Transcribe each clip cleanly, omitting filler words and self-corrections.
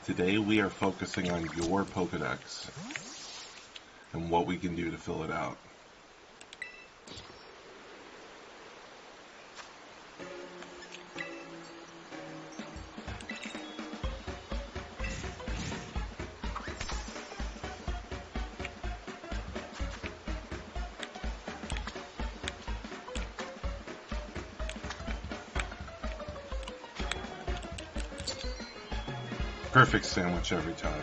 Today we are focusing on your Pokédex and what we can do to fill it out. Perfect sandwich every time.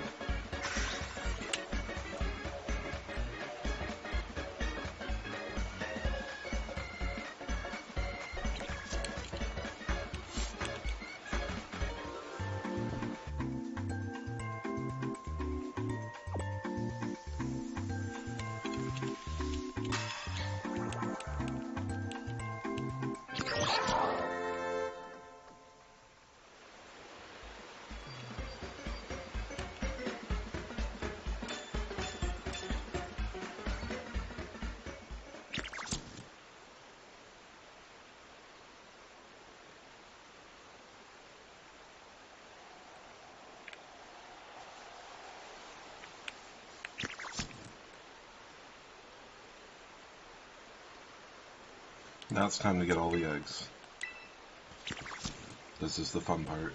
Now it's time to get all the eggs. This is the fun part.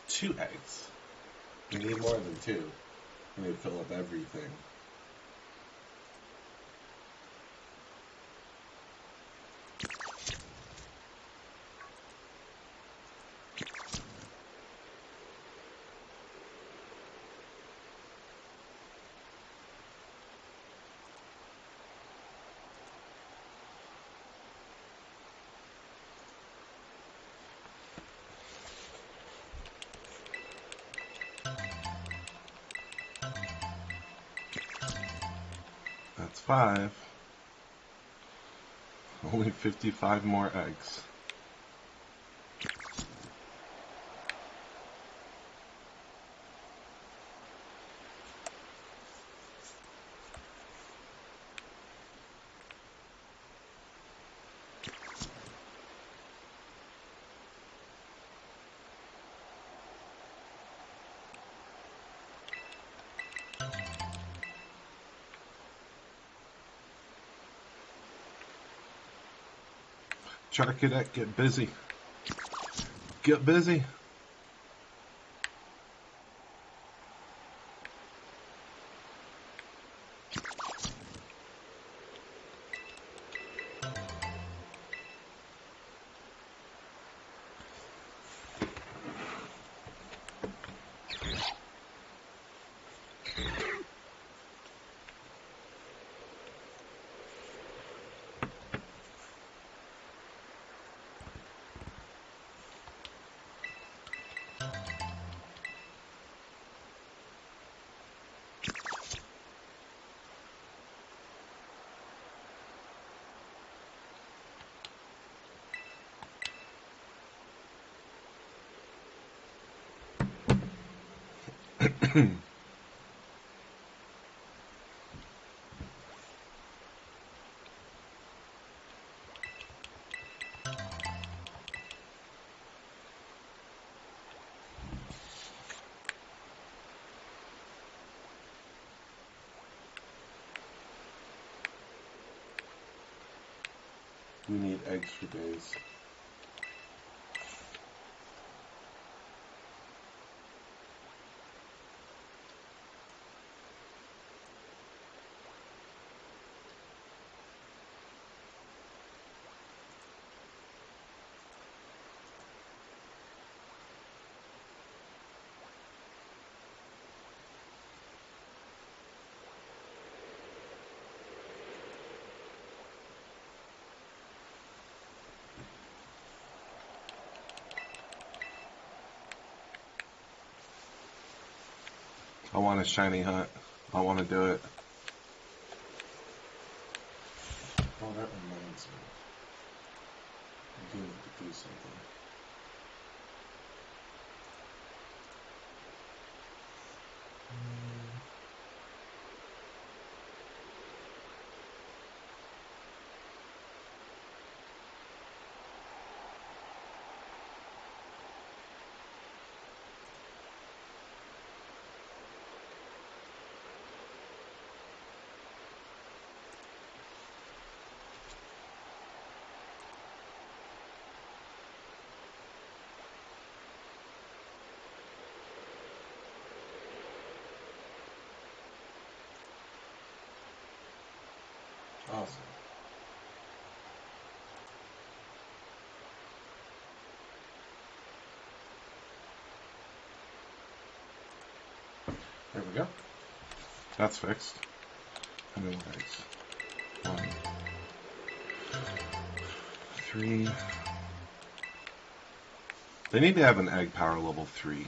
Two eggs. We need more than two. We need to fill up everything. That's 5. Only 55 more eggs. Charcadet, get busy. Get busy. We need eggs for days. I want a shiny hunt. I want to do it. Oh, that reminds me. I do need to do something. Awesome. There we go. That's fixed. How many more eggs? 1, 3. They need to have an egg power level 3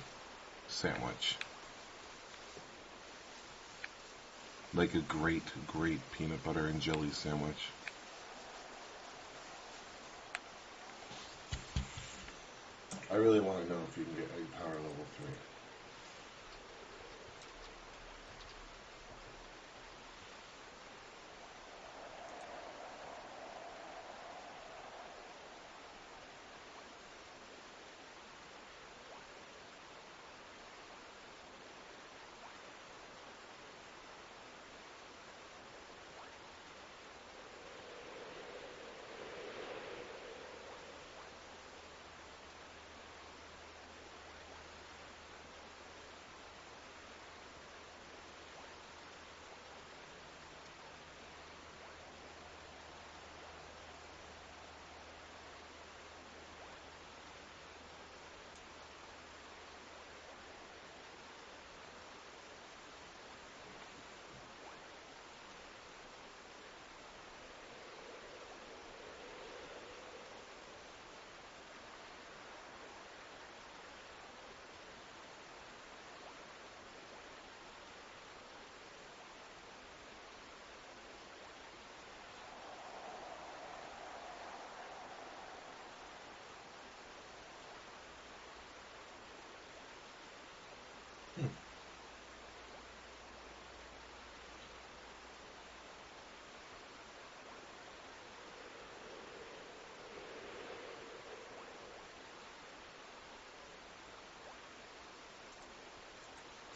sandwich. Like a great peanut butter and jelly sandwich. I really want to know if you can get egg power level 3.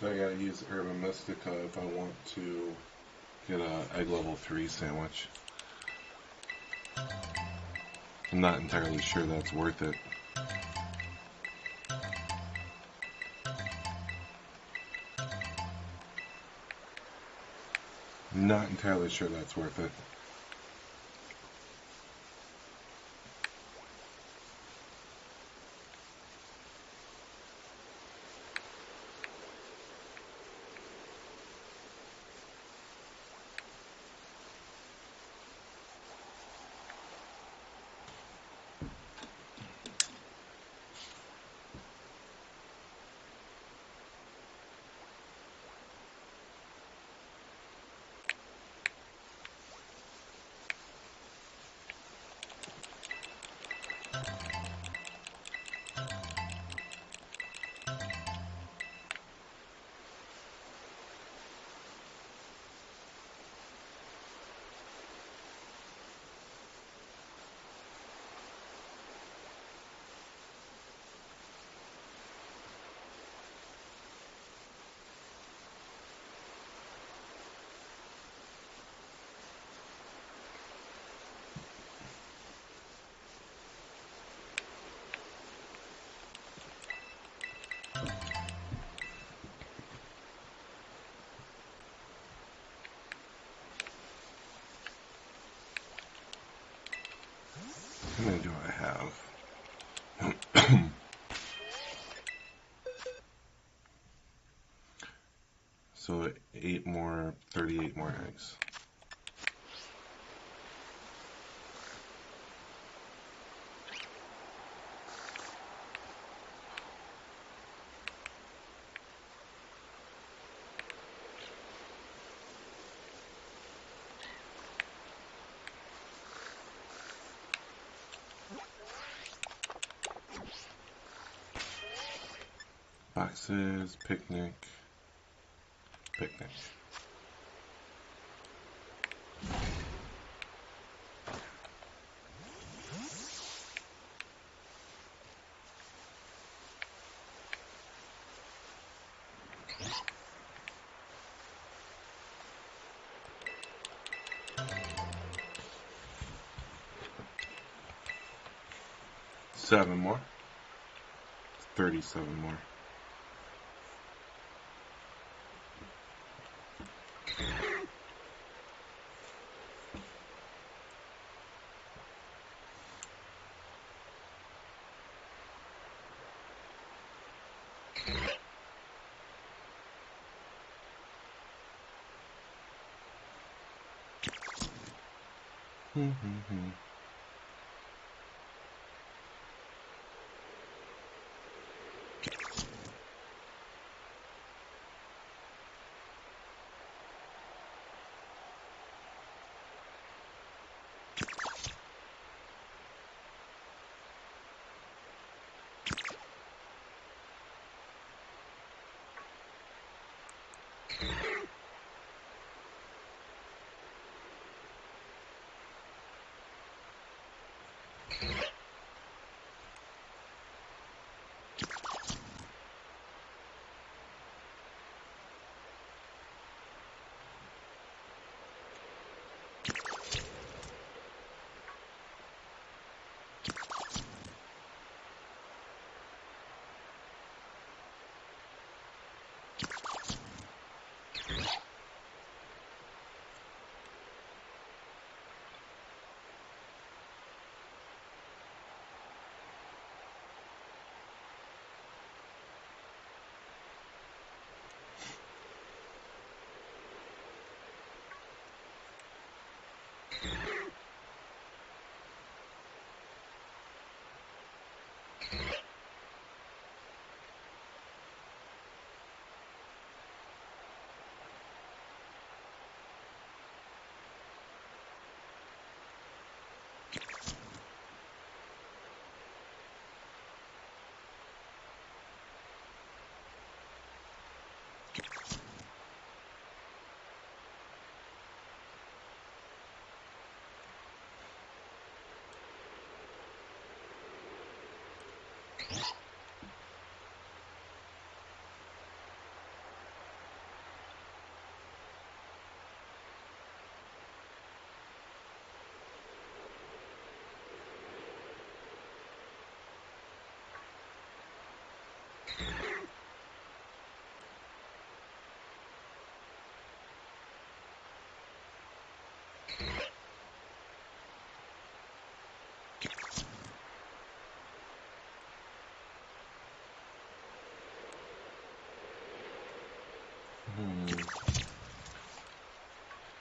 So I gotta use Herba Mystica if I want to get a egg level 3 sandwich. I'm not entirely sure that's worth it. Not entirely sure that's worth it. How many do I have? So 8 more, 38 more eggs. Boxes, picnic, picnic. Seven more. 37 more.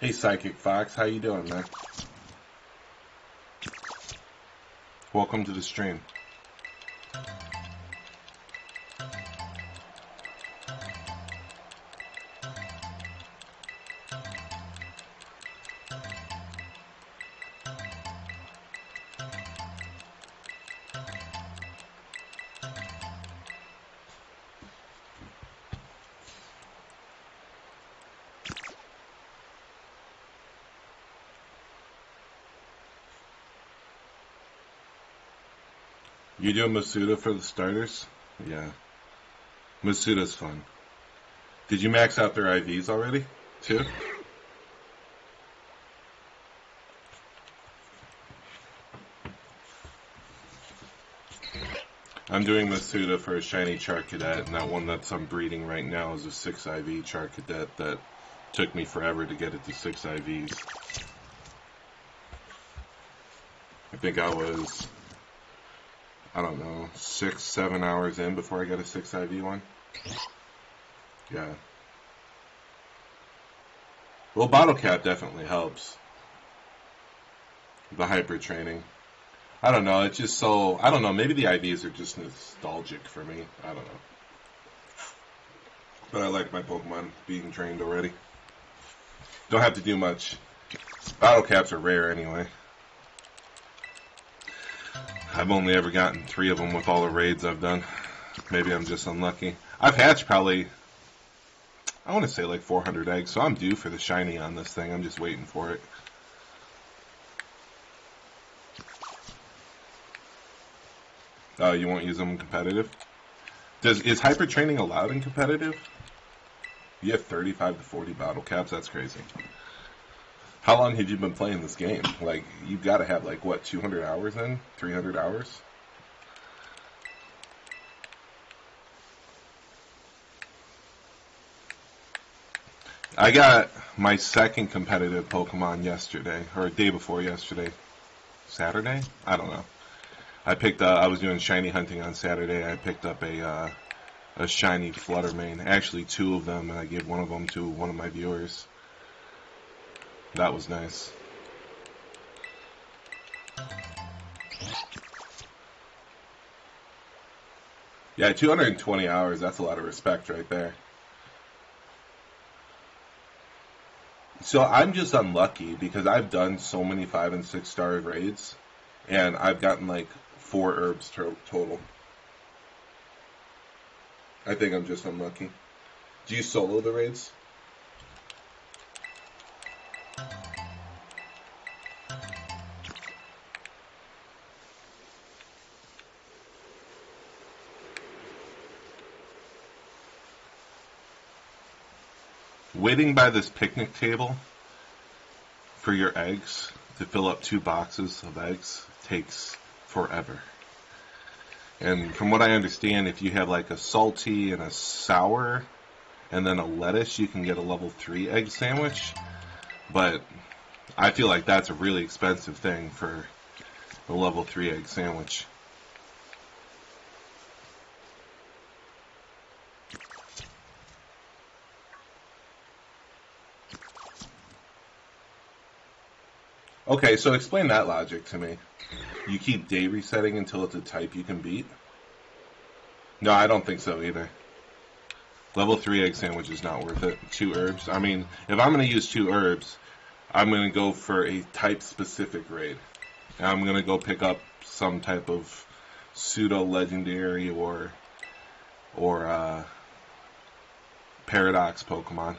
Hey, Psychic Fox, how you doing, man? Welcome to the stream. You doing Masuda for the starters? Yeah. Masuda's fun. Did you max out their IVs already? Too? I'm doing Masuda for a shiny Charcadet, and that one that's I'm breeding right now is a 6 IV Charcadet that took me forever to get it to 6 IVs. I think I was, I don't know, 6-7 hours in before I got a 6 IV one. Yeah. Well, bottle cap definitely helps. The hyper training. I don't know, it's just so, I don't know, maybe the IVs are just nostalgic for me. I don't know. But I like my Pokemon being trained already. Don't have to do much. Bottle caps are rare anyway. I've only ever gotten 3 of them with all the raids I've done. Maybe I'm just unlucky. I've hatched probably, I want to say like 400 eggs, so I'm due for the shiny on this thing. I'm just waiting for it. You won't use them in competitive? Is hyper training allowed in competitive? You have 35 to 40 battle caps? That's crazy. How long had you been playing this game? Like, you've got to have like, what, 200 hours in? 300 hours? I got my second competitive Pokemon yesterday, or day before yesterday. Saturday? I don't know. I was doing shiny hunting on Saturday. I picked up a shiny Fluttermane. Actually, two of them, and I gave one of them to one of my viewers. That was nice. Yeah, 220 hours, that's a lot of respect right there. So I'm just unlucky because I've done so many 5 and 6 star raids, and I've gotten like 4 herbs total. I think I'm just unlucky. Do you solo the raids? Waiting by this picnic table for your eggs to fill up 2 boxes of eggs takes forever. And from what I understand, if you have like a salty and a sour and then a lettuce, you can get a level 3 egg sandwich. But I feel like that's a really expensive thing for a level 3 egg sandwich. Okay, so explain that logic to me. You keep day resetting until it's a type you can beat? No, I don't think so either. Level 3 egg sandwich is not worth it. 2 herbs. I mean, if I'm going to use 2 herbs, I'm going to go for a type-specific raid. And I'm going to go pick up some type of pseudo-legendary or paradox Pokemon.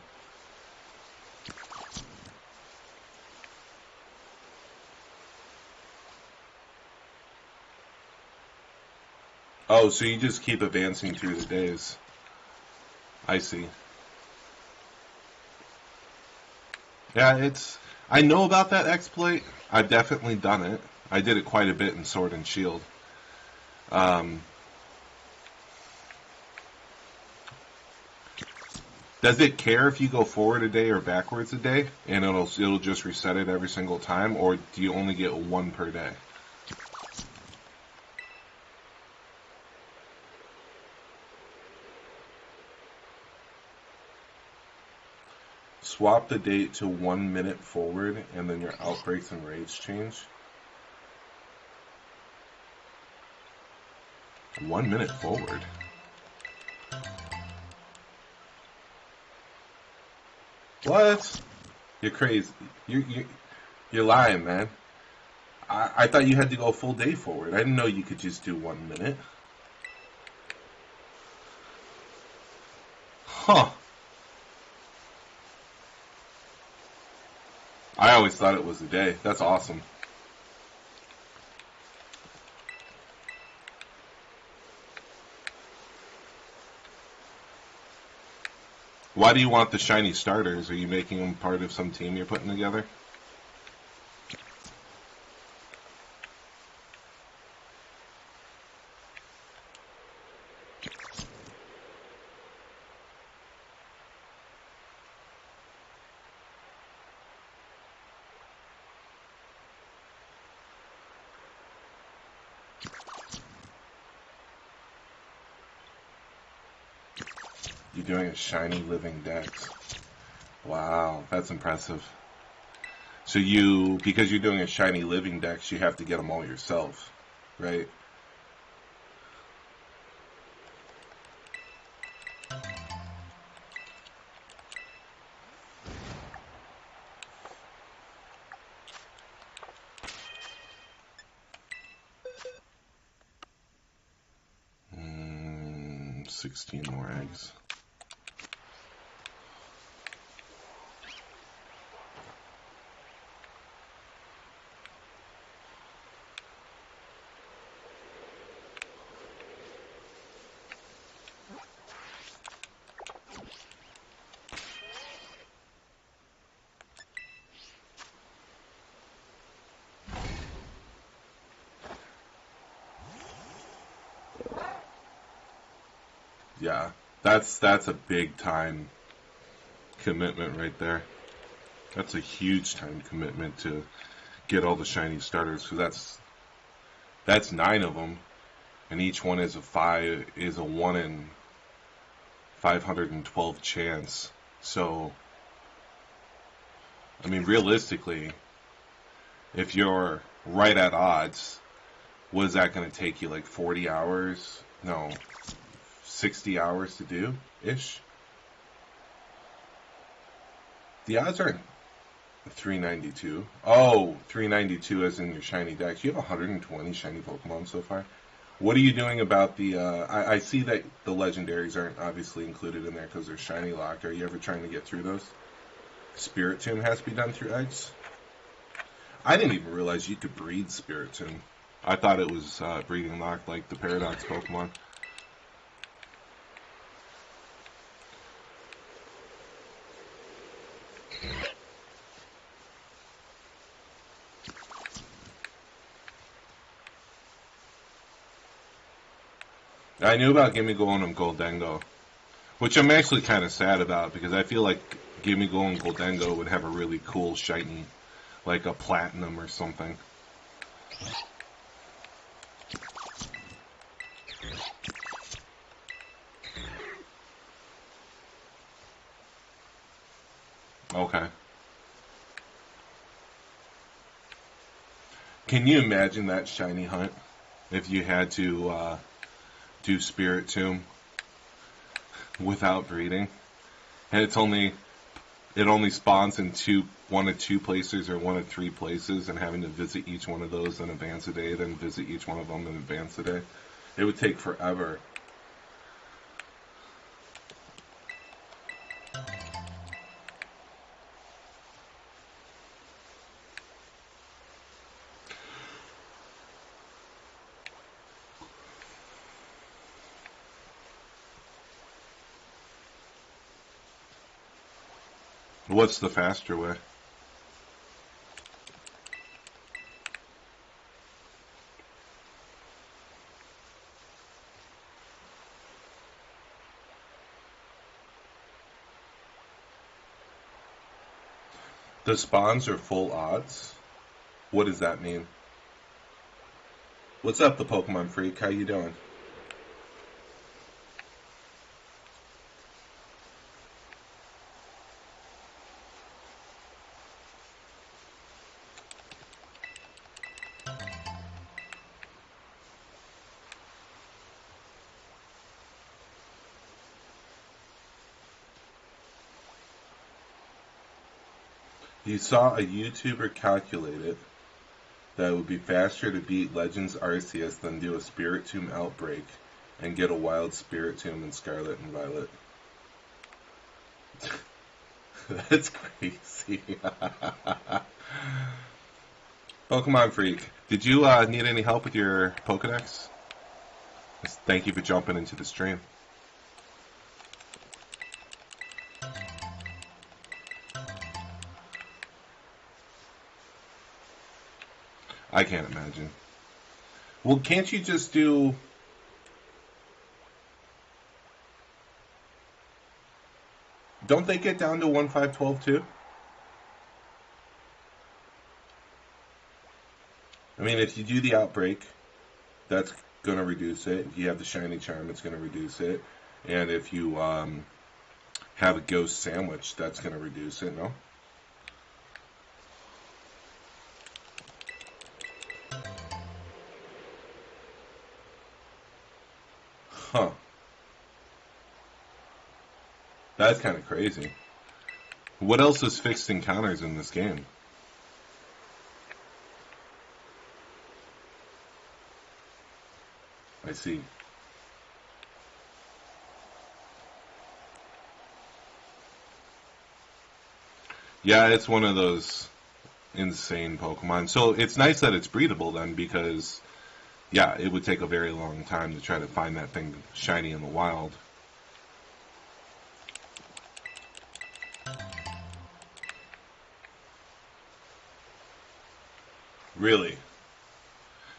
Oh, so you just keep advancing through the days. I see. Yeah, I know about that exploit. I've definitely done it. I did it quite a bit in Sword and Shield. Does it care if you go forward a day or backwards a day, and it'll just reset it every single time, or do you only get 1 per day? Swap the date to 1 minute forward, and then your outbreaks and raids change. 1 minute forward? What? You're crazy. You're lying, man. I thought you had to go full day forward. I didn't know you could just do 1 minute. Huh. I always thought it was a day. That's awesome. Why do you want the shiny starters? Are you making them part of some team you're putting together? You're doing a shiny living dex. Wow, that's impressive. So because you're doing a shiny living dex, you have to get them all yourself, right? 16 more eggs. Yeah, that's a big time commitment right there. That's a huge time commitment to get all the shiny starters, because that's 9 of them, and each one is a 1 in 512 chance. So, I mean, realistically, if you're right at odds, what is that going to take you? Like 40 hours? No, 60 hours to do ish. The odds aren't 392. Oh, 392 as in your shiny dex. You have 120 shiny Pokemon so far. What are you doing about the... I see that the legendaries aren't obviously included in there because they're shiny locked. Are you ever trying to get through those? Spirit Tomb has to be done through eggs? I didn't even realize you could breed Spirit Tomb. I thought it was breeding locked like the Paradox Pokemon. I knew about Gimmighoul and Goldengo, which I'm actually kind of sad about because I feel like Gimmighoul and Goldengo would have a really cool shiny, like a platinum or something. Okay. Can you imagine that shiny hunt if you had to do Spirit Tomb without breeding, and it only spawns in one of two places or one of 3 places, and having to visit each one of those in advance a day, then visit each one of them in advance a day? It would take forever. What's the faster way? The spawns are full odds? What does that mean? What's up, the Pokemon Freak? How you doing? You saw a YouTuber calculate it that it would be faster to beat Legends Arceus than do a Spirit Tomb outbreak and get a wild Spirit Tomb in Scarlet and Violet. That's crazy. Pokemon Freak, did you need any help with your Pokédex? Thank you for jumping into the stream. I can't imagine. Well, can't you just do... Don't they get down to 1-5-12 too? I mean, if you do the outbreak, that's going to reduce it. If you have the shiny charm, it's going to reduce it. And if you have a ghost sandwich, that's going to reduce it, no? Huh. That's kind of crazy. What else is fixed encounters in this game? I see. Yeah, it's one of those insane Pokemon. So it's nice that it's breedable then, because yeah, it would take a very long time to try to find that thing shiny in the wild. Really?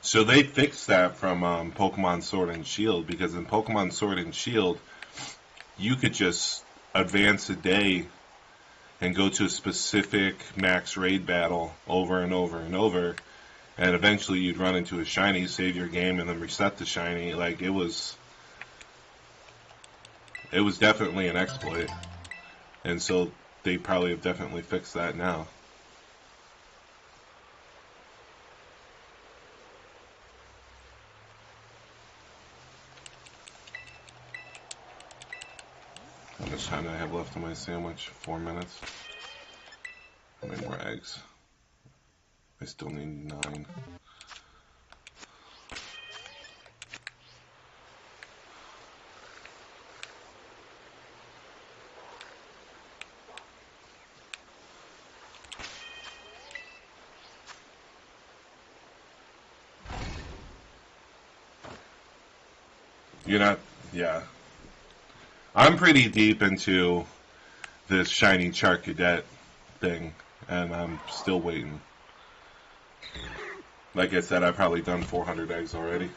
So they fixed that from Pokemon Sword and Shield, because in Pokemon Sword and Shield, you could just advance a day and go to a specific max raid battle over and over and over, and eventually you'd run into a shiny, save your game, and then reset the shiny. Like, it was definitely an exploit, and so they probably have definitely fixed that now. How much time do I have left on my sandwich? 4 minutes. How many more eggs? I still need 9. You're not, yeah. I'm pretty deep into this shiny Charcadet thing, and I'm still waiting. Like I said, I've probably done 400 eggs already.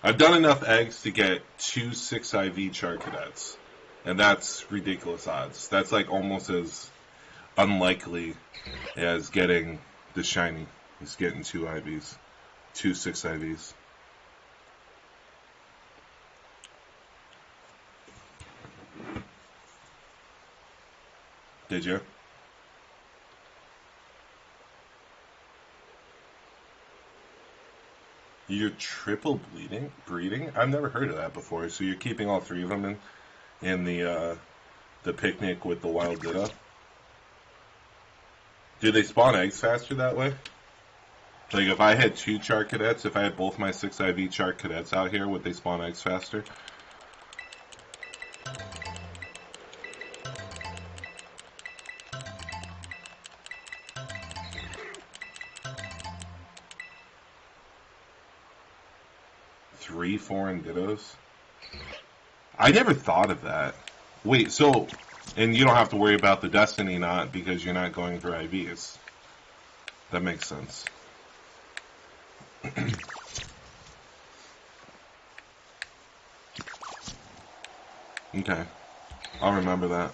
I've done enough eggs to get 2 6 IV Charcadets, and that's ridiculous odds. That's like almost as unlikely as getting the shiny, is getting 2 IVs, 2 6 IVs. Did you? You're triple breeding? I've never heard of that before. So you're keeping all 3 of them in the picnic with the wild Ditto? Do they spawn eggs faster that way? Like, if I had 2 Charcadets, if I had both my 6 IV Charcadets out here, would they spawn eggs faster? Three foreign Dittos? I never thought of that. Wait, so, and you don't have to worry about the Destiny knot because you're not going for IVs. That makes sense. Okay. I'll remember that.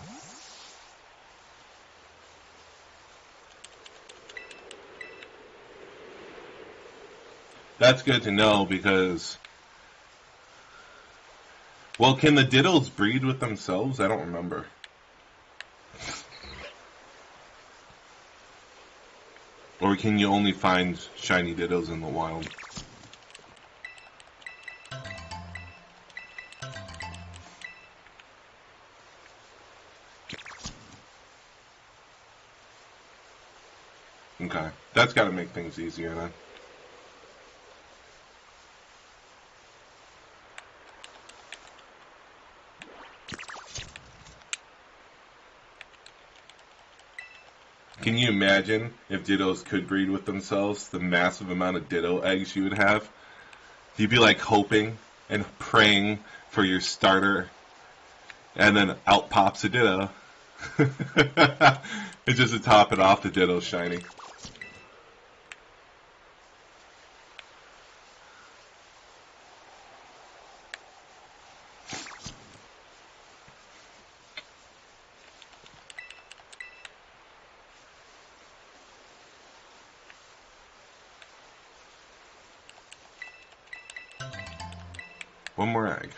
That's good to know because... Well, can the Dittos breed with themselves? I don't remember. Or can you only find shiny Dittos in the wild? Okay. That's got to make things easier then. Can you imagine if Dittos could breed with themselves, the massive amount of Ditto eggs you would have? You'd be like hoping and praying for your starter, and then out pops a Ditto. It's just to top it off, the Ditto's shiny. One more egg.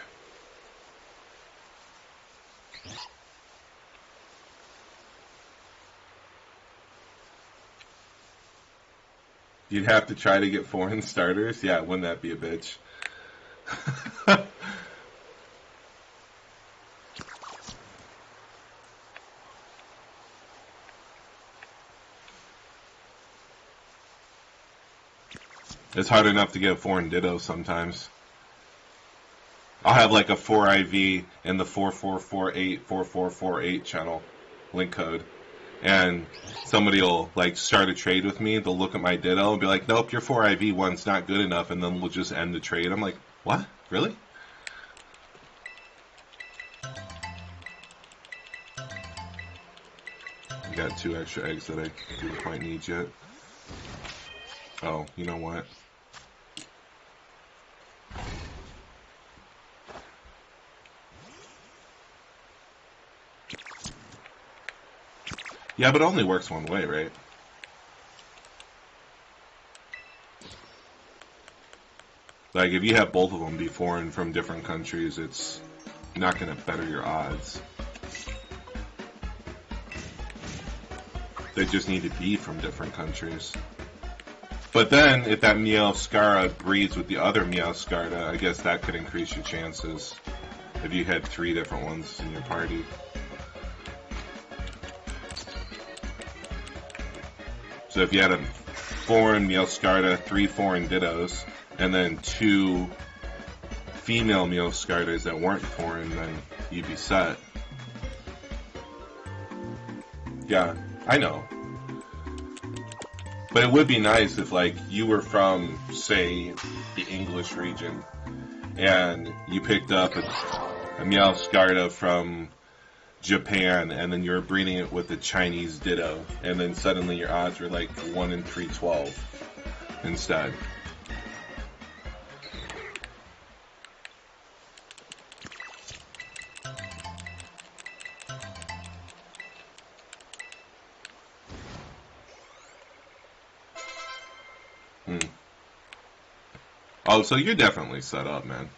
You'd have to try to get foreign starters? Yeah, wouldn't that be a bitch? It's hard enough to get a foreign Ditto sometimes. I'll have like a 4 IV in the 4448 4448 channel link code, and somebody will like start a trade with me. They'll look at my Ditto and be like, "Nope, your 4IV one's not good enough," and then we'll just end the trade. I'm like, "What? Really?" I got 2 extra eggs that I didn't quite need yet. Oh, you know what? Yeah, but it only works one way, right? Like, if you have both of them be foreign from different countries, it's not going to better your odds. They just need to be from different countries. But then, if that Meowscarada breeds with the other Meowscarada, I guess that could increase your chances if you had 3 different ones in your party. So if you had a foreign Meowscarada, 3 foreign Dittos, and then 2 female Meowscardas that weren't foreign, then you'd be set. Yeah, I know. But it would be nice if, like, you were from, say, the English region, and you picked up a Meowscarada from Japan, and then you were breeding it with a Chinese Ditto, and then suddenly your odds were like 1 in 312 instead. Oh, so you're definitely set up, man.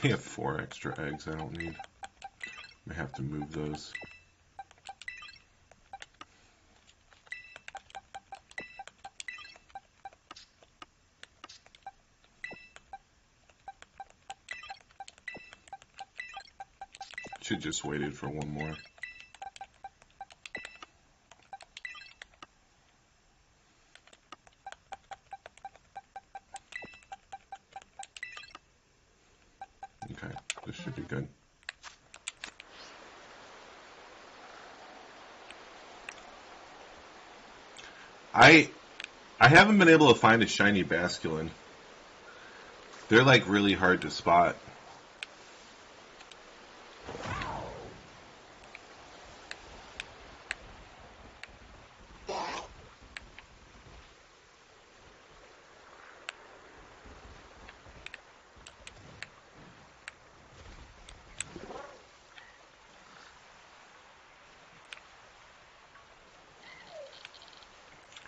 I have 4 extra eggs I don't need. I have to move those. Should just waited for one more. Okay, this should be good. I haven't been able to find a shiny Basculin. They're like really hard to spot.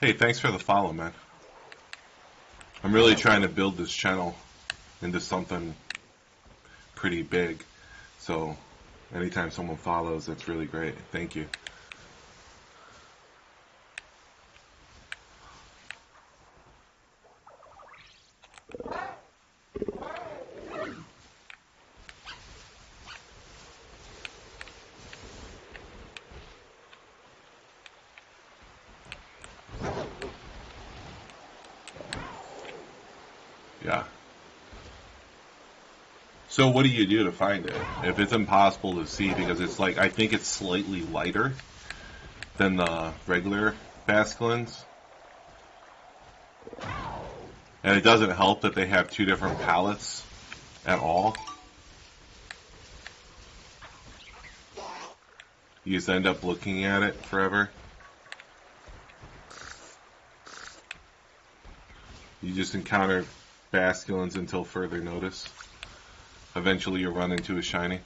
Hey, thanks for the follow, man. I'm really trying to build this channel into something pretty big. So anytime someone follows, that's really great. Thank you. Yeah. So what do you do to find it? If it's impossible to see, because it's like, I think it's slightly lighter than the regular Basculins. And it doesn't help that they have 2 different palettes at all. You just end up looking at it forever. You just encounter Basculins until further notice. Eventually you'll run into a shiny.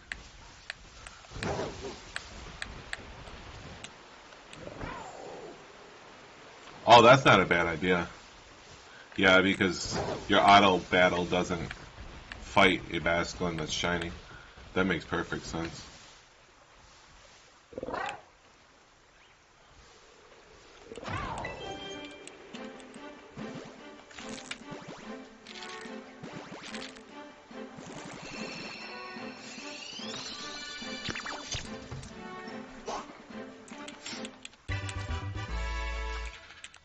Oh, that's not a bad idea. Yeah, because your auto battle doesn't fight a Basculin that's shiny. That makes perfect sense.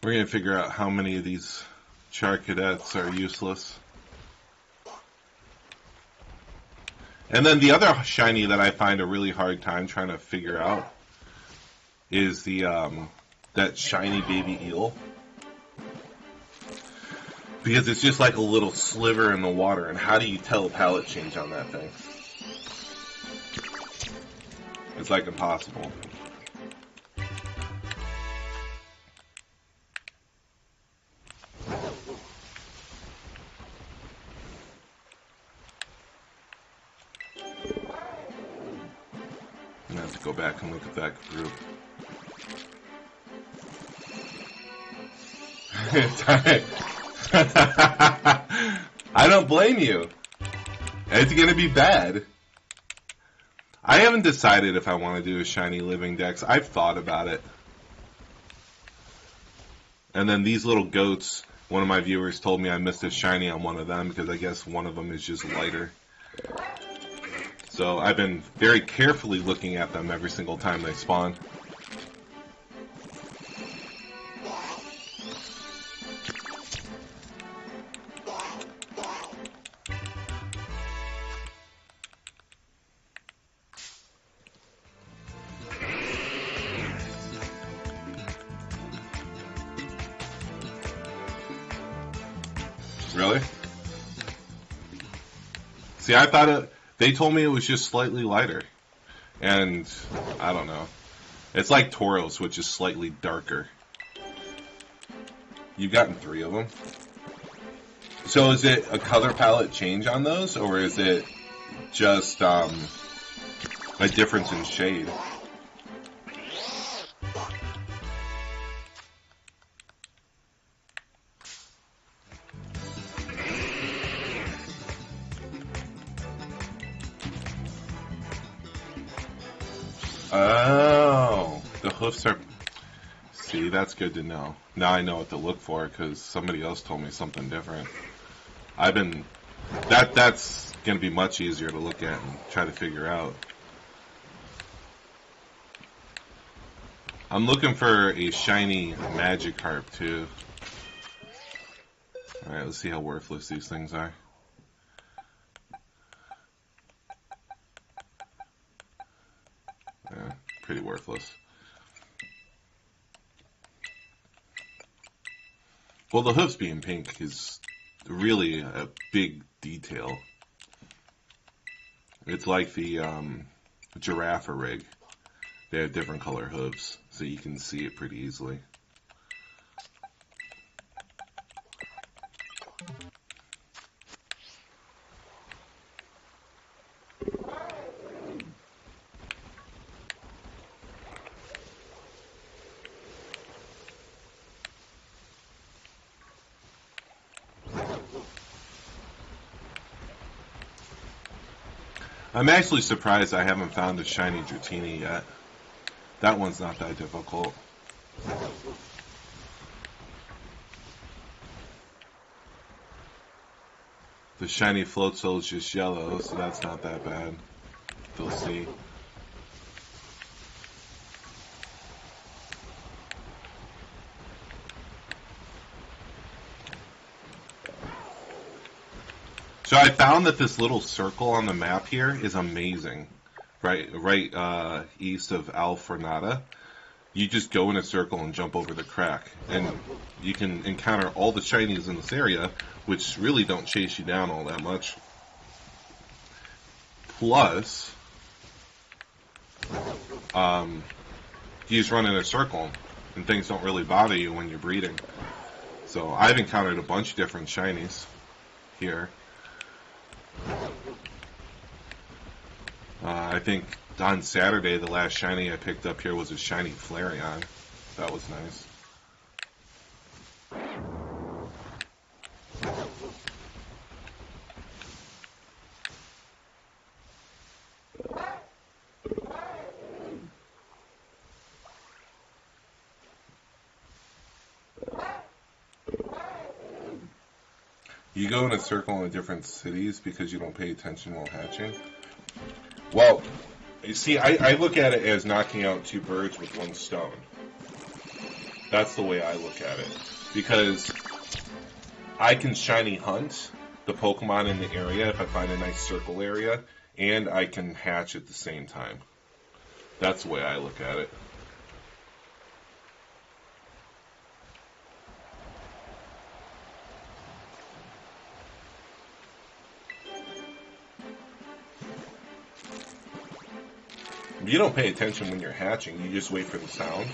We're going to figure out how many of these Charcadets are useless. And then the other shiny that I find a really hard time trying to figure out is the that shiny baby eel. Because it's just like a little sliver in the water, and how do you tell a palette change on that thing? It's like impossible. I'm gonna have to go back and look at that group. I don't blame you. It's gonna be bad. I haven't decided if I want to do a shiny living dex. I've thought about it. And then these little goats, one of my viewers told me I missed a shiny on one of them because I guess one of them is just lighter. So I've been very carefully looking at them every single time they spawn. Really? See, I thought they told me it was just slightly lighter. And, I don't know. It's like Tauros, which is slightly darker. You've gotten 3 of them. So is it a color palette change on those, or is it just a difference in shade? Oh, the hoofs are... See, that's good to know. Now I know what to look for, because somebody else told me something different. I've been... That's going to be much easier to look at and try to figure out. I'm looking for a shiny Magikarp, too. Alright, let's see how worthless these things are. Yeah, pretty worthless. Well, the hoofs being pink is really a big detail. It's like the giraffe rig. They have different color hooves, so you can see it pretty easily. I'm actually surprised I haven't found a shiny Dratini yet. That one's not that difficult. The shiny Floatzel is just yellow, so that's not that bad. They'll see. So I found that this little circle on the map here is amazing. Right east of Alfornada. You just go in a circle and jump over the crack. And you can encounter all the shinies in this area, which really don't chase you down all that much. Plus, you just run in a circle, and things don't really bother you when you're breeding. So I've encountered a bunch of different shinies here. I think on Saturday, the last shiny I picked up here was a shiny Flareon. That was nice. You go in a circle in different cities because you don't pay attention while hatching? Well, you see, I look at it as knocking out 2 birds with 1 stone. That's the way I look at it. Because I can shiny hunt the Pokemon in the area if I find a nice circle area, and I can hatch at the same time. That's the way I look at it. You don't pay attention when you're hatching, you just wait for the sound,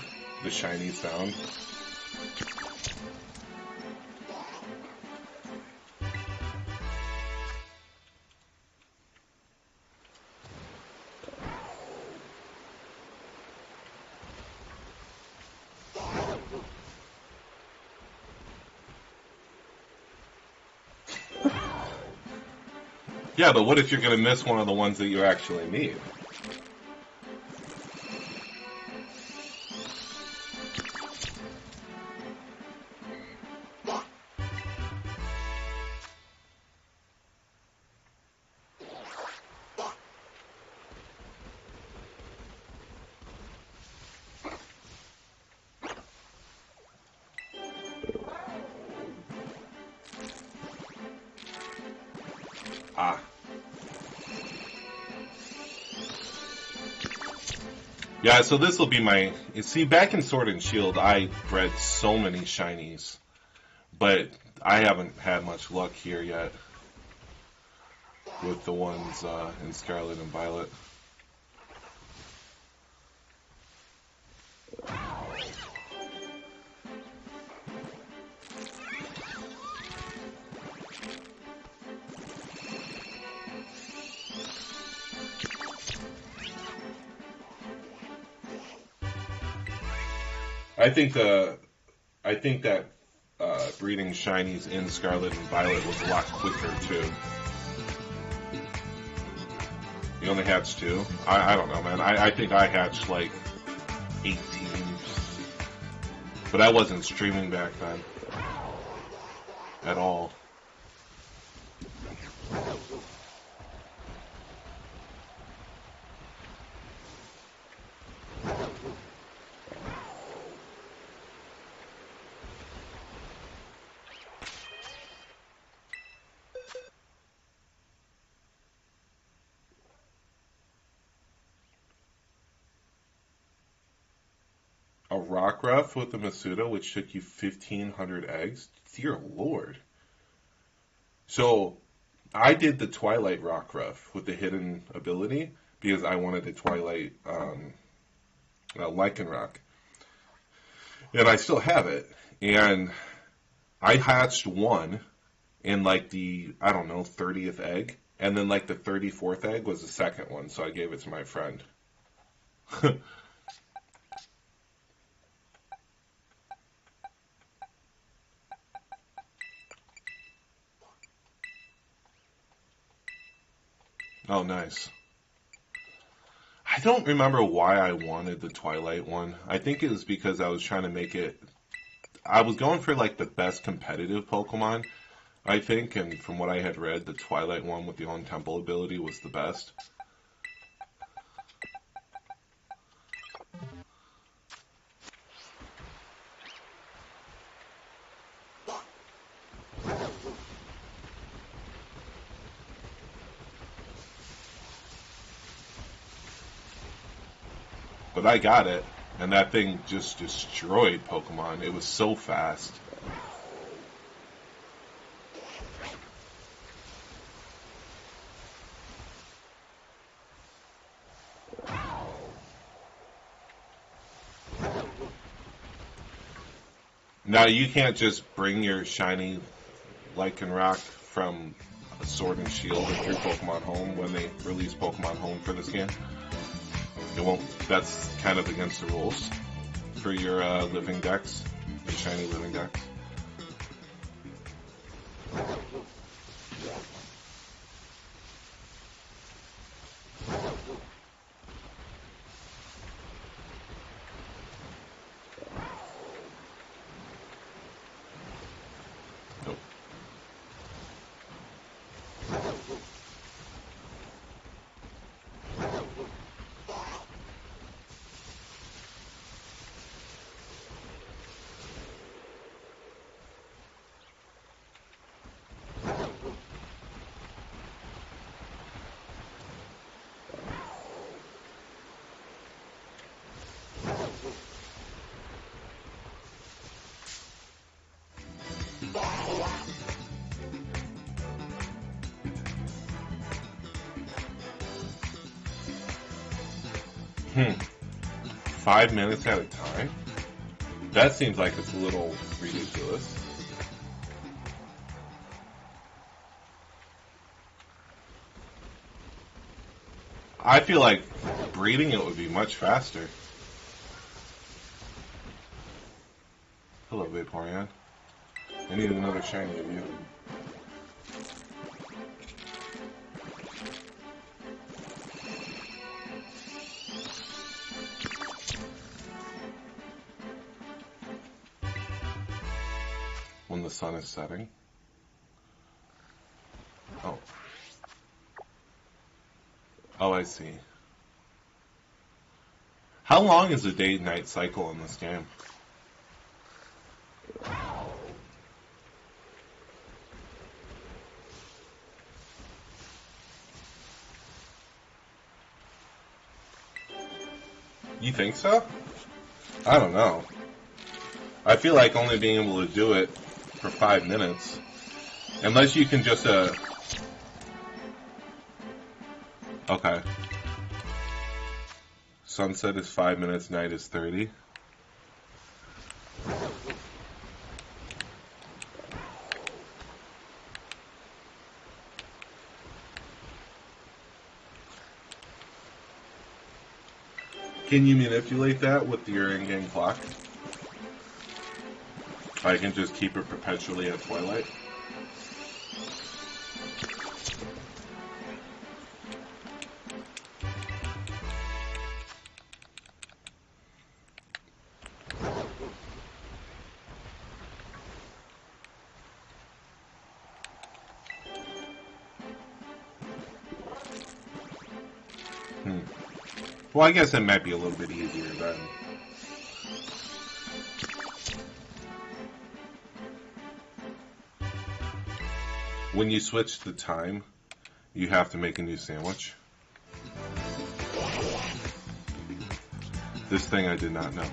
the shiny sound. Yeah, but what if you're going to miss one of the ones that you actually need? Ah. Yeah, so this will be my... You see, back in Sword and Shield, I bred so many shinies. But I haven't had much luck here yet with the ones in Scarlet and Violet. I think that breeding shinies in Scarlet and Violet was a lot quicker too. You only hatched 2? I don't know, man. I think I hatched like 18. But I wasn't streaming back then at all. A Rockruff with a Masuda, which took you 1,500 eggs? Dear Lord. So, I did the Twilight Rockruff with the hidden ability because I wanted the Twilight Lycanroc. And I still have it. And I hatched one in like the, I don't know, 30th egg. And then like the 34th egg was the second one, so I gave it to my friend. Oh, nice. I don't remember why I wanted the Twilight one. I think it was because I was trying to make it... I was going for like the best competitive Pokemon, I think, and from what I had read, the Twilight one with the On Temple ability was the best. But I got it, and that thing just destroyed Pokemon. It was so fast. Now, you can't just bring your shiny Lycanroc from Sword and Shield into your Pokemon Home when they release Pokemon Home for this game. It won't. That's kind of against the rules for your living decks, your shiny living decks. Nope. Hmm. 5 minutes at a time? That seems like it's a little ridiculous. I feel like breeding it would be much faster. Hello, Vaporeon. I need another shiny of you. When the sun is setting. Oh. Oh, I see. How long is the day-night cycle in this game? You think so? I don't know. I feel like only being able to do it for 5 minutes. Unless you can just, okay. Sunset is 5 minutes, night is 30. Can you manipulate that with your in-game clock? I can just keep it perpetually at twilight? Well, I guess it might be a little bit easier then. When you switch the time, you have to make a new sandwich. This thing I did not know.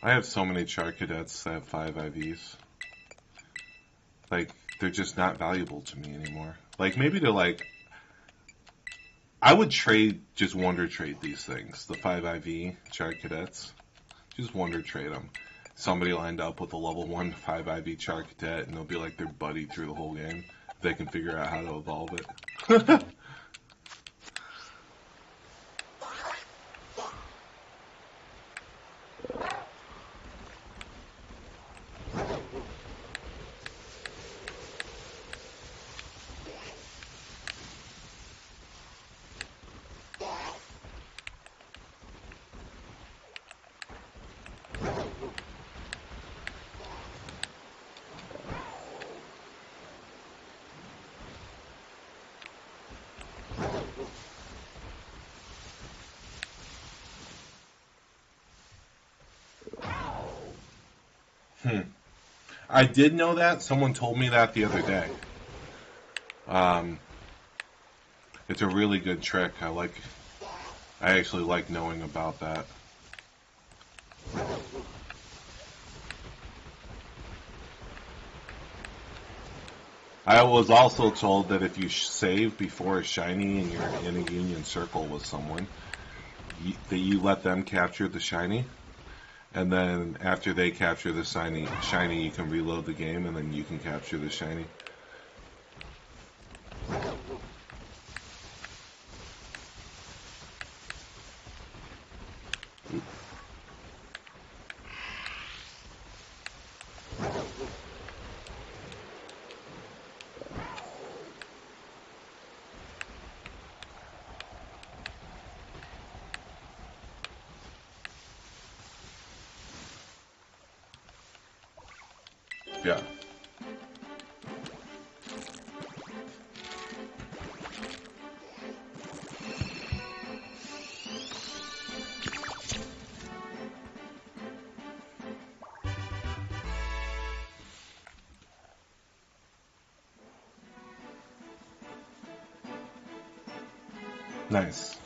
I have so many Char Cadets that have 5 IVs. Like, they're just not valuable to me anymore. Like, maybe they're like... I would trade, just wonder trade these things. The 5 IV Char Cadets. Just wonder trade them. Somebody lined up with a level 1 5 IV Char Cadet, and they'll be like their buddy through the whole game. They can figure out how to evolve it. I did know that. Someone told me that the other day. It's a really good trick. I actually like knowing about that. I was also told that if you save before a shiny and you're in a union circle with someone, that you let them capture the shiny, And then after they capture the shiny, you can reload the game, and then you can capture the shiny. Yeah. Nice.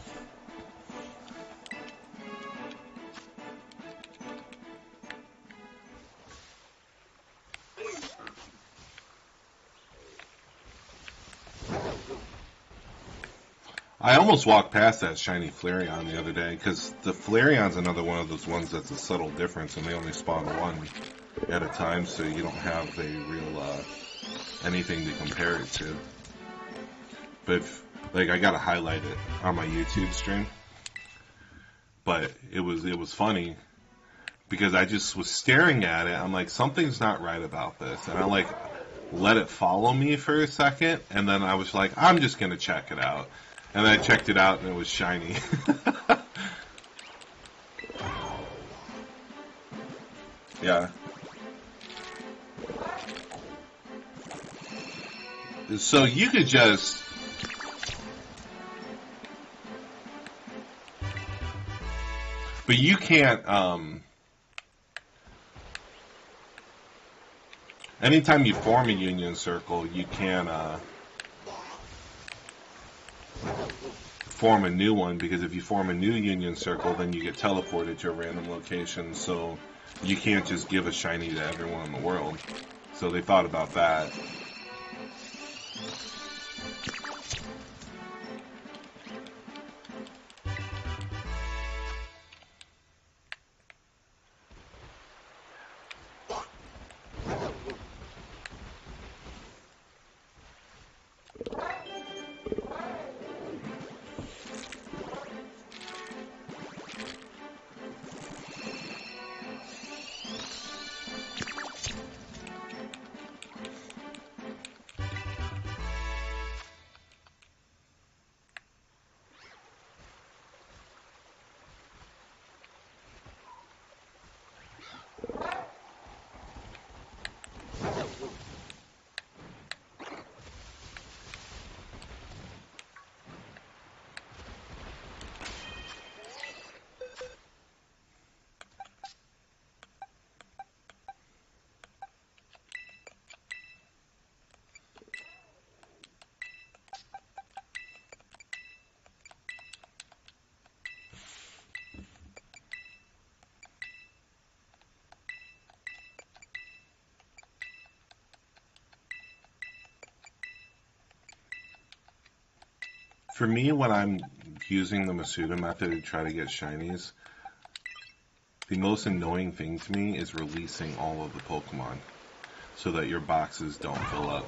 I almost walked past that shiny Flareon the other day, because the Flareon's another one of those ones that's a subtle difference, and they only spawn one at a time, so you don't have a real anything to compare it to. But like, I gotta highlight it on my YouTube stream. But it was funny because I just was staring at it. I'm like, something's not right about this, and I like let it follow me for a second, and then I was like, I'm just gonna check it out. And I checked it out, and it was shiny. Yeah. So you could just... But you can't... anytime you form a union circle, you can... form a new one, because if you form a new union circle, then you get teleported to a random location, so you can't just give a shiny to everyone in the world. So they thought about that. For me, when I'm using the Masuda method to try to get shinies, the most annoying thing to me is releasing all of the Pokemon so that your boxes don't fill up.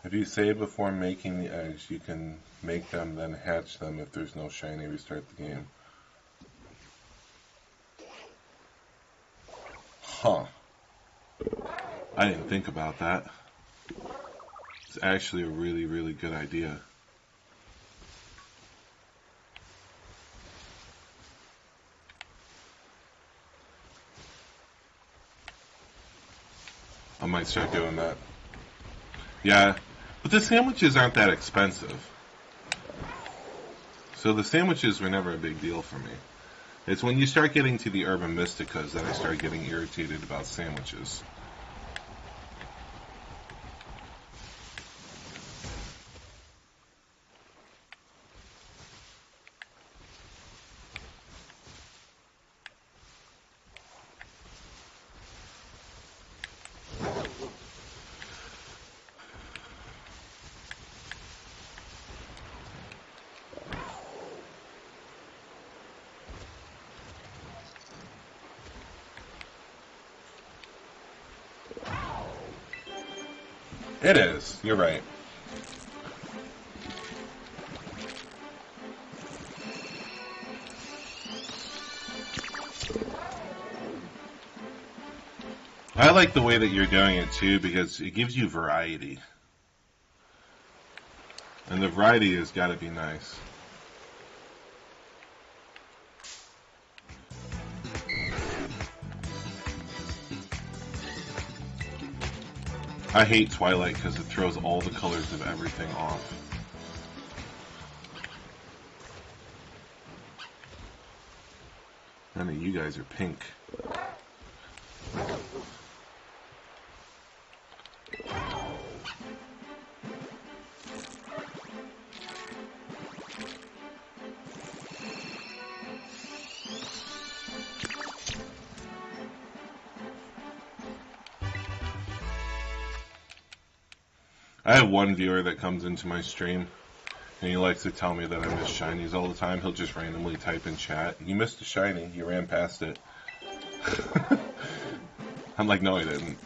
If you save before making the eggs, you can make them, then hatch them. If there's no shiny, restart the game. Huh. I didn't think about that. It's actually a really, really good idea. I might start doing that. Yeah, but the sandwiches aren't that expensive. So the sandwiches were never a big deal for me. It's when you start getting to the urban mysticas that I start getting irritated about sandwiches. It is. You're right. I like the way that you're doing it too because it gives you variety. And the variety has got to be nice. I hate Twilight because it throws all the colors of everything off. None of you guys are pink. I have one viewer that comes into my stream, and he likes to tell me that I miss shinies all the time. He'll just randomly type in chat, "You missed a shiny, you ran past it." I'm like, no I didn't.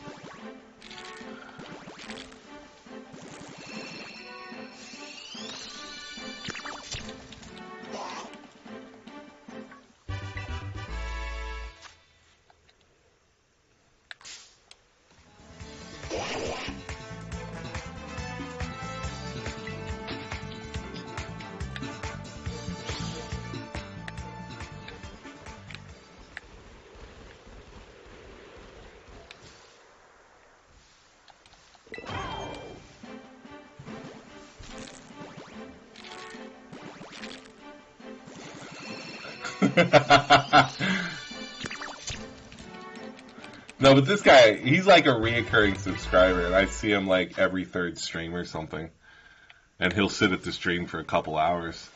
No, but this guy, he's like a reoccurring subscriber, and I see him like every third stream or something. And he'll sit at the stream for a couple hours.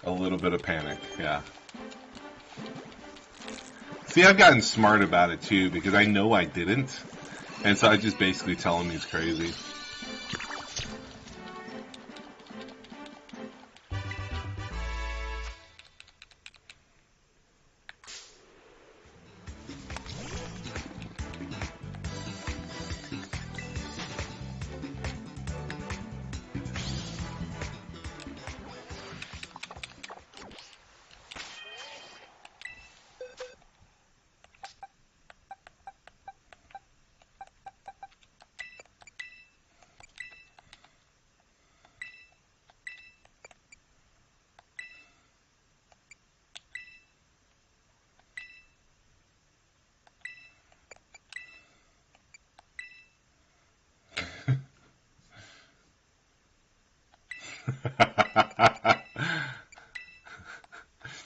A little bit of panic, yeah. See, I've gotten smart about it too, because I know I didn't. And so I just basically tell him he's crazy.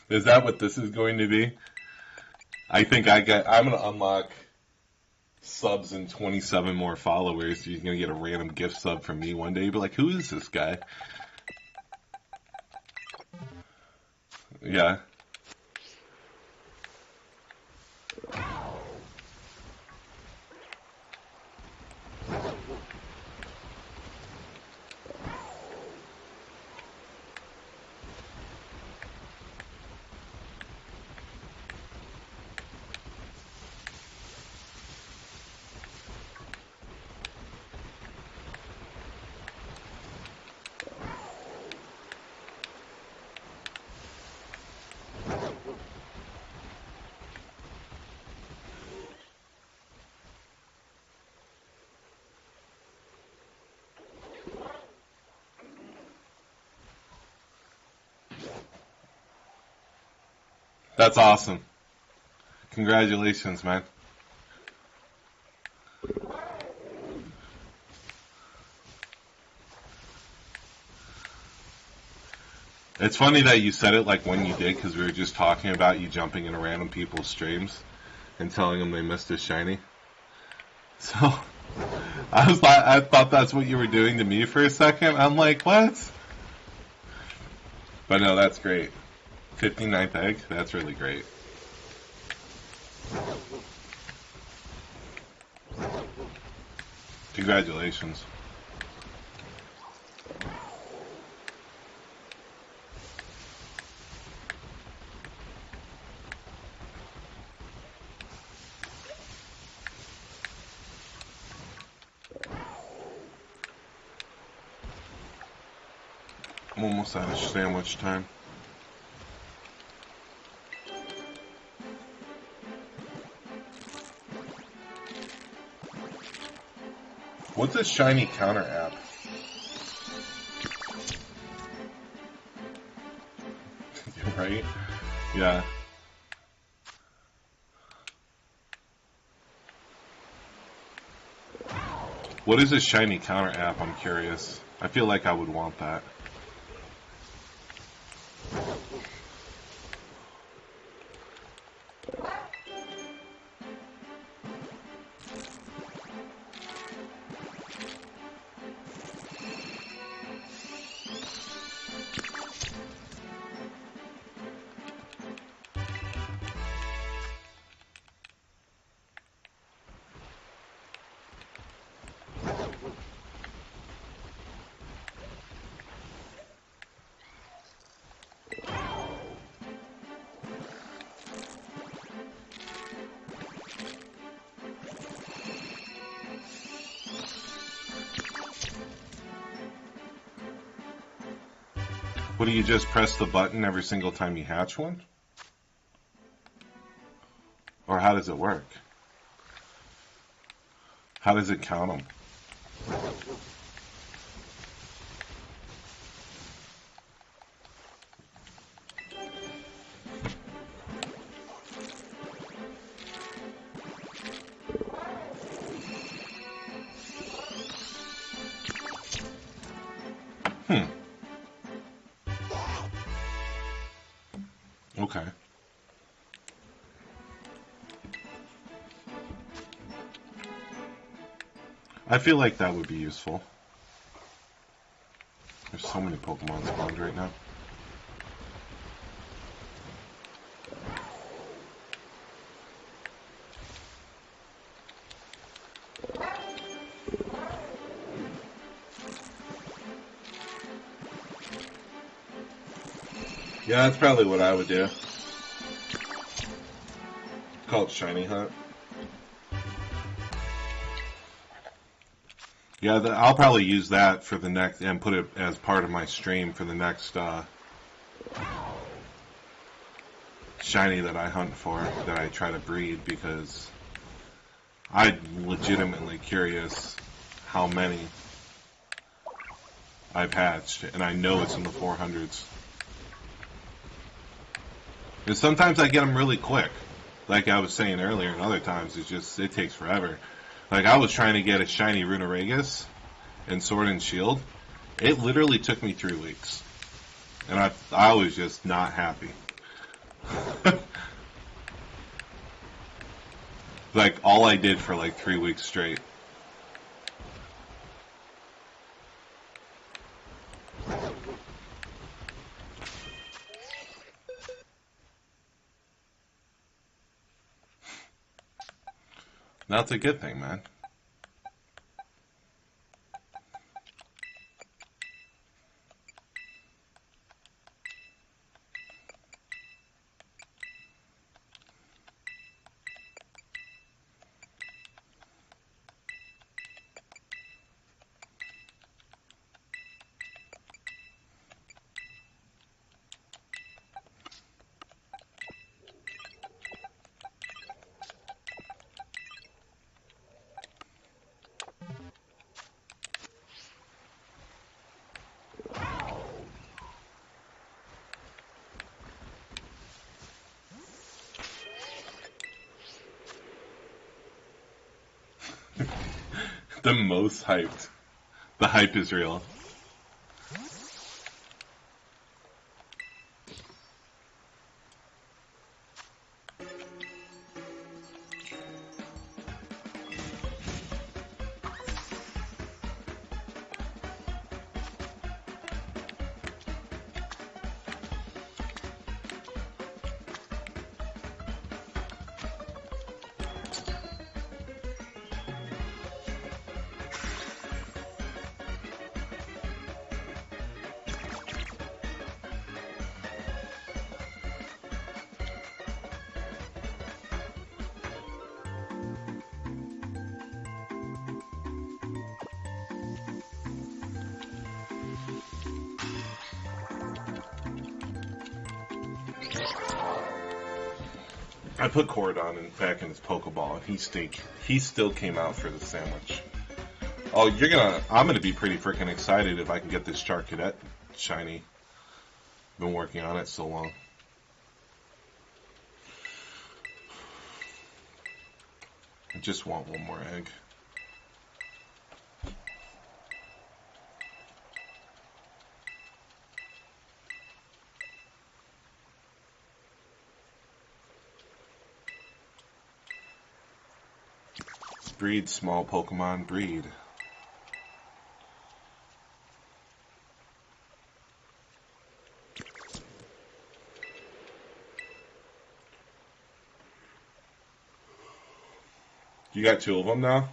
Is that what this is going to be? I think I'm going to unlock subs and 27 more followers. You're going to get a random gift sub from me one day. You'll be like, who is this guy? Yeah. That's awesome. Congratulations, man. It's funny that you said it like when you did, because we were just talking about you jumping into random people's streams and telling them they missed a shiny. So I thought that's what you were doing to me for a second. I'm like, what? But no, that's great. 59th egg? That's really great. Congratulations. I'm almost out of sandwich time. What's a shiny counter app? Right? Yeah. What is a shiny counter app? I'm curious. I feel like I would want that. What, do you just press the button every single time you hatch one? Or how does it work? How does it count them? Okay. I feel like that would be useful. There's so many Pokemon spawned right now. Yeah, that's probably what I would do. Call it Shiny Hunt. Yeah, I'll probably use that for the next, and put it as part of my stream for the next shiny that I hunt for, that I try to breed, because I'm legitimately curious how many I've hatched, and I know it's in the 400s. And sometimes I get them really quick. Like I was saying earlier, and other times it takes forever. Like I was trying to get a shiny Runeragus in Sword and Shield. It literally took me 3 weeks. And I was just not happy. Like all I did for like 3 weeks straight. That's a good thing, man. The most hyped. The hype is real. I put Cordon back in his Pokeball, and he still came out for the sandwich. Oh, I'm gonna be pretty freaking excited if I can get this Charcadet shiny. Been working on it so long. I just want one more egg. Breed small Pokemon, breed. You got 2 of them now?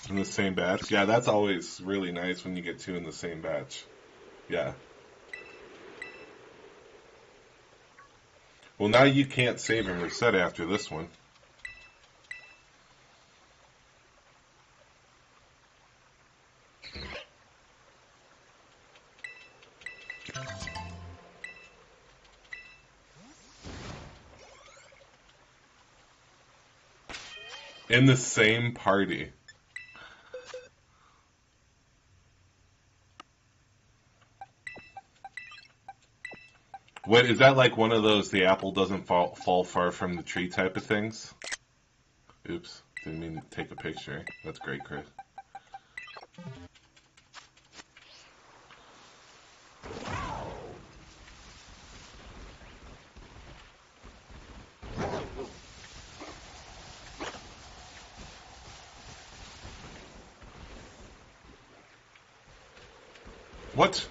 In the same batch? Yeah, that's always really nice when you get 2 in the same batch. Yeah. Well, now you can't save and reset after this one. In the same party. What is that, like one of those the apple doesn't fall far from the tree type of things? Oops, didn't mean to take a picture. That's great, Chris. What?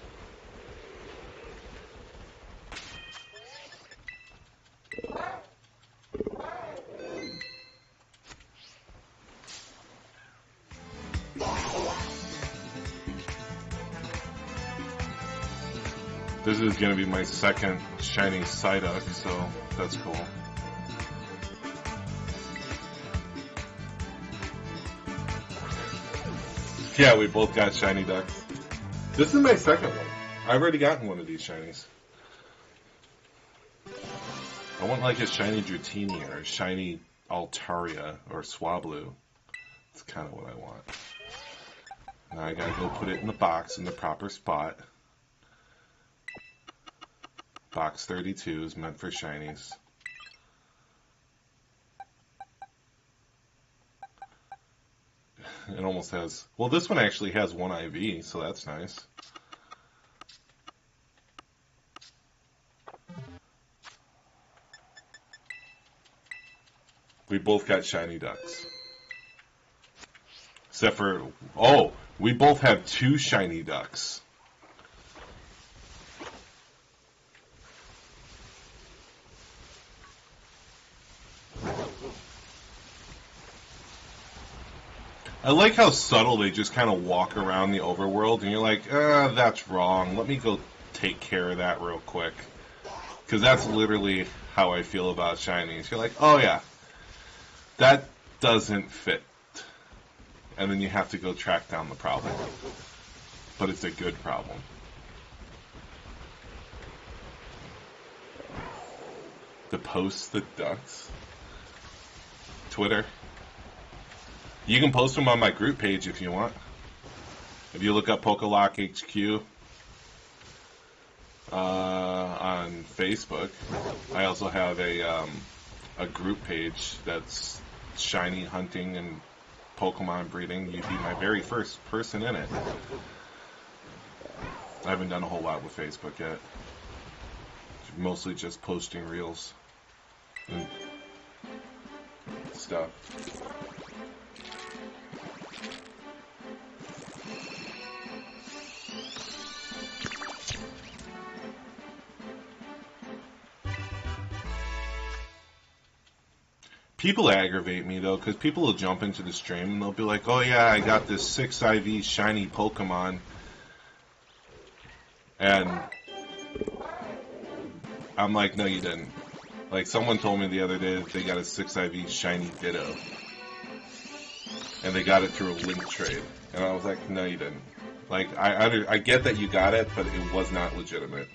This is going to be my second shiny Psyduck, so that's cool. Yeah, we both got shiny ducks. This is my second one. I've already gotten one of these shinies. I want like a shiny Dratini or a shiny Altaria or Swablu. That's kind of what I want. Now I gotta go put it in the box in the proper spot. Box 32 is meant for shinies. It almost has... Well, this one actually has 1 IV, so that's nice. We both got shiny ducks. Except for... Oh! We both have 2 shiny ducks. I like how subtle they just kind of walk around the overworld, and you're like, that's wrong. Let me go take care of that real quick. Because that's literally how I feel about shinies. You're like, oh yeah, that doesn't fit. And then you have to go track down the problem. But it's a good problem. To post the ducks? Twitter? You can post them on my group page if you want. If you look up Pokelock HQ on Facebook, I also have a group page that's shiny hunting and Pokemon breeding, you'd be my very first person in it. I haven't done a whole lot with Facebook yet. Mostly just posting reels and stuff. People aggravate me though, because people will jump into the stream and they'll be like, "Oh yeah, I got this 6 IV shiny Pokemon," and I'm like, "No, you didn't." Like someone told me the other day that they got a 6 IV shiny Ditto, and they got it through a link trade, and I was like, "No, you didn't." Like I get that you got it, but it was not legitimate.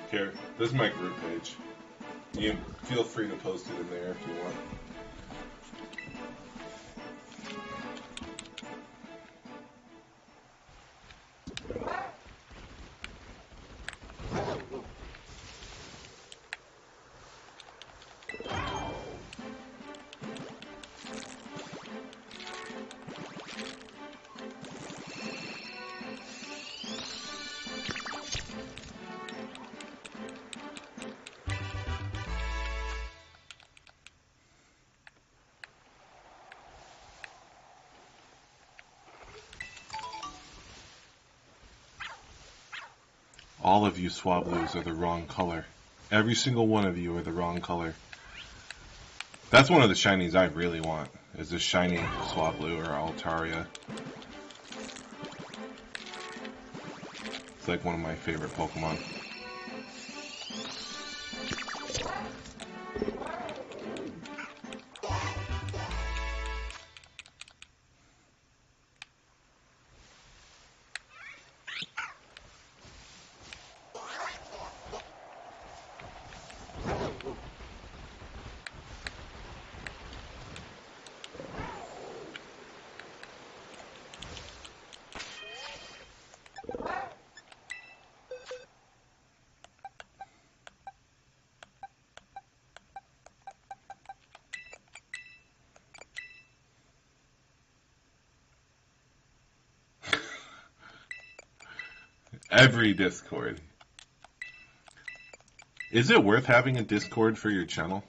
Here, this is my group page. You feel free to post it in there if you want. All of you Swablues are the wrong color. Every single one of you are the wrong color. That's one of the shinies I really want, is this shiny Swablu or Altaria. It's like one of my favorite Pokemon. Every Discord. Is it worth having a Discord for your channel?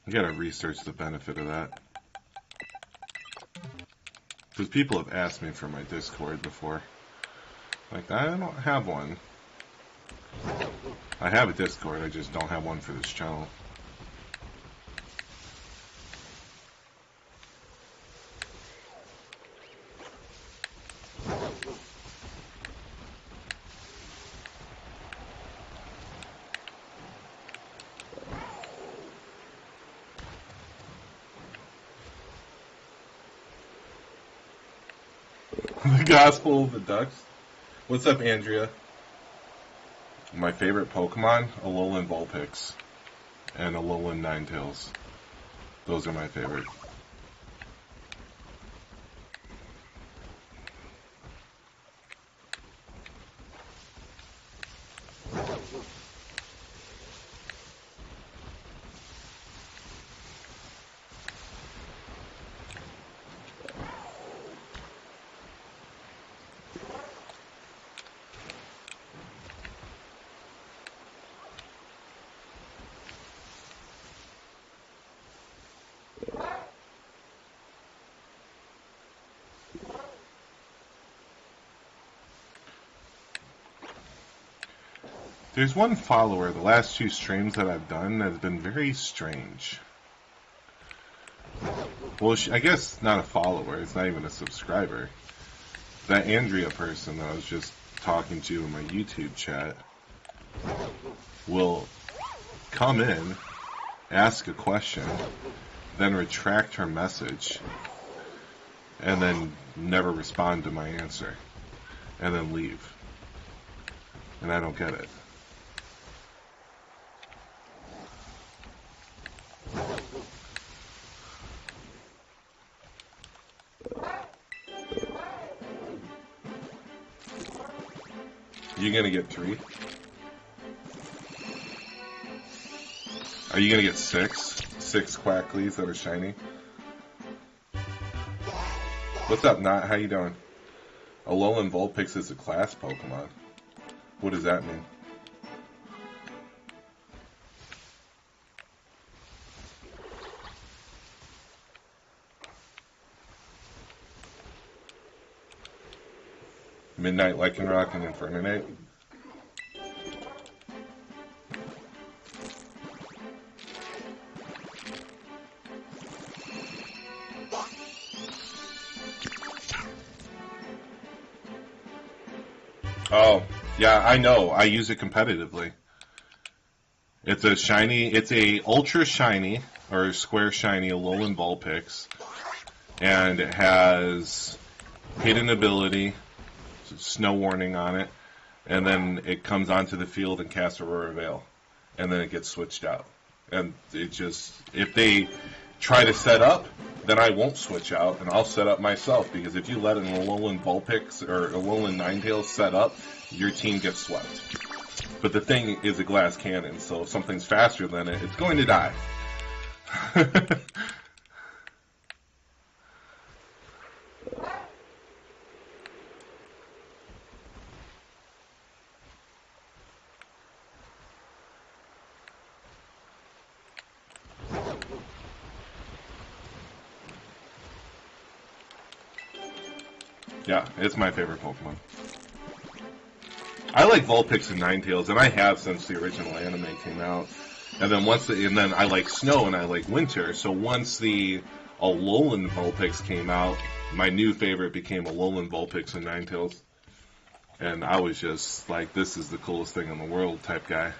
I gotta research the benefit of that. Because people have asked me for my Discord before. Like, I don't have one. I have a Discord, I just don't have one for this channel. The Gospel of the Ducks. What's up, Andrea? My favorite Pokemon? Alolan Vulpix and Alolan Ninetales. Those are my favorite. There's one follower, the last 2 streams that I've done, that has been very strange. Well, I guess not a follower, it's not even a subscriber. That Andrea person that I was just talking to in my YouTube chat will come in, ask a question, then retract her message, and then never respond to my answer, and then leave. And I don't get it. You gonna get 3? Are you gonna get 6? 6 Quackleys that are shiny? What's up, Not? How you doing? Alolan Vulpix is a class Pokemon. What does that mean? Midnight Lycanroc and Inferninate? Oh, yeah, I know. I use it competitively. It's a shiny, it's a ultra shiny, or square shiny Alolan Vulpix, and it has hidden ability, snow warning on it, and then it comes onto the field and casts Aurora Veil, and then it gets switched out. And it just, if they try to set up, then I won't switch out, and I'll set up myself, because if you let an Alolan Vulpix or Alolan Ninetales set up, your team gets swept. But the thing is a glass cannon, so if something's faster than it, it's going to die. Yeah, it's my favorite Pokemon. I like Vulpix and Ninetales, and I have since the original anime came out. And then I like snow and I like winter. So once the Alolan Vulpix came out, my new favorite became Alolan Vulpix and Ninetales. And I was just like, this is the coolest thing in the world type guy.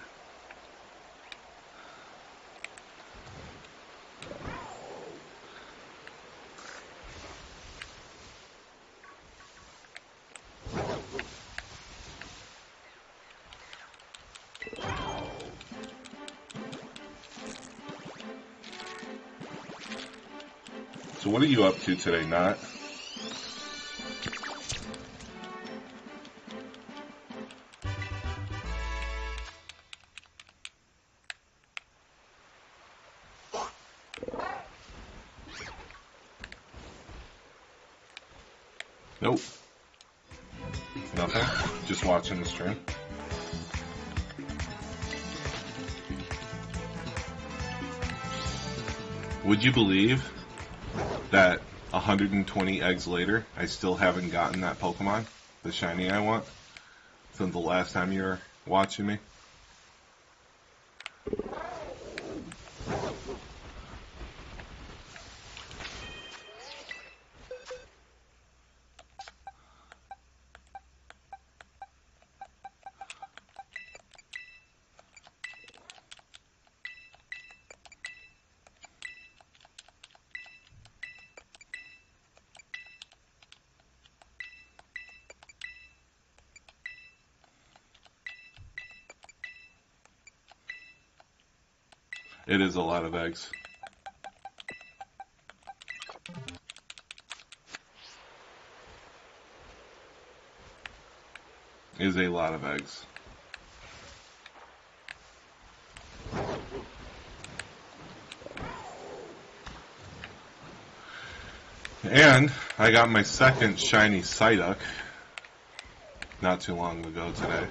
So what are you up to today, Not? Nope. Nothing. Just watching the stream. Would you believe that 120 eggs later, I still haven't gotten that Pokemon, the shiny I want, since the last time you were watching me? It is a lot of eggs. It is a lot of eggs. And I got my second shiny Psyduck not too long ago today.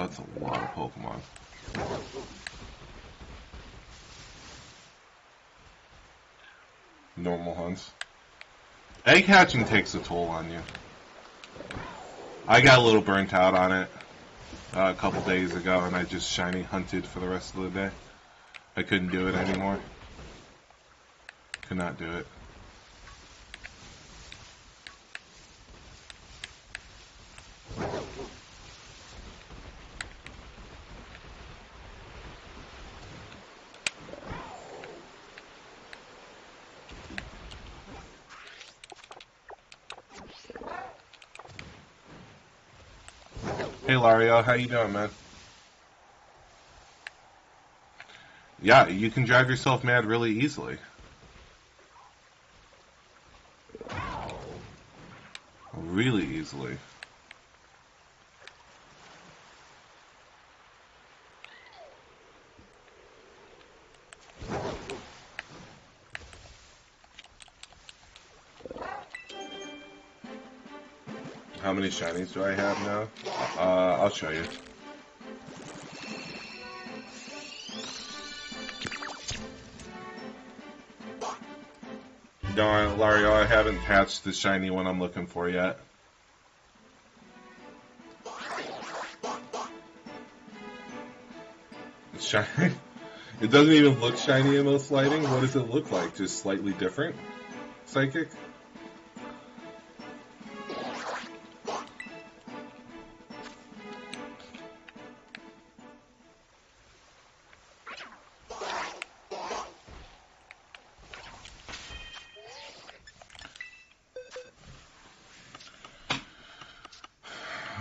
That's a lot of Pokemon. Normal hunts. Egg hatching takes a toll on you. I got a little burnt out on it a couple days ago, and I just shiny hunted for the rest of the day. I couldn't do it anymore. Could not do it. Hey Lario, how you doing, man? Yeah, you can drive yourself mad really easily. Really easily. How many shinies do I have now? I'll show you. No, Lario, I haven't hatched the shiny one I'm looking for yet. It's shiny. It doesn't even look shiny in most lighting. What does it look like? Just slightly different? Psychic?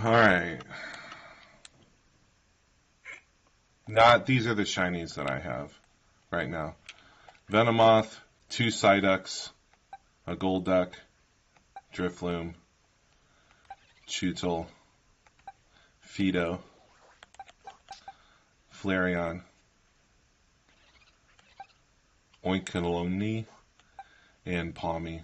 Alright. These are the shinies that I have right now. Venomoth, 2 Psyducks, a Golduck, Drifloon, Chewtle, Fido, Flareon, Oinkologne, and Palmy.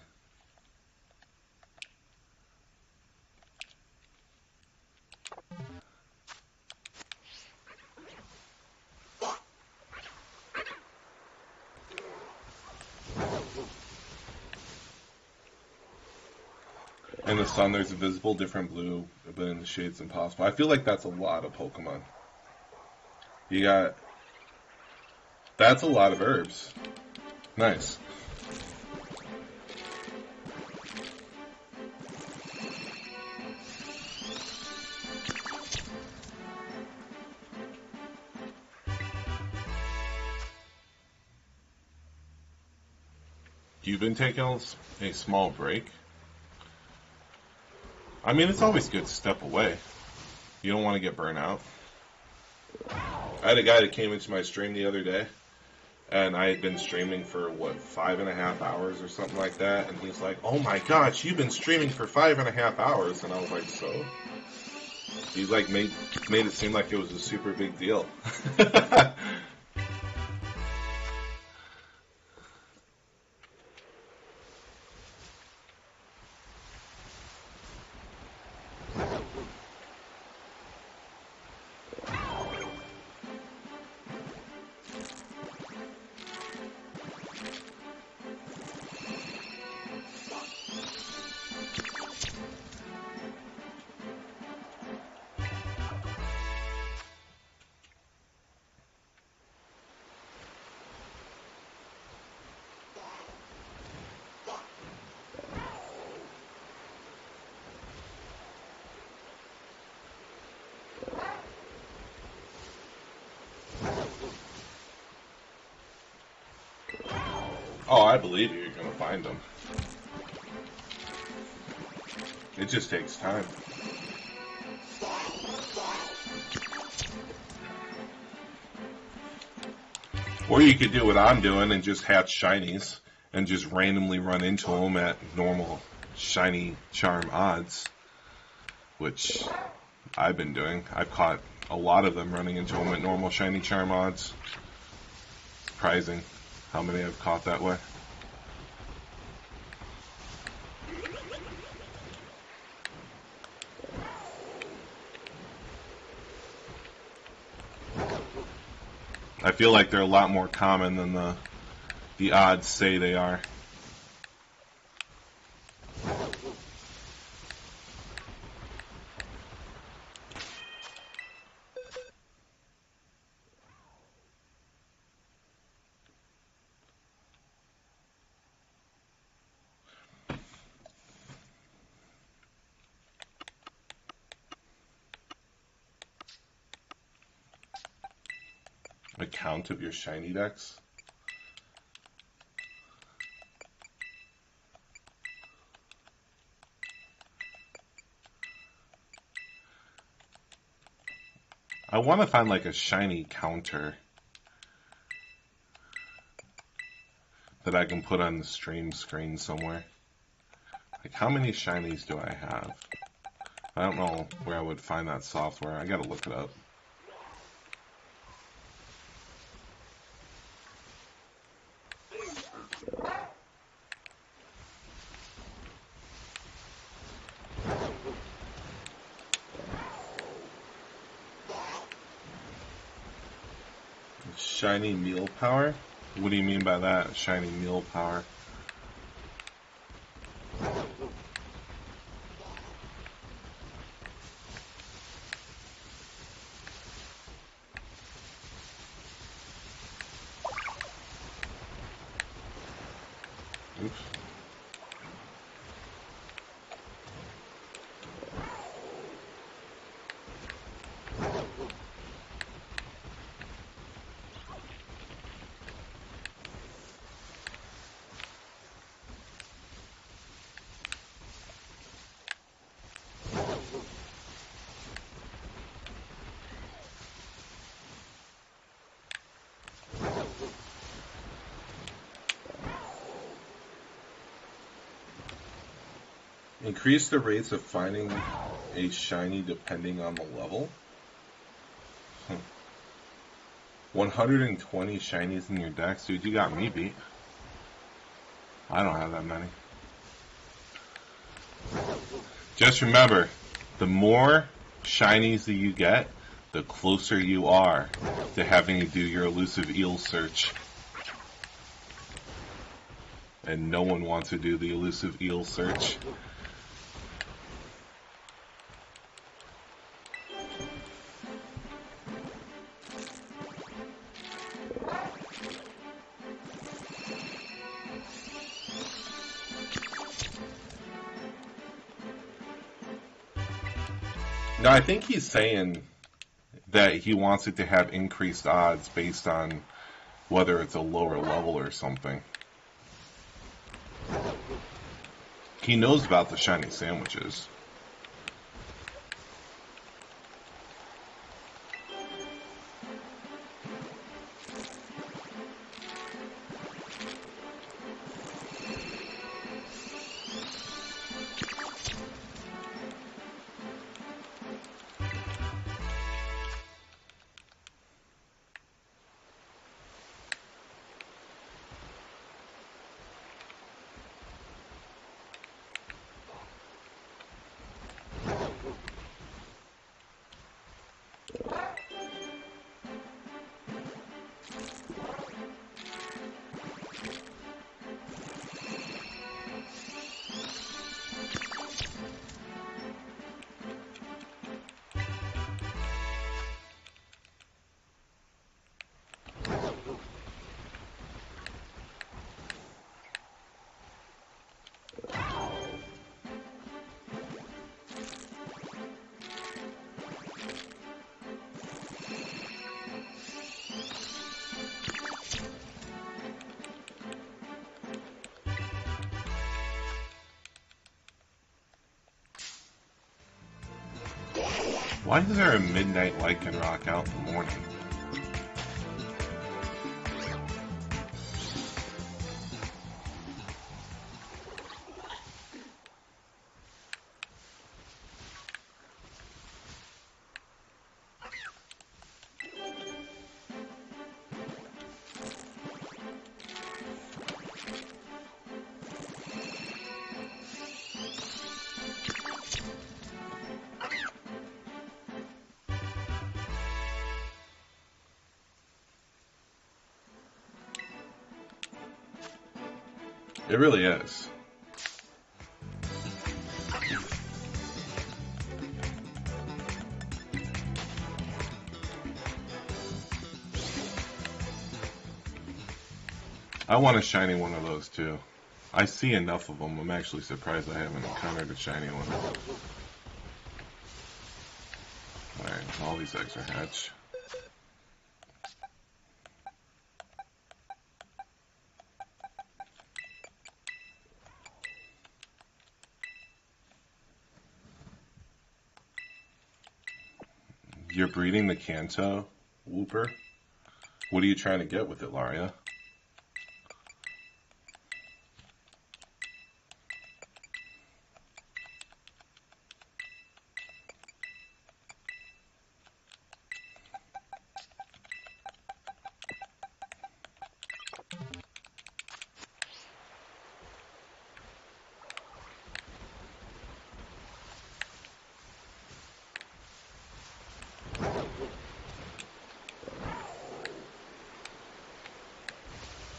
In the sun, there's a visible different blue, but in the shade's impossible. I feel like that's a lot of Pokemon. That's a lot of herbs. Nice. You've been taking a small break? I mean, it's always good to step away. You don't want to get burnt out. I had a guy that came into my stream the other day, and I had been streaming for, 5.5 hours or something like that, and he's like, oh my gosh, you've been streaming for 5.5 hours, and I was like, so? He, made it seem like it was a super big deal. Oh, I believe you. You're going to find them. It just takes time. Or you could do what I'm doing and just hatch shinies and just randomly run into them at normal shiny charm odds, which I've been doing. I've caught a lot of them running into them at normal shiny charm odds. Surprising how many I've caught that way. I feel like they're a lot more common than the odds say they are. A count of your shiny decks? I want to find like a shiny counter that I can put on the stream screen somewhere. Like, how many shinies do I have? I don't know where I would find that software. I gotta look it up. Shiny meal power? What do you mean by that, shiny meal power? Oops. Increase the rates of finding a shiny depending on the level. 120 shinies in your decks? Dude, you got me beat. I don't have that many. Just remember, the more shinies that you get, the closer you are to having to do your elusive eel search. And no one wants to do the elusive eel search. No, I think he's saying that he wants it to have increased odds based on whether it's a lower level or something. He knows about the shiny sandwiches. Why is there a midnight Lycanroc out in the morning? It really is. I want a shiny one of those too. I see enough of them. I'm actually surprised I haven't encountered a shiny one. Alright, all these eggs are hatched. You're breeding the Kanto Wooper? What are you trying to get with it, Laria?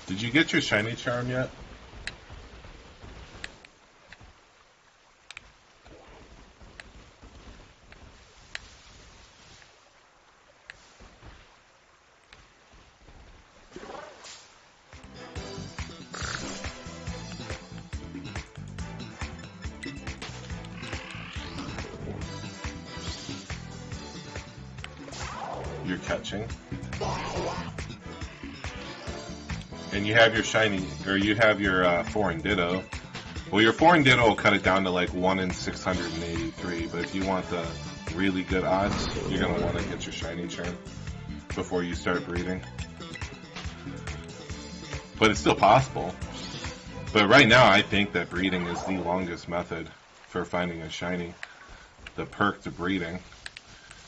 Did you get your shiny charm yet? You're catching. And you have your shiny, or you have your foreign ditto. Well, your foreign ditto will cut it down to like 1 in 683, but if you want the really good odds, you're going to want to get your shiny charm before you start breeding. But it's still possible. But right now, I think that breeding is the longest method for finding a shiny. The perk to breeding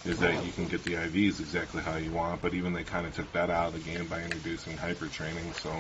is that you can get the IVs exactly how you want, but even they kind of took that out of the game by introducing hyper training, so.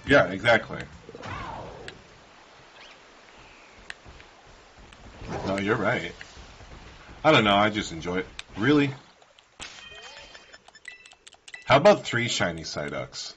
Yeah, exactly. No, you're right. I don't know, I just enjoy it. Really? How about 3 shiny Psyducks?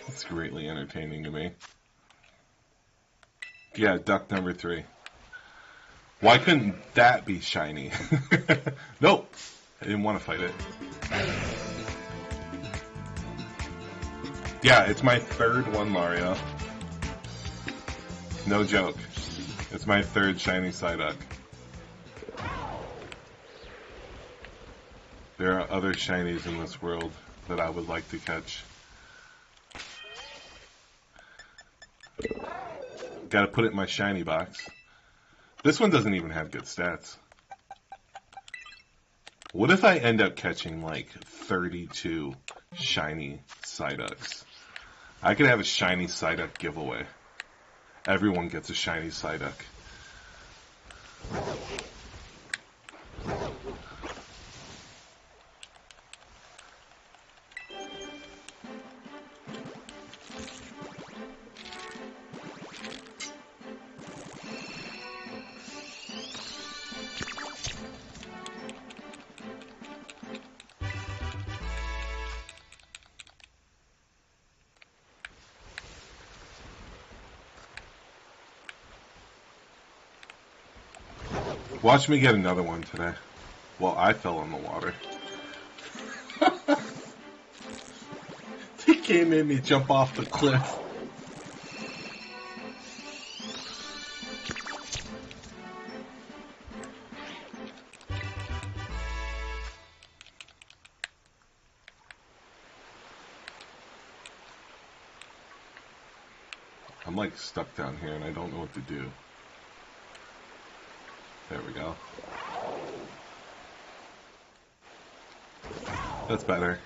It's greatly entertaining to me. Yeah, duck number 3. Why couldn't that be shiny? Nope. I didn't want to fight it. Yeah, it's my 3rd one, Laria. No joke. It's my 3rd shiny Psyduck. There are other shinies in this world that I would like to catch. Gotta put it in my shiny box. This one doesn't even have good stats. What if I end up catching like 32 shiny Psyducks? I could have a shiny Psyduck giveaway. Everyone gets a shiny Psyduck. Watch me get another one today. Well, I fell in the water. TK made me jump off the cliff. I'm like stuck down here and I don't know what to do. There we go. That's better.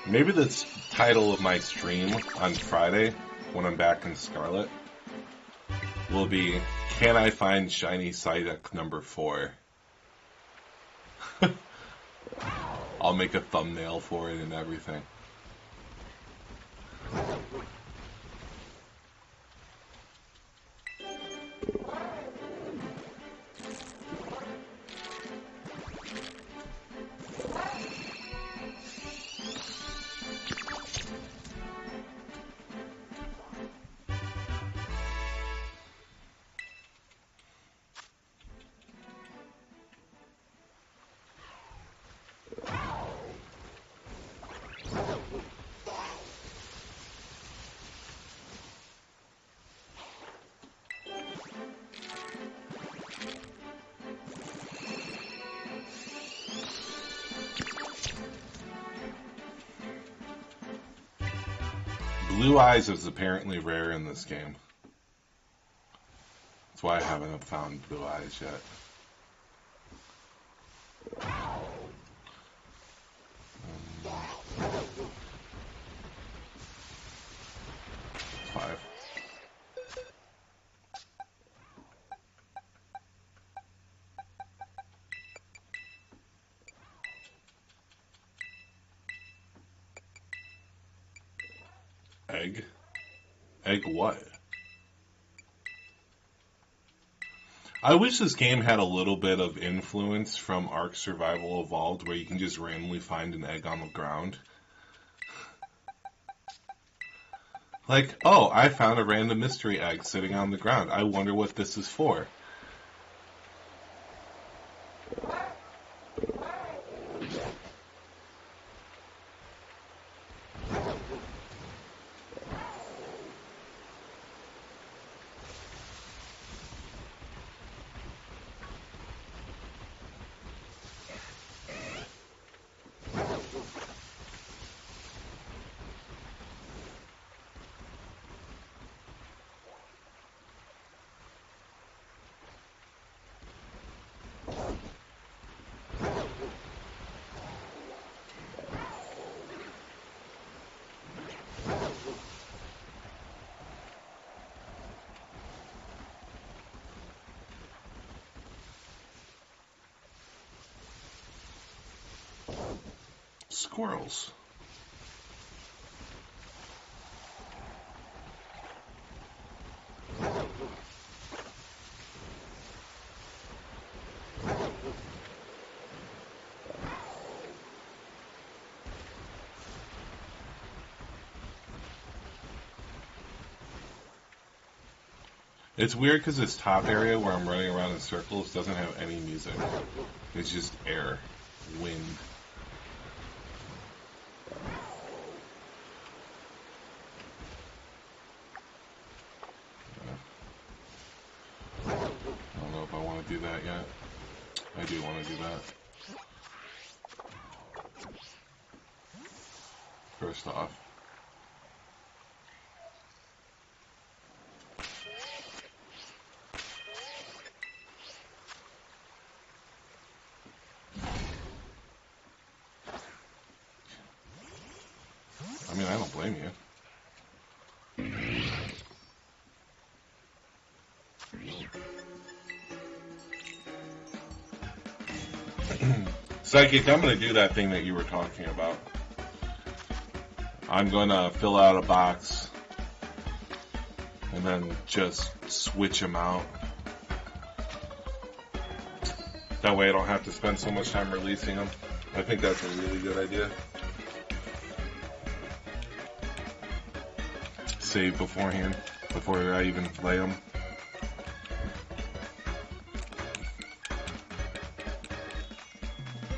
Maybe the title of my stream on Friday, when I'm back in Scarlet, will be, Can I Find Shiny Psyduck number 4? I'll make a thumbnail for it and everything. Blue Eyes is apparently rare in this game. That's why I haven't found Blue Eyes yet. Five. Egg? Egg what? I wish this game had a little bit of influence from Ark Survival Evolved, where you can just randomly find an egg on the ground. Like, oh, I found a random mystery egg sitting on the ground. I wonder what this is for. Squirrels. It's weird because this top area where I'm running around in circles doesn't have any music. It's just air, wind. I don't know if I want to do that yet. I do want to do that. First off. I mean, I don't blame you. Psychic, I'm going to do that thing that you were talking about. I'm going to fill out a box and then just switch them out. That way I don't have to spend so much time releasing them. I think that's a really good idea. Save beforehand, before I even play them.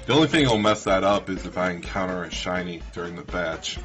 The only thing that'll mess that up is if I encounter a shiny during the batch.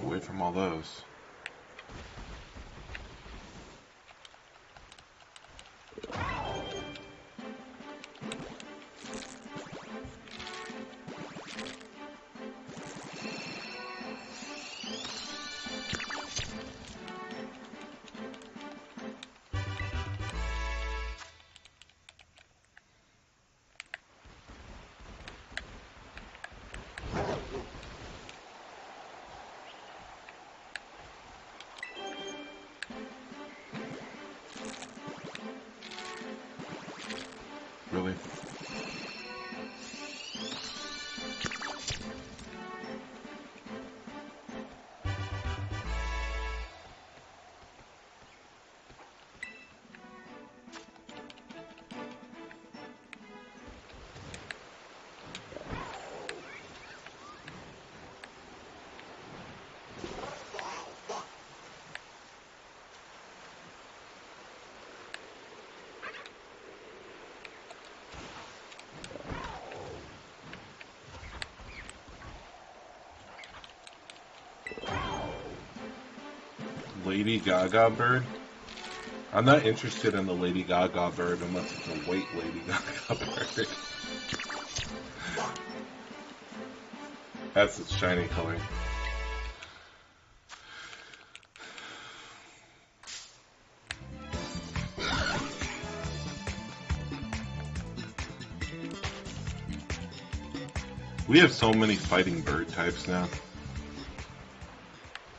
Away from all those. Really? Lady Gaga bird? I'm not interested in the Lady Gaga bird unless it's a white Lady Gaga bird. That's its shiny color. We have so many fighting bird types now.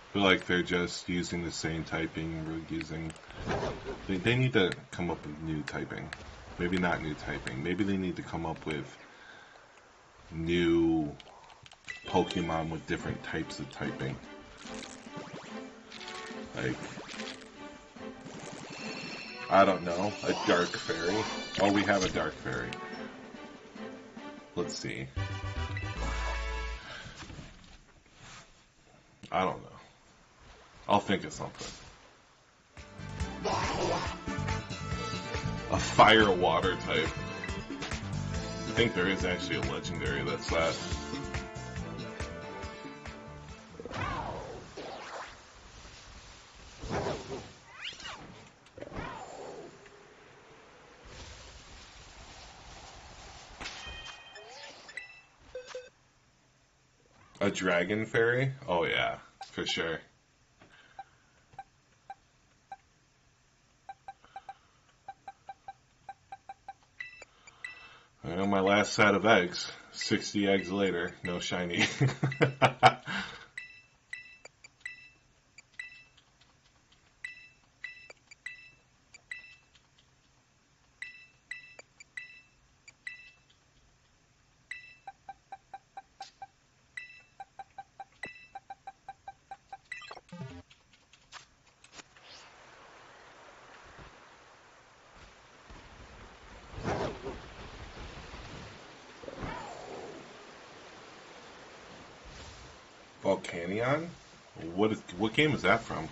I feel like they're just using the same typing we're using. They need to come up with new typing. Maybe not new typing. Maybe they need to come up with new Pokemon with different types of typing. Like, I don't know, a dark fairy. Oh, we have a dark fairy. Let's see. I don't know. I'll think of something. A fire water type. I think there is actually a legendary that's that. A dragon fairy? Oh yeah, for sure. I know my last last set of eggs. 60 eggs later, no shiny. Volcanion? What game is that from?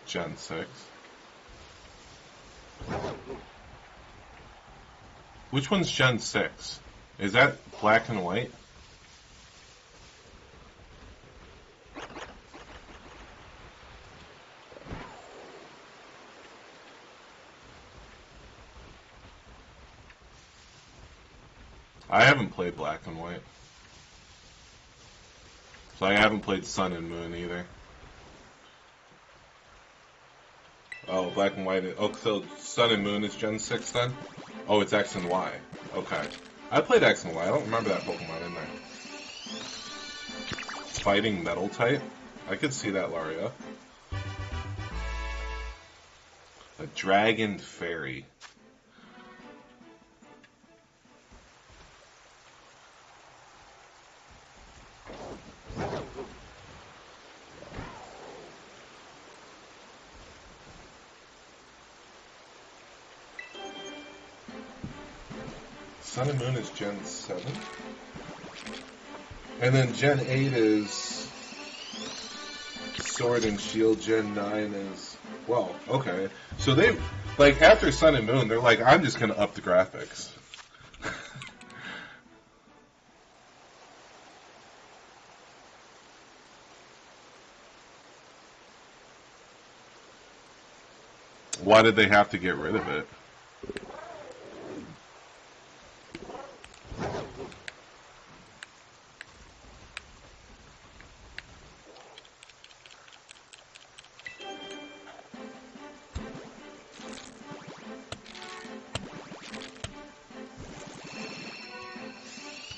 Gen 6. Which one's Gen 6? Is that black and white? I haven't played black and white. So I haven't played Sun and Moon either. Oh, black and white. Oh, so Sun and Moon is Gen 6 then? Oh, it's X and Y. Okay. I played X and Y. I don't remember that Pokemon in there. Fighting Metal type? I could see that, Laria. A Dragon Fairy. Sun and Moon is Gen 7. And then Gen 8 is Sword and Shield. Gen 9 is... Well, okay. So they... Like, after Sun and Moon, they're like, I'm just going to up the graphics. Why did they have to get rid of it?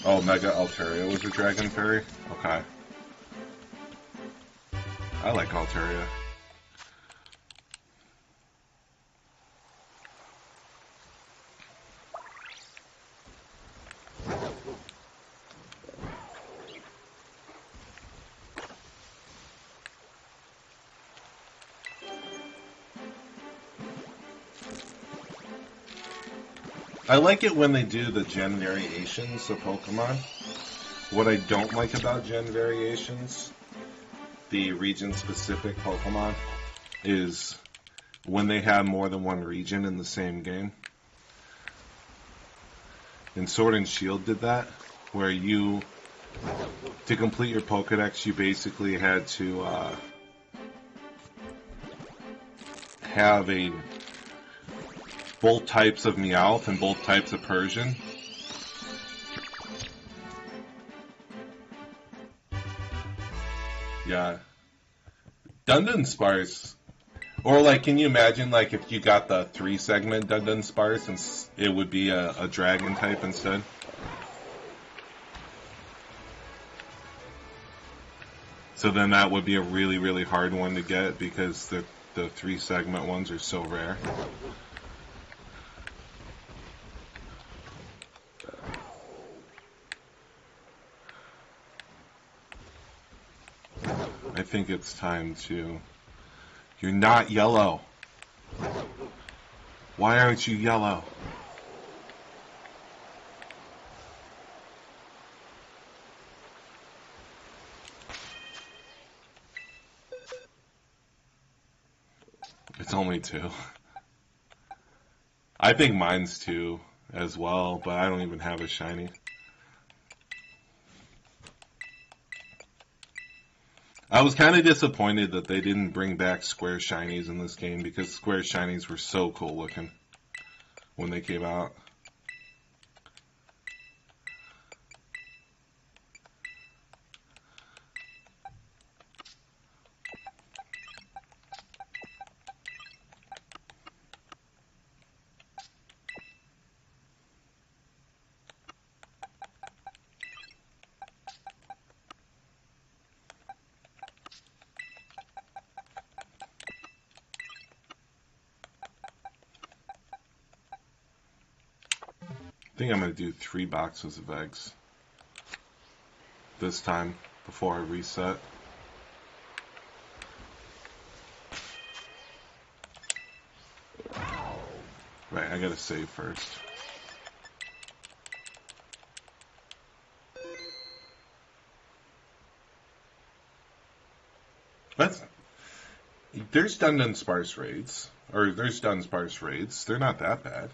Oh, Mega Altaria was a Dragon Fairy? Okay. I like Altaria. I like it when they do the gen variations of Pokemon. What I don't like about gen variations, the region-specific Pokemon, is when they have more than one region in the same game. And Sword and Shield did that, where you, to complete your Pokédex, you basically had to have both types of Meowth and both types of Persian. Yeah. Dunsparce. Or, like, can you imagine, like, if you got the 3-segment Dunsparce and it would be a dragon type instead? So then that would be a really, really hard one to get because the 3-segment ones are so rare. I think it's time to... You're not yellow. Why aren't you yellow? It's only 2. I think mine's 2. as well, but I don't even have a shiny. I was kind of disappointed that they didn't bring back square shinies in this game because square shinies were so cool looking when they came out. I think I'm going to do 3 boxes of eggs this time before I reset. Right, I gotta save first. There's Dun Sparse raids, or there's Dun Sparse raids. They're not that bad.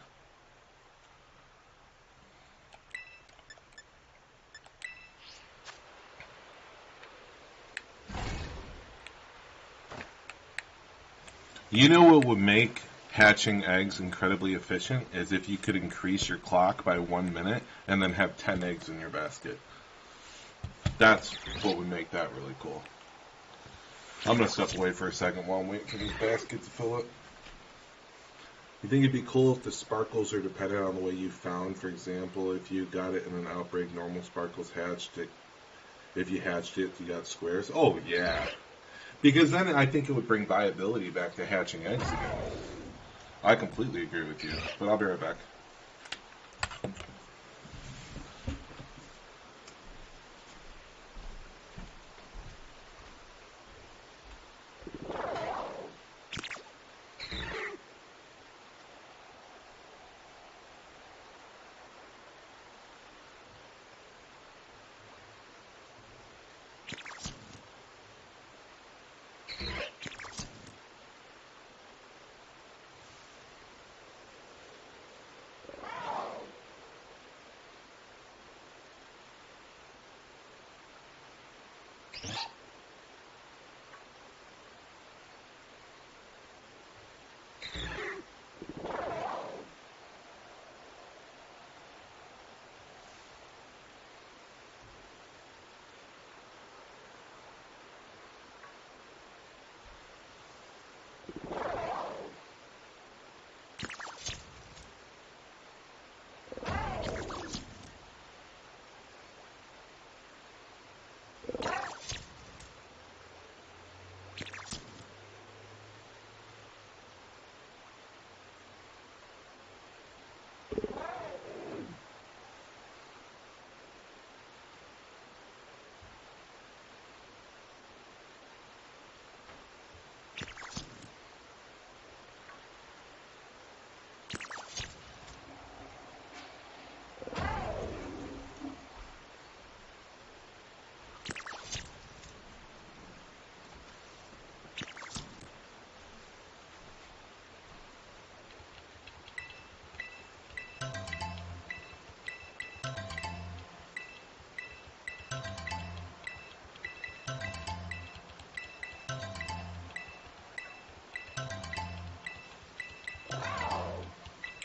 You know what would make hatching eggs incredibly efficient is if you could increase your clock by 1 minute and then have 10 eggs in your basket. That's what would make that really cool. I'm going to step away for a second while I'm waiting for this basket to fill up. You think it'd be cool if the sparkles are dependent on the way you found? For example, if you got it in an outbreak, normal sparkles hatched it. If you hatched it, you got squares. Oh, yeah. Because then I think it would bring viability back to hatching eggs again. I completely agree with you, but I'll be right back.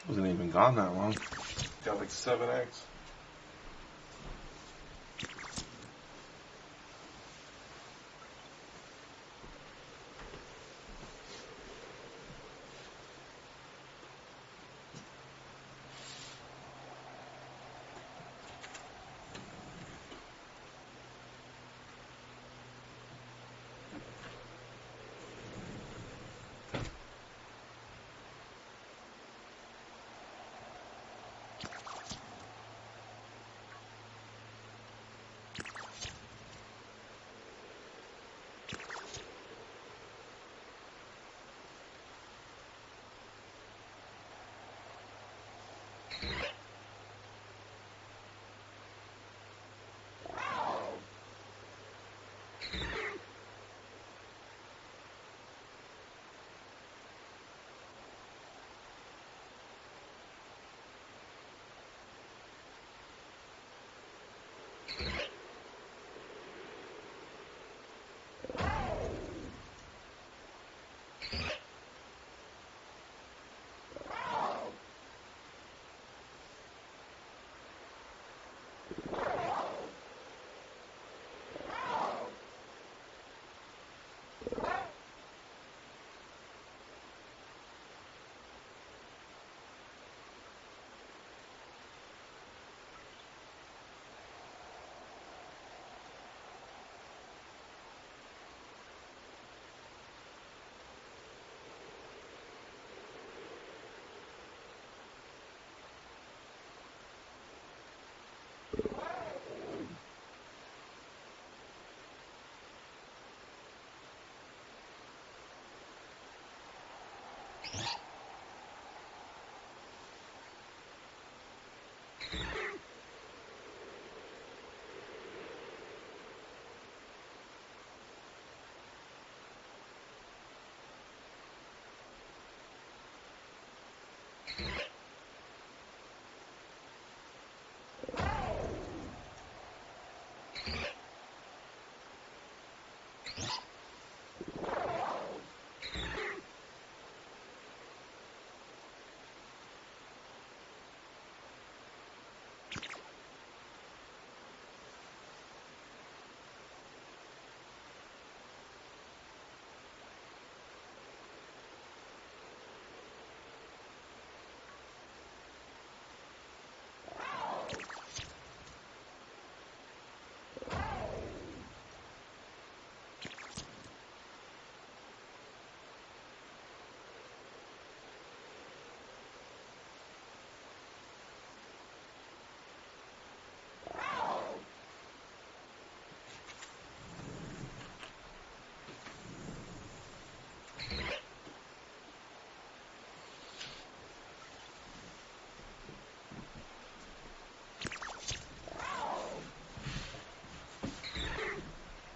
Wasn't even gone that long. Got like 7 eggs.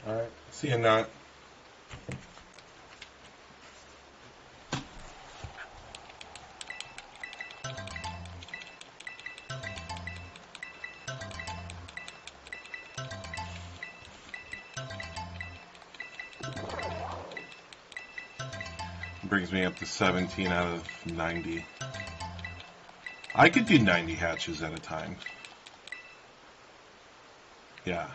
Alright, see you, Nut. Brings me up to 17 out of 90. I could do 90 hatches at a time. Yeah.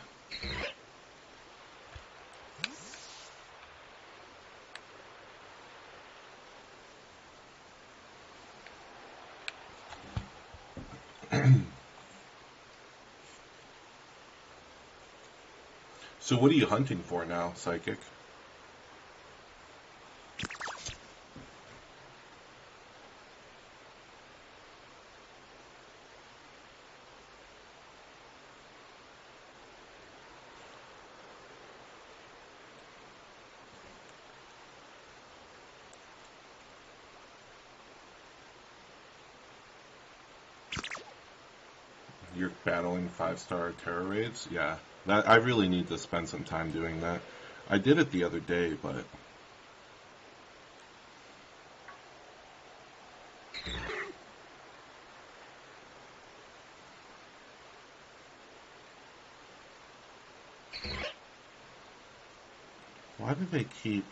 So what are you hunting for now, Psychic? You're battling 5-star terror raids? Yeah. That I really need to spend some time doing that. I did it the other day, but why do they keep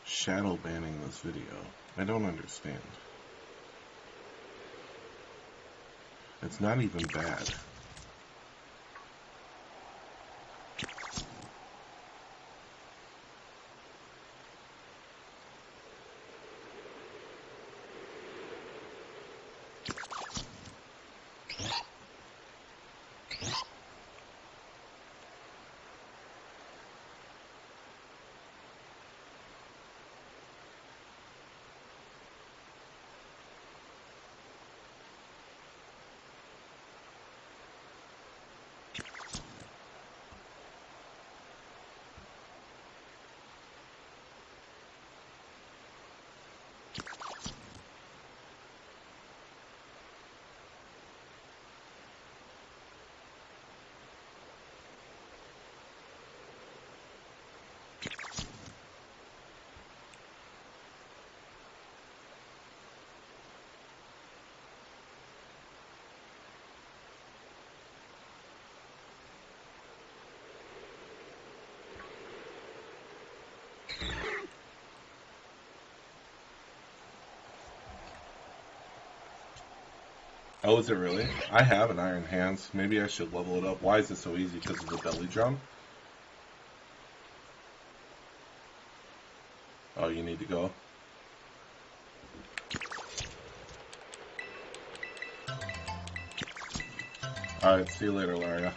shadow banning this video? I don't understand. It's not even bad. Oh, is it really? I have an Iron Hands. Maybe I should level it up. Why is it so easy? Because of the belly drum? Oh, you need to go? Alright, see you later, Laria.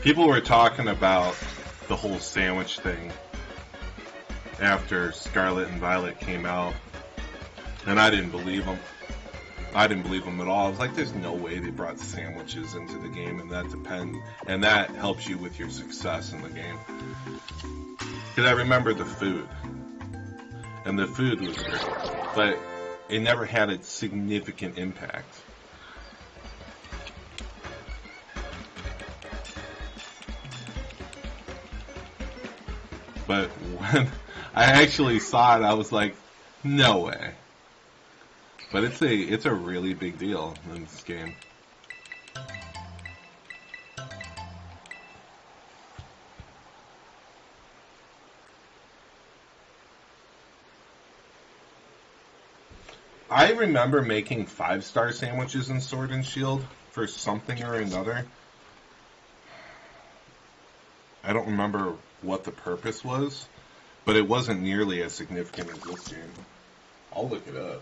People were talking about the whole sandwich thing after Scarlet and Violet came out, and I didn't believe them. I didn't believe them at all. I was like, "There's no way they brought sandwiches into the game, and that helps you with your success in the game." Because I remember the food, and the food was great, but it never had a significant impact. But when I actually saw it, I was like, no way. But it's a really big deal in this game. I remember making 5-star sandwiches in Sword and Shield for something or another. I don't remember what the purpose was, but it wasn't nearly as significant as this game. I'll look it up.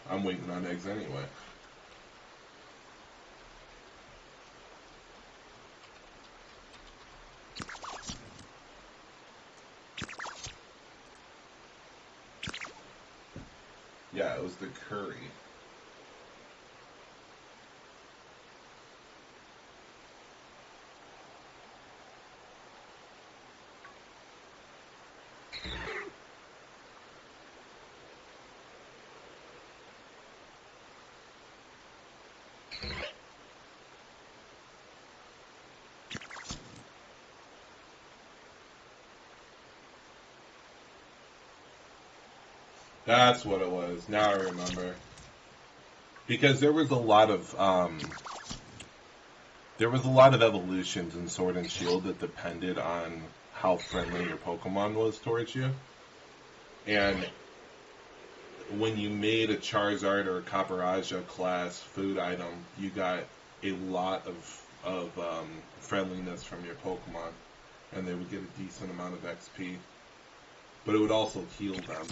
I'm waiting on eggs anyway. Yeah, it was the curry. That's what it was. Now I remember. Because there was a lot of evolutions in Sword and Shield that depended on how friendly your Pokemon was towards you. And when you made a Charizard or a Caparajah class food item, you got a lot of friendliness from your Pokemon, and they would get a decent amount of XP. But it would also heal them.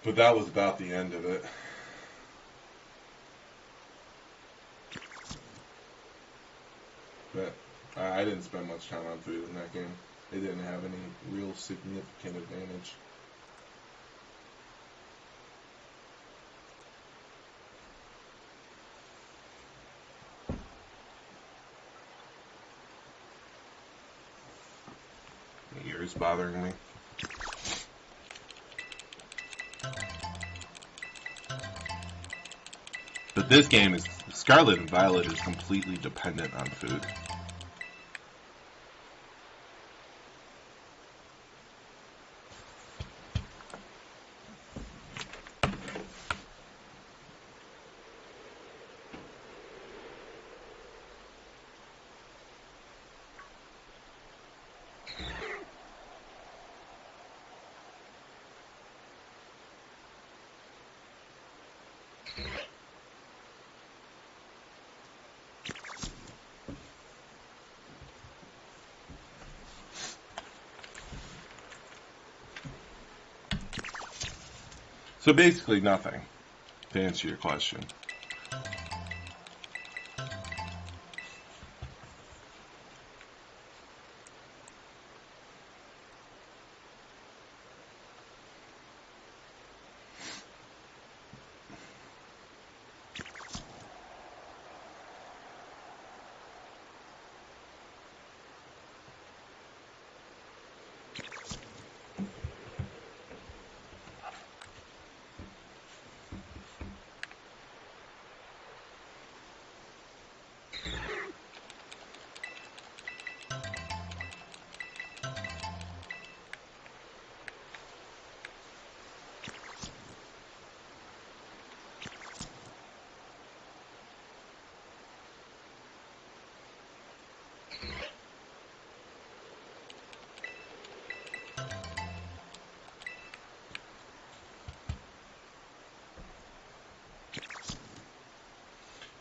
But that was about the end of it. But I didn't spend much time on food in that game. It didn't have any real significant advantage. My ear's bothering me. But this game is Scarlet and Violet is completely dependent on food. So basically nothing, to answer your question.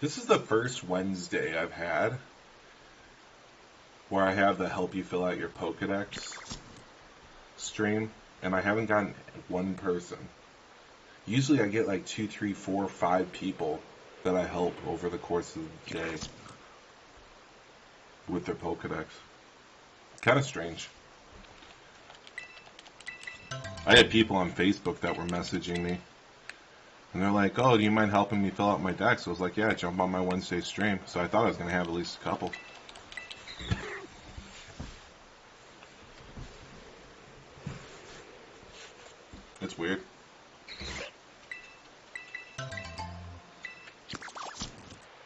This is the first Wednesday I've had where I have the help you fill out your Pokédex stream, and I haven't gotten one person. Usually I get like 2, 3, 4, 5 people that I help over the course of the day with their Pokédex. Kind of strange. I had people on Facebook that were messaging me, and they're like, oh, do you mind helping me fill out my decks? I was like, yeah, jump on my Wednesday stream. So I thought I was going to have at least a couple. It's weird.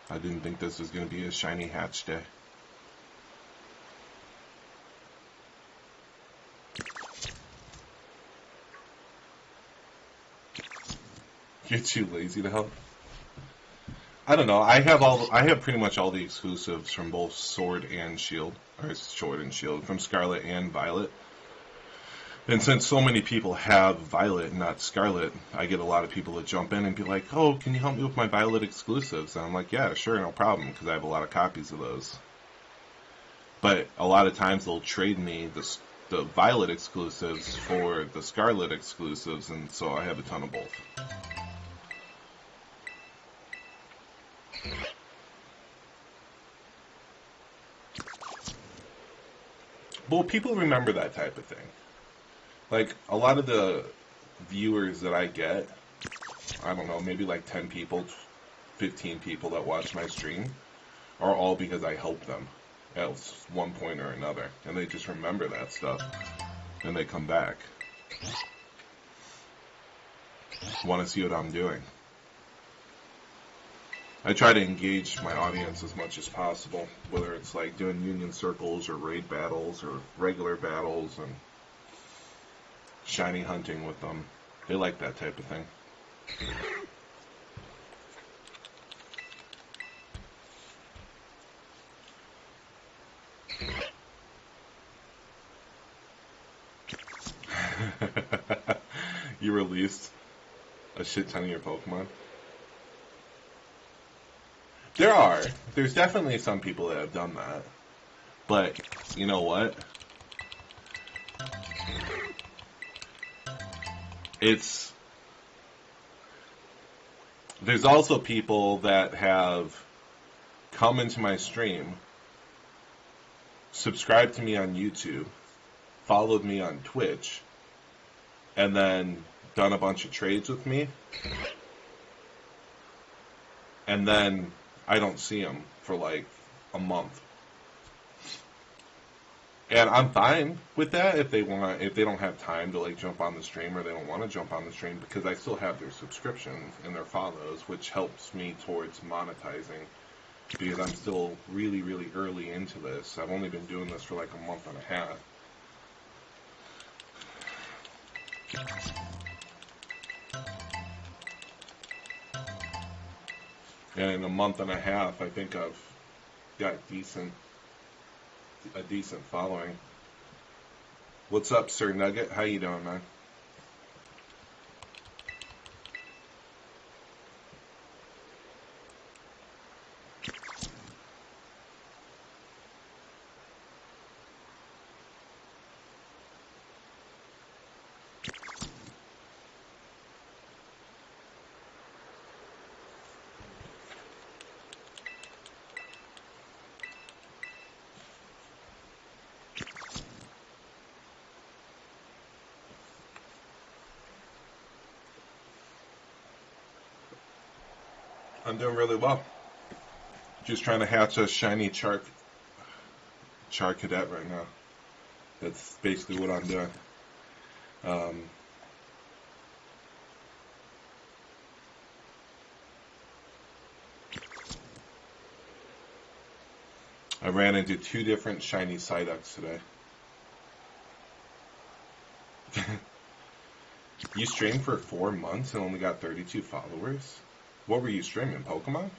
I didn't think this was going to be a shiny hatch day. You're too lazy to help? I don't know. I have pretty much all the exclusives from both Sword and Shield, or Sword and Shield, from Scarlet and Violet. And since so many people have Violet and not Scarlet, I get a lot of people that jump in and be like, oh, can you help me with my Violet exclusives? And I'm like, yeah, sure, no problem, because I have a lot of copies of those. But a lot of times they'll trade me the Violet exclusives for the Scarlet exclusives, and so I have a ton of both. Well, people remember that type of thing. Like, a lot of the viewers that I get, I don't know, maybe like 10 people, 15 people that watch my stream, are all because I help them at one point or another. And they just remember that stuff, and they come back. Want to see what I'm doing. I try to engage my audience as much as possible, whether it's like doing union circles or raid battles or regular battles and shiny hunting with them. They like that type of thing. You released a shit ton of your Pokemon? There's definitely some people that have done that. But, you know what? There's also people that have come into my stream, subscribed to me on YouTube, followed me on Twitch, and then done a bunch of trades with me, and then I don't see them for like a month. And I'm fine with that if they don't have time to like jump on the stream, or they don't want to jump on the stream, because I still have their subscriptions and their follows, which helps me towards monetizing, because I'm still really, really early into this. I've only been doing this for like a month and a half. And in a month and a half, I think I've got a decent following. What's up, Sir Nugget? How you doing, man? I'm doing really well. Just trying to hatch a shiny char cadet right now. That's basically what I'm doing. I ran into 2 different shiny Psyducks today. You streamed for 4 months and only got 32 followers? What were you streaming, Pokemon?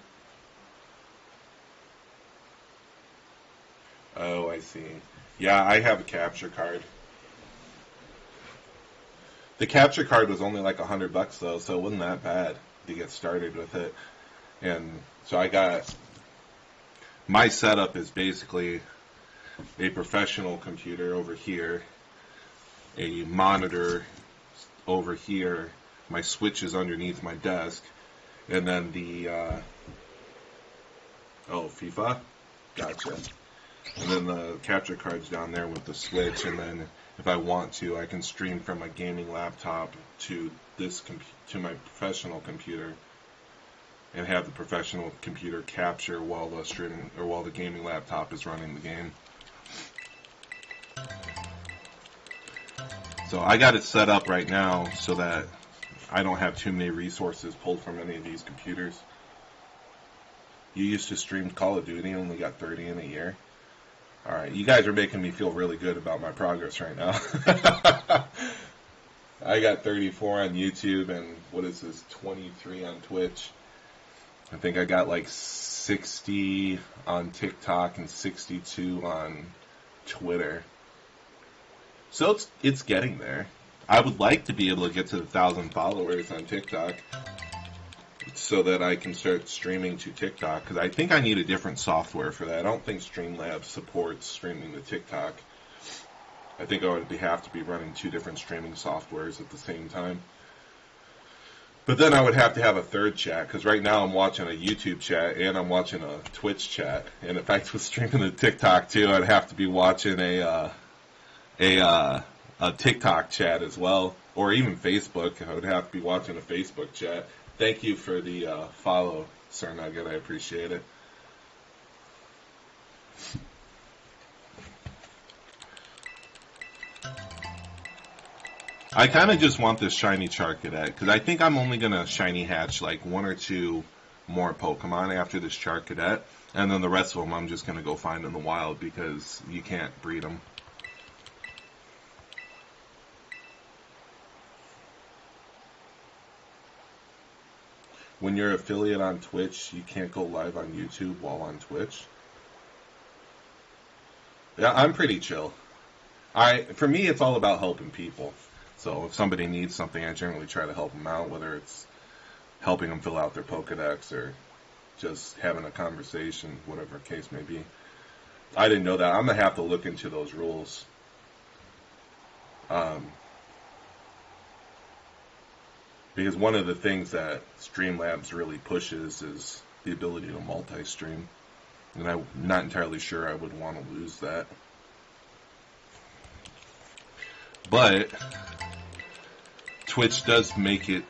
Oh, I see. Yeah, I have a capture card. The capture card was only like $100 though, so it wasn't that bad to get started with it. And so my setup is basically a professional computer over here, a monitor over here, my switch is underneath my desk, and then FIFA? Gotcha. And then the capture card's down there with the switch, and then if I want to, I can stream from my gaming laptop to to my professional computer, and have the professional computer capture while the gaming laptop is running the game. So I got it set up right now so that I don't have too many resources pulled from any of these computers. You used to stream Call of Duty and only got 30 in a year. Alright, you guys are making me feel really good about my progress right now. I got 34 on YouTube and, 23 on Twitch. I think I got like 60 on TikTok and 62 on Twitter. So it's getting there. I would like to be able to get to 1,000 followers on TikTok so that I can start streaming to TikTok, because I think I need a different software for that. I don't think Streamlabs supports streaming to TikTok. I think I would have to be running 2 different streaming softwares at the same time. But then I would have to have a third chat, because right now I'm watching a YouTube chat and I'm watching a Twitch chat. And if I was streaming to TikTok too, I'd have to be watching a TikTok chat as well, or even Facebook. I would have to be watching a Facebook chat. Thank you for the follow, Sir Nugget. I appreciate it. I kind of just want this shiny Charcadet, because I think I'm only going to shiny hatch like 1 or 2 more Pokemon after this Charcadet, and then the rest of them I'm just going to go find in the wild because you can't breed them. When you're affiliate on Twitch, you can't go live on YouTube while on Twitch. Yeah, I'm pretty chill. For me, it's all about helping people. So if somebody needs something, I generally try to help them out, whether it's helping them fill out their Pokédex or just having a conversation, whatever the case may be. I didn't know that. I'm going to have to look into those rules. Because one of the things that Streamlabs really pushes is the ability to multi-stream. And I'm not entirely sure I would want to lose that. But Twitch does make it...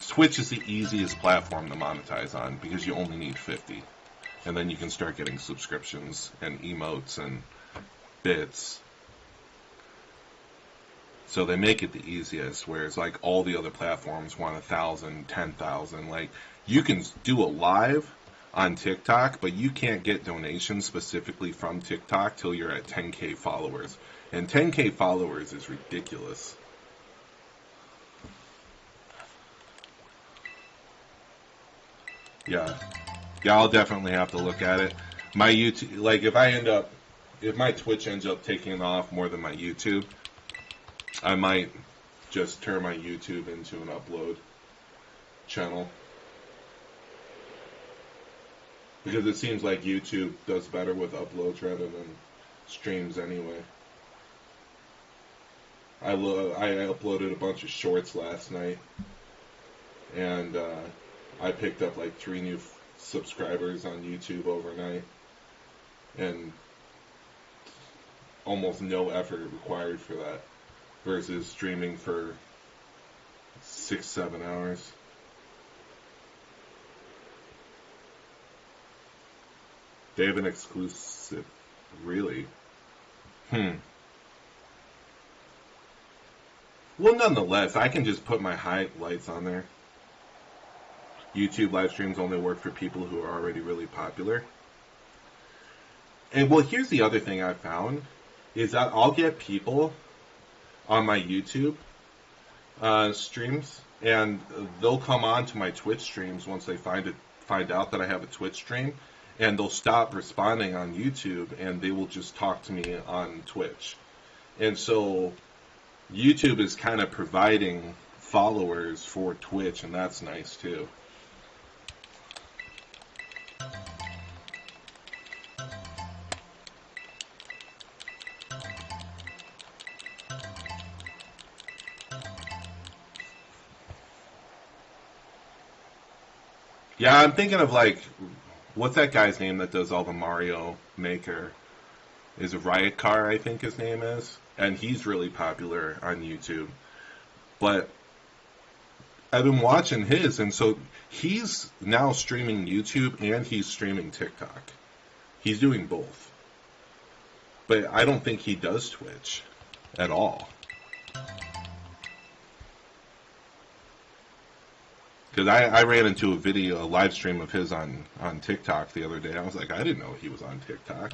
Twitch is the easiest platform to monetize on because you only need 50. And then you can start getting subscriptions and emotes and bits. So they make it the easiest, whereas like all the other platforms want 1,000, 10,000. Like you can do a live on TikTok, but you can't get donations specifically from TikTok till you're at 10K followers. And 10K followers is ridiculous. Yeah, I'll definitely have to look at it. My YouTube, like if my Twitch ends up taking off more than my YouTube, I might just turn my YouTube into an upload channel. Because it seems like YouTube does better with uploads rather than streams anyway. I uploaded a bunch of shorts last night, and I picked up like 3 new subscribers on YouTube overnight, and almost no effort required for that, versus streaming for 6-7 hours. They have an exclusive. Really? Hmm. Well, nonetheless, I can just put my highlights on there. YouTube live streams only work for people who are already really popular. And well, here's the other thing I found is that I'll get people on my YouTube streams, and they'll come on to my Twitch streams once they find out that I have a Twitch stream, and they'll stop responding on YouTube, and they will just talk to me on Twitch. And so YouTube is kind of providing followers for Twitch, and that's nice too. Yeah, I'm thinking of like, what's that guy's name that does all the Mario Maker? Is it Riot Car, I think his name is? And he's really popular on YouTube. But I've been watching his, and so he's now streaming YouTube and he's streaming TikTok. He's doing both. But I don't think he does Twitch at all. Because I ran into a live stream of his on TikTok the other day. I was like, I didn't know he was on TikTok.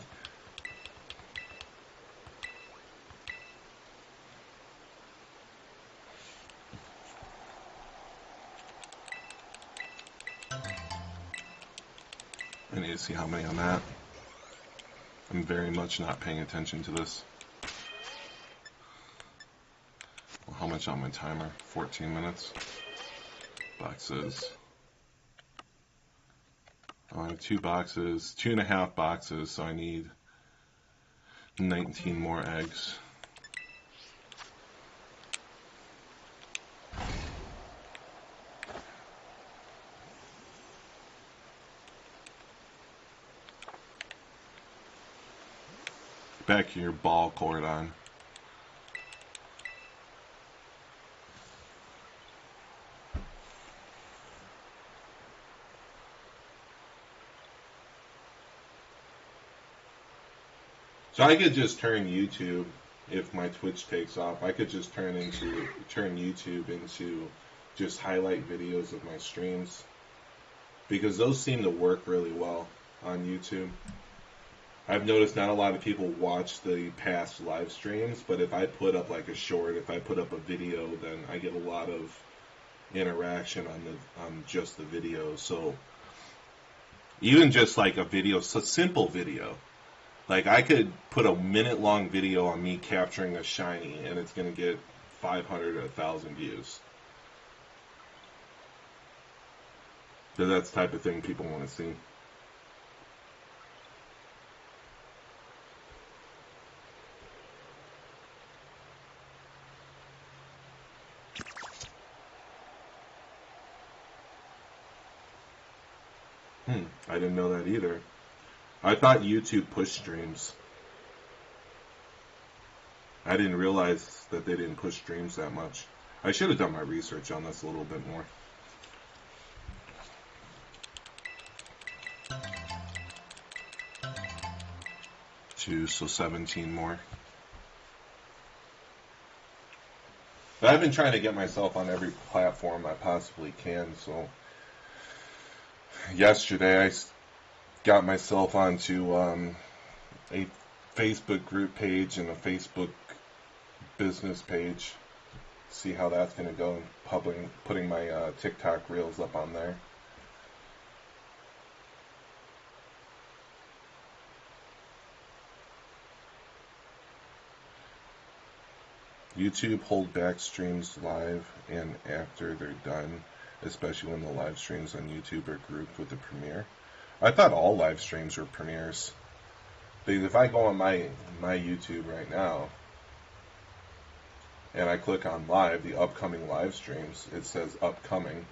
I need to see how many I'm at. I'm very much not paying attention to this. Well, how much on my timer? 14 minutes. Boxes. Oh, I have 2 boxes, 2.5 boxes, so I need 19 more eggs. Back your ball cord on. So I could just turn YouTube, if my Twitch takes off, I could just turn YouTube into just highlight videos of my streams. Because those seem to work really well on YouTube. I've noticed not a lot of people watch the past live streams, but if I put up like a short, if I put up a video, then I get a lot of interaction on just the video. So even just like a video, so simple video. Like I could put a minute-long video on me capturing a shiny, and it's going to get 500 or 1,000 views. So that's the type of thing people want to see. I didn't know that either. I thought YouTube pushed streams. I didn't realize that they didn't push streams that much. I should have done my research on this a little bit more. So 17 more. But I've been trying to get myself on every platform I possibly can, so yesterday I got myself onto a Facebook group page and a Facebook business page. See how that's going to go, putting my TikTok reels up on there. YouTube hold back streams live and after they're done, especially when the live streams on YouTube are grouped with the premiere. I thought all live streams were premieres. Because if I go on my YouTube right now and I click on live, the upcoming live streams, it says upcoming,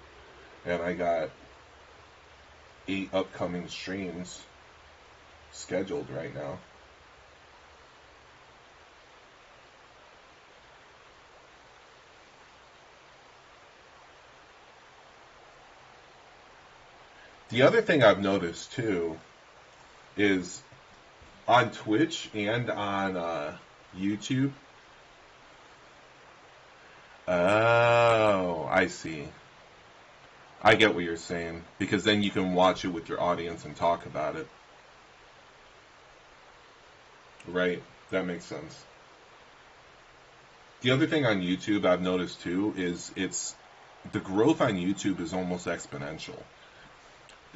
and I got 8 upcoming streams scheduled right now. The other thing I've noticed too is on Twitch and on YouTube. Oh, I see. I get what you're saying, because then you can watch it with your audience and talk about it. Right, that makes sense. The other thing on YouTube I've noticed too is the growth on YouTube is almost exponential.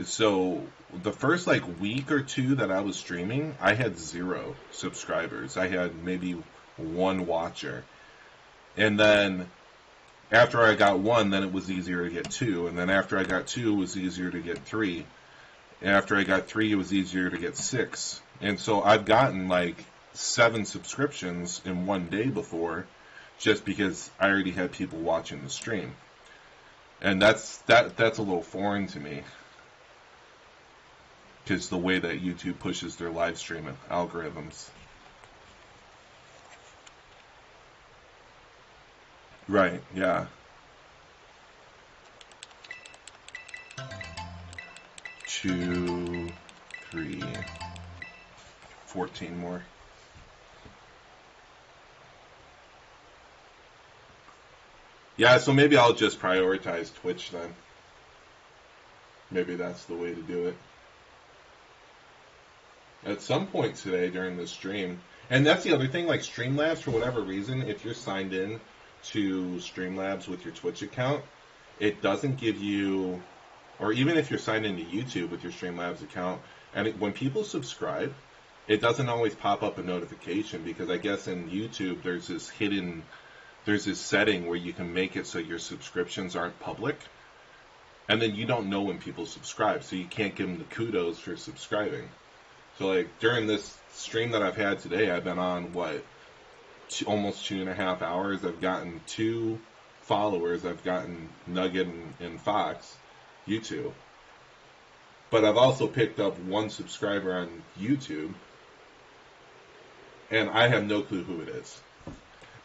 So the first like week or two that I was streaming, I had 0 subscribers. I had maybe 1 watcher. And then after I got 1, then it was easier to get 2. And then after I got 2, it was easier to get 3. And after I got 3, it was easier to get 6. And so I've gotten like 7 subscriptions in one day before, just because I already had people watching the stream. And that's a little foreign to me, because the way that YouTube pushes their live streaming algorithms. Right, yeah. 2, 3, 14 more. Yeah, so maybe I'll just prioritize Twitch then. Maybe that's the way to do it. At some point today during the stream, and that's the other thing, like Streamlabs, for whatever reason, if you're signed in to Streamlabs with your Twitch account, it doesn't give you, or even if you're signed into YouTube with your Streamlabs account, and when people subscribe, it doesn't always pop up a notification, because I guess in YouTube there's this setting where you can make it so your subscriptions aren't public, and then you don't know when people subscribe, so you can't give them the kudos for subscribing. So like during this stream that I've had today, I've been on almost 2.5 hours. I've gotten 2 followers. I've gotten Nugget and Fox, you two. But I've also picked up 1 subscriber on YouTube, and I have no clue who it is,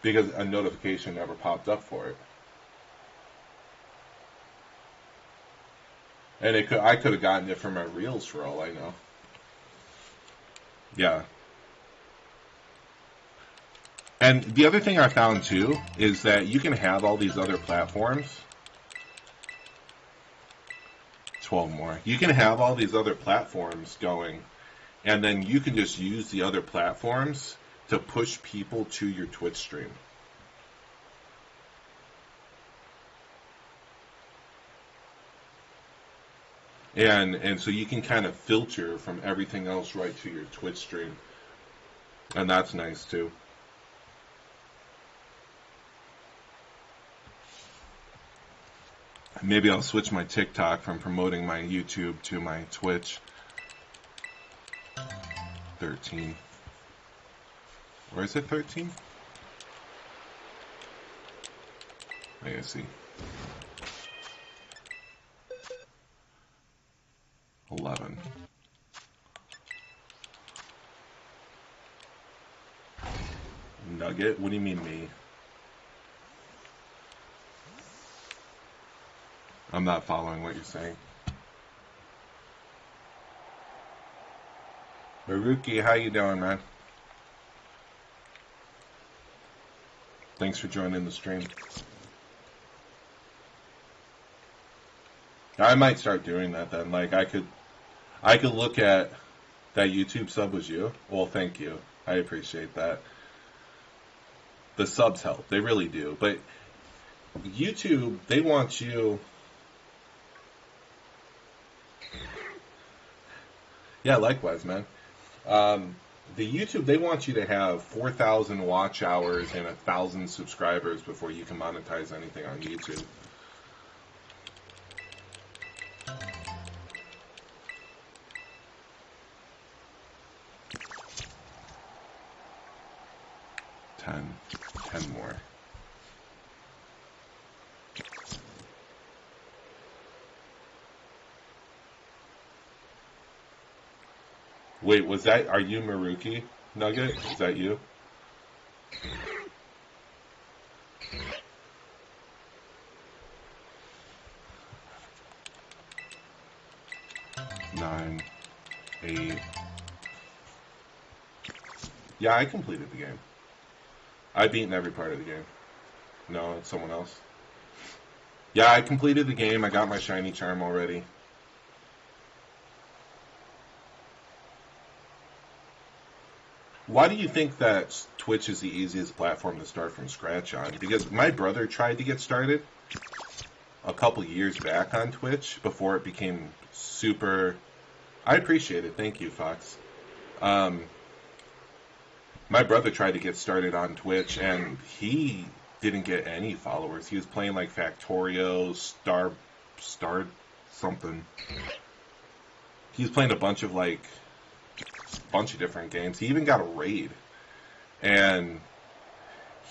because a notification never popped up for it. And I could have gotten it from my Reels for all I know. Yeah. And the other thing I found too is that you can have all these other platforms. 12 more. You can have all these other platforms going, and then you can just use the other platforms to push people to your Twitch stream. And so you can kind of filter from everything else right to your Twitch stream. And that's nice too. Maybe I'll switch my TikTok from promoting my YouTube to my Twitch. 13. Or is it 13? I see. 11. Nugget? What do you mean me? I'm not following what you're saying. Maruki, how you doing, man? Thanks for joining the stream. I might start doing that then. Like I could look at that YouTube sub was you. Well, thank you. I appreciate that. The subs help. They really do. But YouTube, they want you. Yeah, likewise, man. The YouTube, they want you to have 4,000 watch hours and 1,000 subscribers before you can monetize anything on YouTube. Ten more. Wait, are you Maruki, Nugget? Is that you? Nine, 8, Yeah, I completed the game. I've beaten every part of the game. No, it's someone else. Yeah, I completed the game. I got my shiny charm already. Why do you think that Twitch is the easiest platform to start from scratch on? Because my brother tried to get started a couple years back on Twitch before it became super. I appreciate it. Thank you, Fox. Um, my brother tried to get started on Twitch, and he didn't get any followers. He was playing like Factorio, Star, something. He was playing a bunch of different games. He even got a raid, and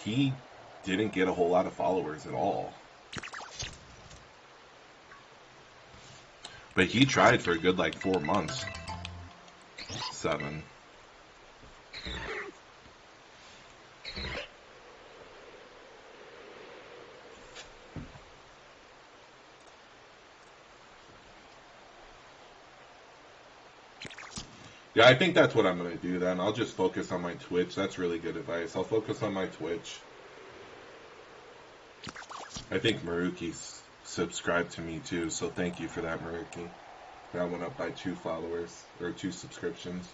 he didn't get a whole lot of followers at all. But he tried for a good 4 months. 7. Yeah, I think that's what I'm going to do then. I'll just focus on my Twitch. That's really good advice. I'll focus on my Twitch. I think Maruki's subscribed to me too, so thank you for that, Maruki. That went up by 2 followers, or 2 subscriptions.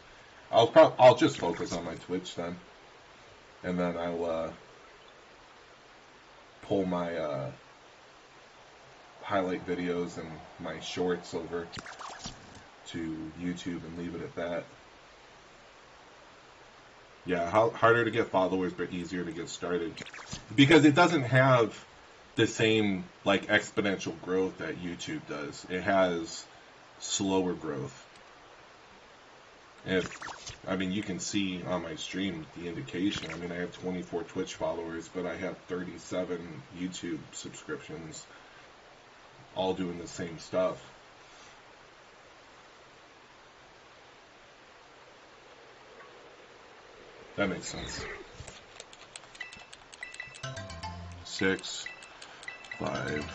I'll just focus on my Twitch then. And then I'll pull my highlight videos and my shorts over to YouTube and leave it at that. Yeah, harder to get followers, but easier to get started. Because it doesn't have the same exponential growth that YouTube does. It has slower growth. You can see on my stream the indication. I have 24 Twitch followers, but I have 37 YouTube subscriptions, all doing the same stuff. That makes sense. 6, 5,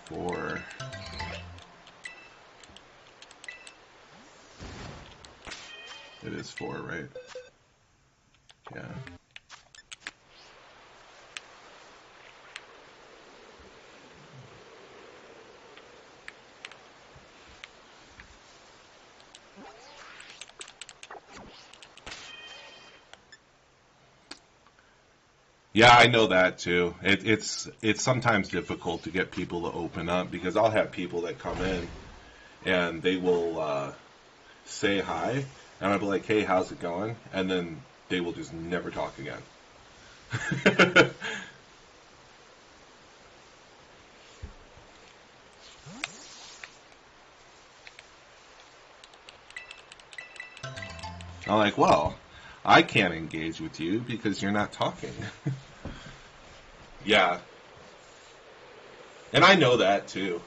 4. It is 4, right? Yeah. Yeah, I know that too. It's sometimes difficult to get people to open up because I'll have people that come in and they will say hi, and I'll be like, "Hey, how's it going?" And then they will just never talk again. I'm like, "Well, I can't engage with you because you're not talking." Yeah, and I know that too.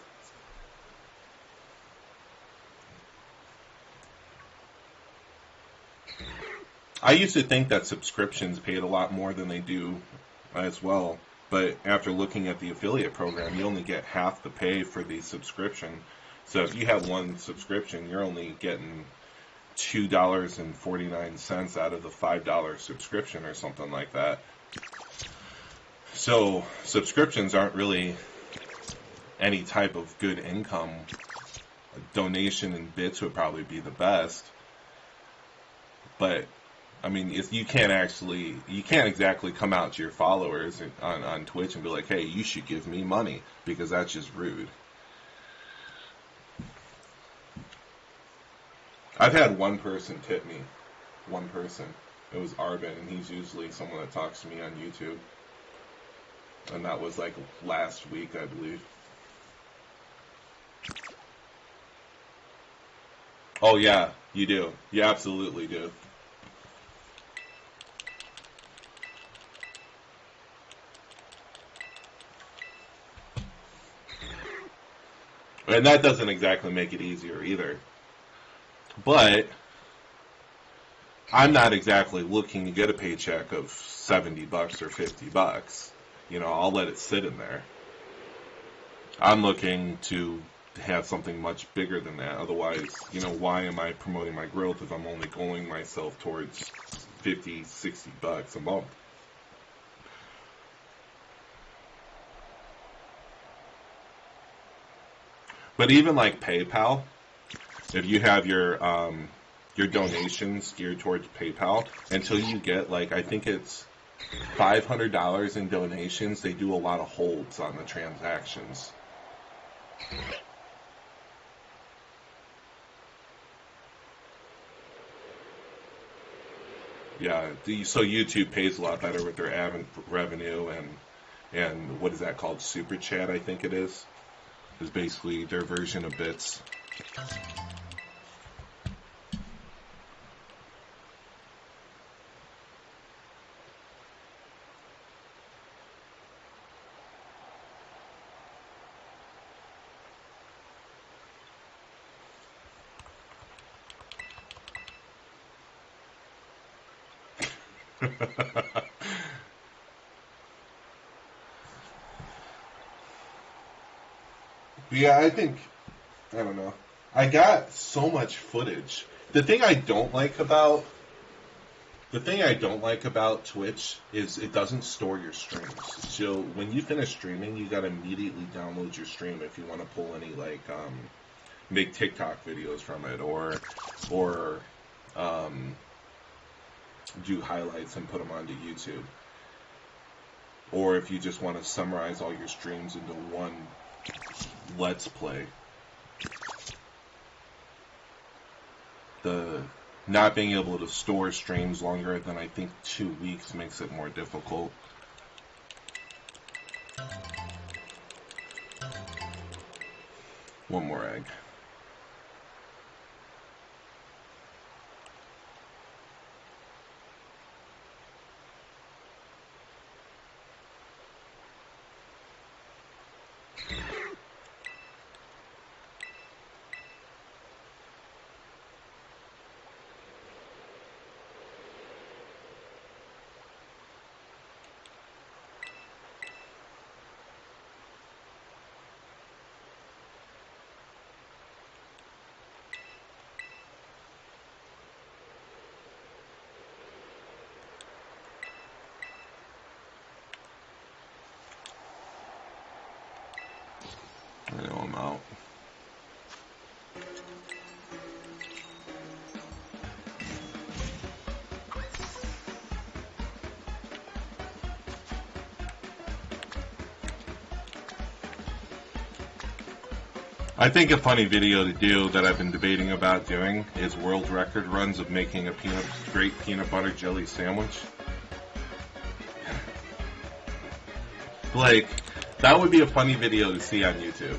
I used to think that subscriptions paid a lot more than they do as well. But after looking at the affiliate program, you only get half the pay for the subscription. So if you have one subscription, you're only getting $2.49 out of the $5 subscription or something like that. So subscriptions aren't really any type of good income. A donation in bits would probably be the best. But you can't exactly come out to your followers on Twitch and be like, "Hey, you should give me money," because that's just rude. I've had one person tip me. One person. It was Arvin, and he's usually someone that talks to me on YouTube. And that was last week, I believe. Oh yeah, you do. You absolutely do. And that doesn't exactly make it easier either. But I'm not exactly looking to get a paycheck of $70 or $50. I'll let it sit in there. I'm looking to have something much bigger than that. Otherwise, why am I promoting my growth if I'm only going myself towards $50, $60 a month. But even like PayPal, if you have your donations geared towards PayPal, until you get like, I think it's $500 in donations, they do a lot of holds on the transactions. Yeah, so YouTube pays a lot better with their ad revenue, and what is that called? Super Chat, I think it is basically their version of bits. Yeah, I don't know. I got so much footage. The thing I don't like about Twitch is it doesn't store your streams. So when you finish streaming, you gotta immediately download your stream if you want to pull any like make TikTok videos from it, or do highlights and put them onto YouTube, or if you just want to summarize all your streams into one Let's Play. The not being able to store streams longer than I think 2 weeks makes it more difficult. One more egg. I know I'm out. I think a funny video to do that I've been debating about doing is world record runs of making a great peanut butter jelly sandwich. Like, that would be a funny video to see on YouTube.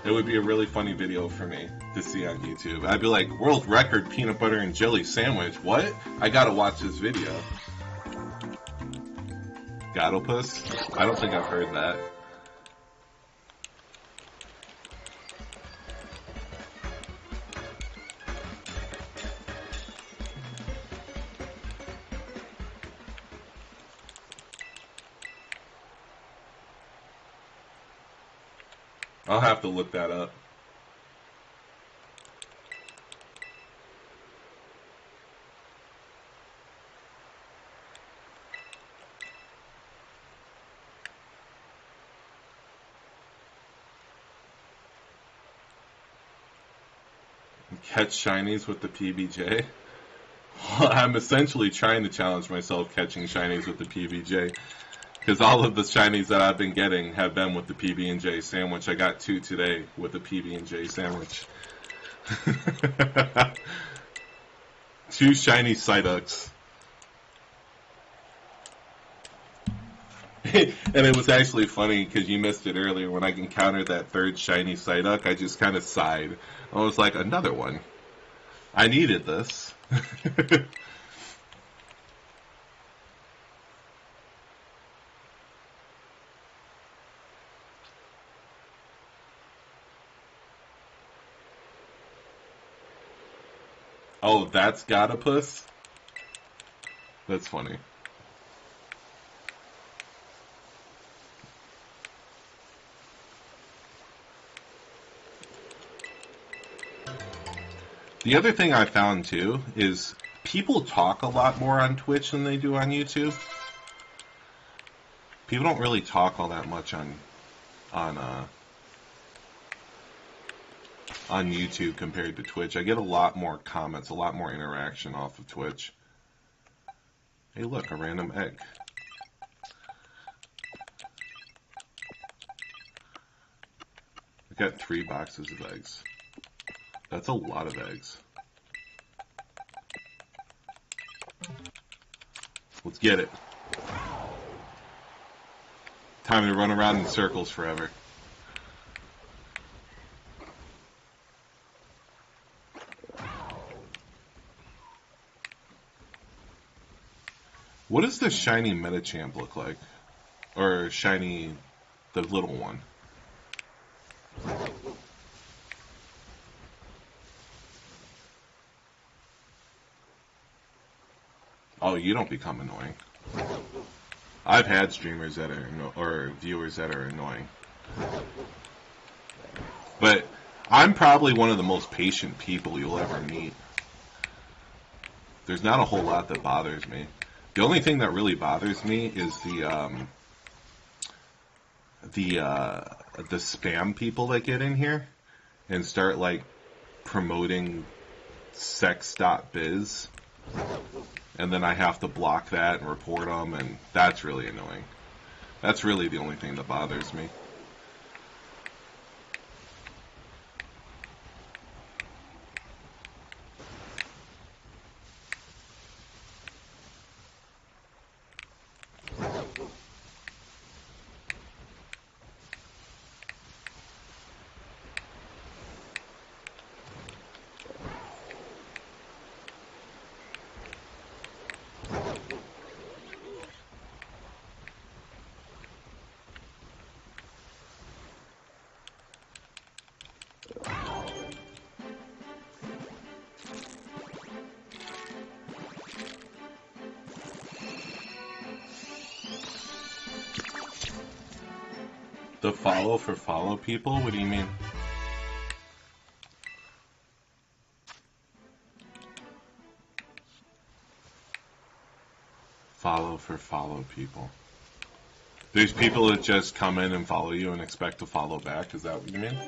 It would be a really funny video for me to see on YouTube. I'd be like, world record peanut butter and jelly sandwich. What? I gotta watch this video. Gottopus? I don't think I've heard that. I'll have to look that up. Catch shinies with the PBJ? I'm essentially trying to challenge myself catching shinies with the PBJ. Because all of the shinies that I've been getting have been with the PB&J sandwich. I got 2 today with the PB&J sandwich. 2 shiny Psyducks. And it was actually funny because you missed it earlier. When I encountered that 3rd shiny Psyduck, I just kind of sighed. I was like, another one. I needed this. Oh, that's Gottopus? That's funny. The other thing I found too is people talk a lot more on Twitch than they do on YouTube. People don't really talk all that much on YouTube compared to Twitch. I get a lot more comments, a lot more interaction off of Twitch. Hey, look, a random egg. I got 3 boxes of eggs. That's a lot of eggs. Let's get it. Time to run around in circles forever. What does the shiny Metachamp look like? Or shiny, the little one? Oh, you don't become annoying. I've had streamers that are, or viewers that are annoying. But I'm probably one of the most patient people you'll ever meet. There's not a whole lot that bothers me. The only thing that really bothers me is the spam people that get in here and start like promoting sex.biz, and then I have to block that and report them, and that's really annoying. That's really the only thing that bothers me. The follow for follow people? What do you mean? Follow for follow people. There's people that just come in and follow you and expect to follow back. Is that what you mean?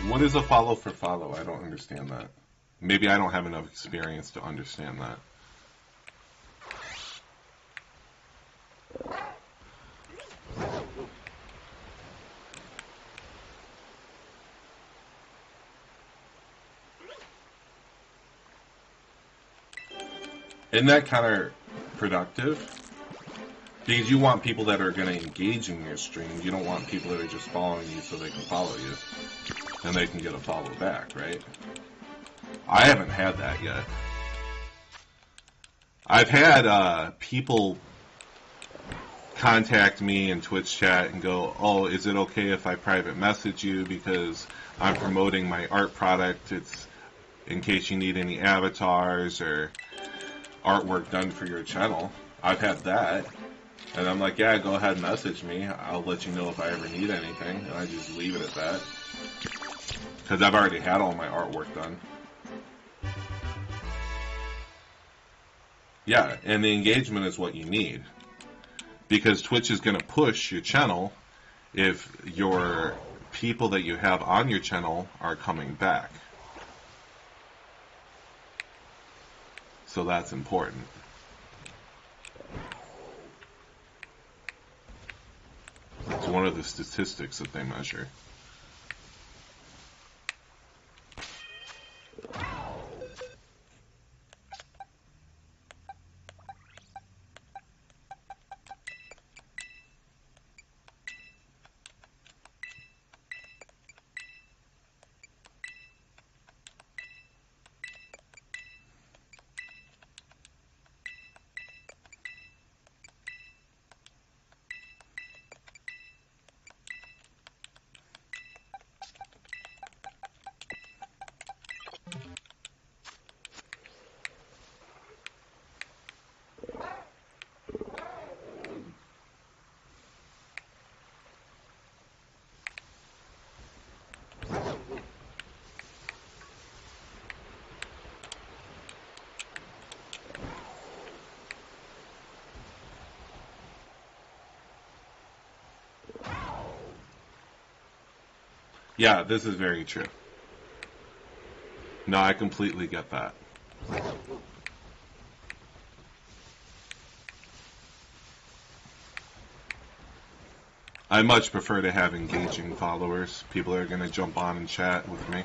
What is a follow for follow? I don't understand that. Maybe I don't have enough experience to understand that. Isn't that counterproductive? Because you want people that are going to engage in your stream. You don't want people that are just following you so they can follow you. And they can get a follow back, right? I haven't had that yet. I've had people contact me in Twitch chat and go, oh, is it okay if I private message you because I'm promoting my art product? It's in case you need any avatars or artwork done for your channel. I've had that. And I'm like, yeah, go ahead and message me. I'll let you know if I ever need anything. And I just leave it at that. Because I've already had all my artwork done. Yeah, and the engagement is what you need. Because Twitch is going to push your channel if your people that you have on your channel are coming back. So that's important. It's one of the statistics that they measure. Yeah, this is very true. No, I completely get that. I much prefer to have engaging followers. People are going to jump on and chat with me.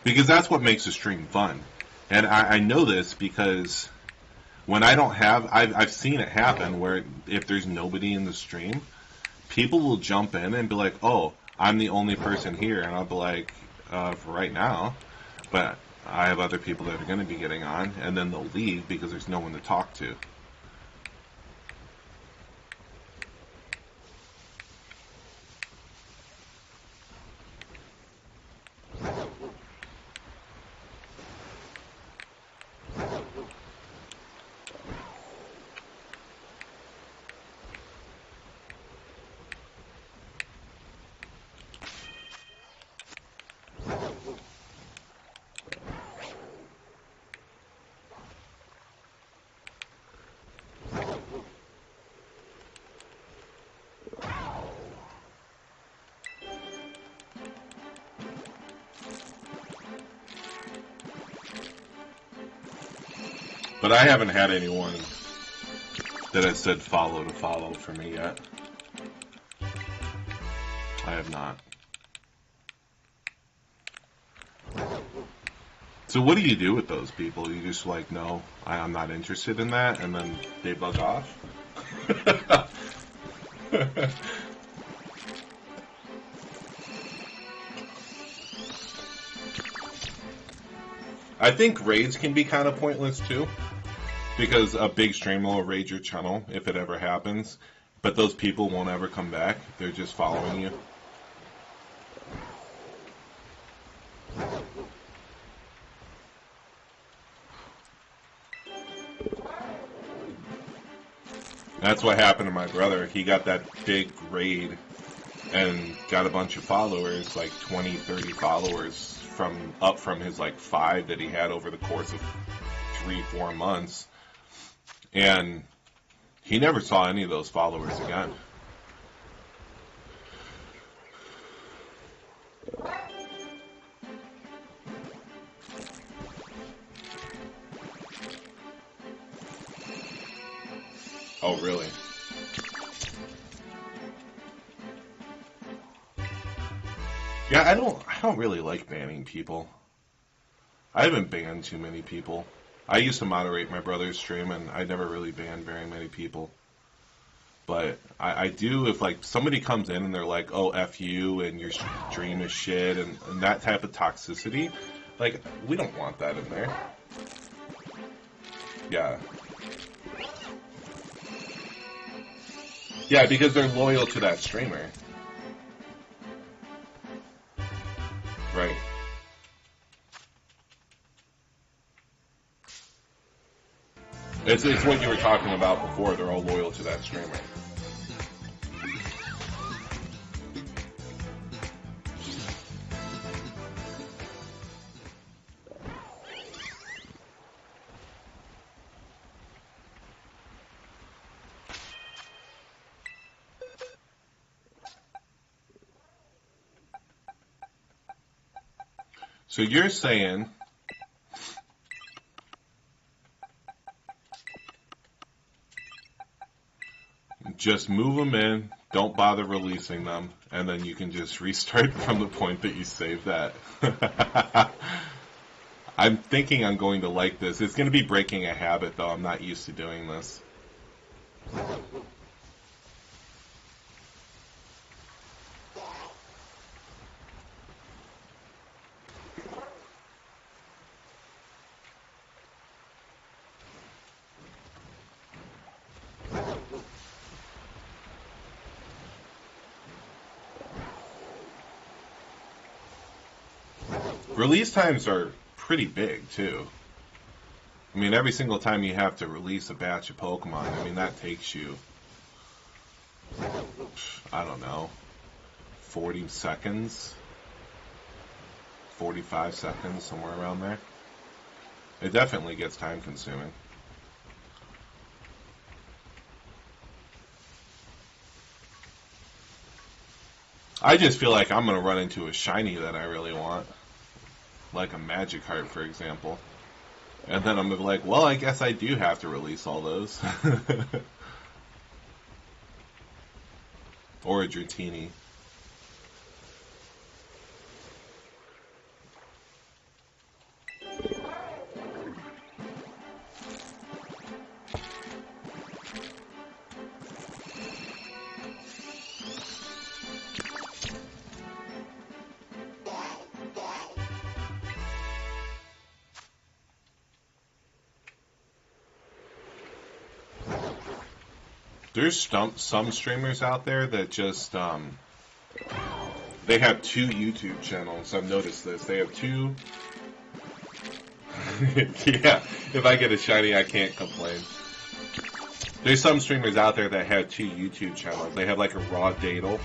Because that's what makes a stream fun. And I know this because when I don't have, I've seen it happen where if there's nobody in the stream, people will jump in and be like, oh, I'm the only person here. And I'll be like, for right now. But I have other people that are going to be getting on. And then they'll leave because there's no one to talk to. But I haven't had anyone that has said follow to follow for me yet. I have not. So what do you do with those people? You just like, no, I'm not interested in that, and then they bug off? I think raids can be kind of pointless too, because a big stream will raid your channel if it ever happens, but those people won't ever come back. They're just following you. That's what happened to my brother. He got that big raid and got a bunch of followers, like 20, 30 followers from his like 5 that he had over the course of 3-4 months. And he never saw any of those followers again. Oh, really? Yeah, I don't really like banning people. I haven't banned too many people. I used to moderate my brother's stream, and I never really banned very many people. But I do if like somebody comes in and they're like, "Oh, F you," and your stream is shit, and that type of toxicity. Like, we don't want that in there. Yeah. Yeah, because they're loyal to that streamer. Right. It's what you were talking about before. They're all loyal to that streamer. So you're saying just move them in, don't bother releasing them, and then you can just restart from the point that you saved that. I'm thinking I'm going to like this. It's going to be breaking a habit, though. I'm not used to doing this. Release times are pretty big, too. I mean, every single time you have to release a batch of Pokemon, I mean, that takes you, I don't know, 40 seconds? 45 seconds, somewhere around there. It definitely gets time consuming. I just feel like I'm going to run into a shiny that I really want. Like a Magikarp, for example. And then I'm going to be like, well, I guess I do have to release all those. Or a Dratini. There's some streamers out there that just, they have 2 YouTube channels. I've noticed this. They have 2... Yeah, if I get a shiny, I can't complain. There's some streamers out there that have 2 YouTube channels. They have like a raw data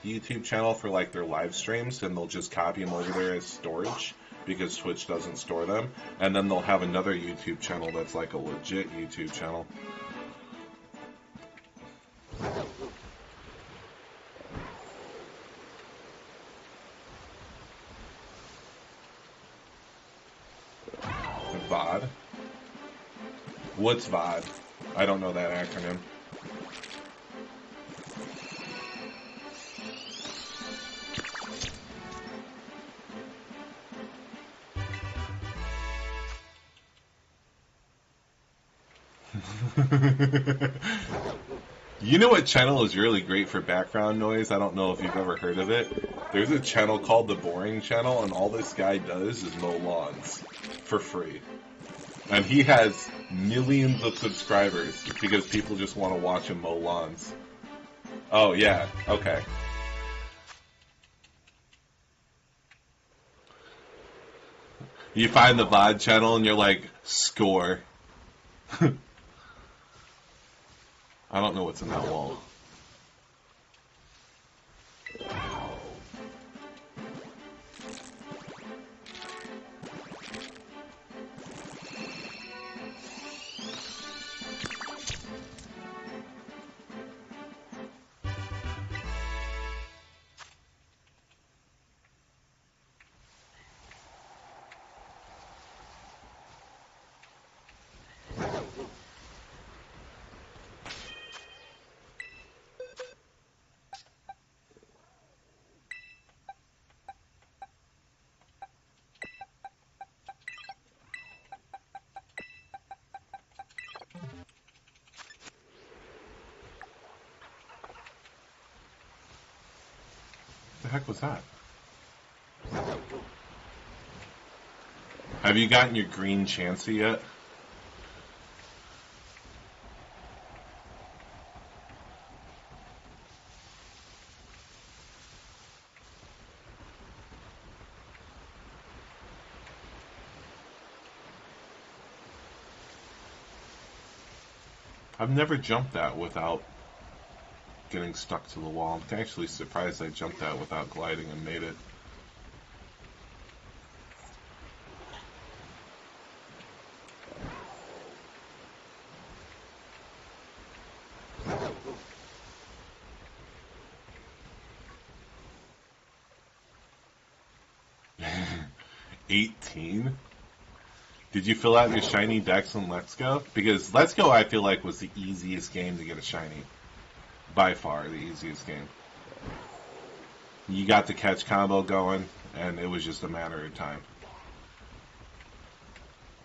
YouTube channel for like their live streams, and they'll just copy them over there as storage because Twitch doesn't store them. And then they'll have another YouTube channel that's like a legit YouTube channel. VOD? What's VOD? I don't know that acronym. You know what channel is really great for background noise? I don't know if you've ever heard of it. There's a channel called The Boring Channel, and all this guy does is mow lawns for free. And he has millions of subscribers because people just want to watch him mow lawns. Oh, yeah. Okay. You find the VOD channel and you're like, score. I don't know what's in that wall. What the heck was that? Have you gotten your green Chansey yet? I've never jumped that without getting stuck to the wall. I'm actually surprised I jumped that without gliding and made it. $18? Did you fill out your shiny Dex in Let's Go? Because Let's Go, I feel like, was the easiest game to get a shiny. By far, the easiest game. You got the catch combo going, and it was just a matter of time.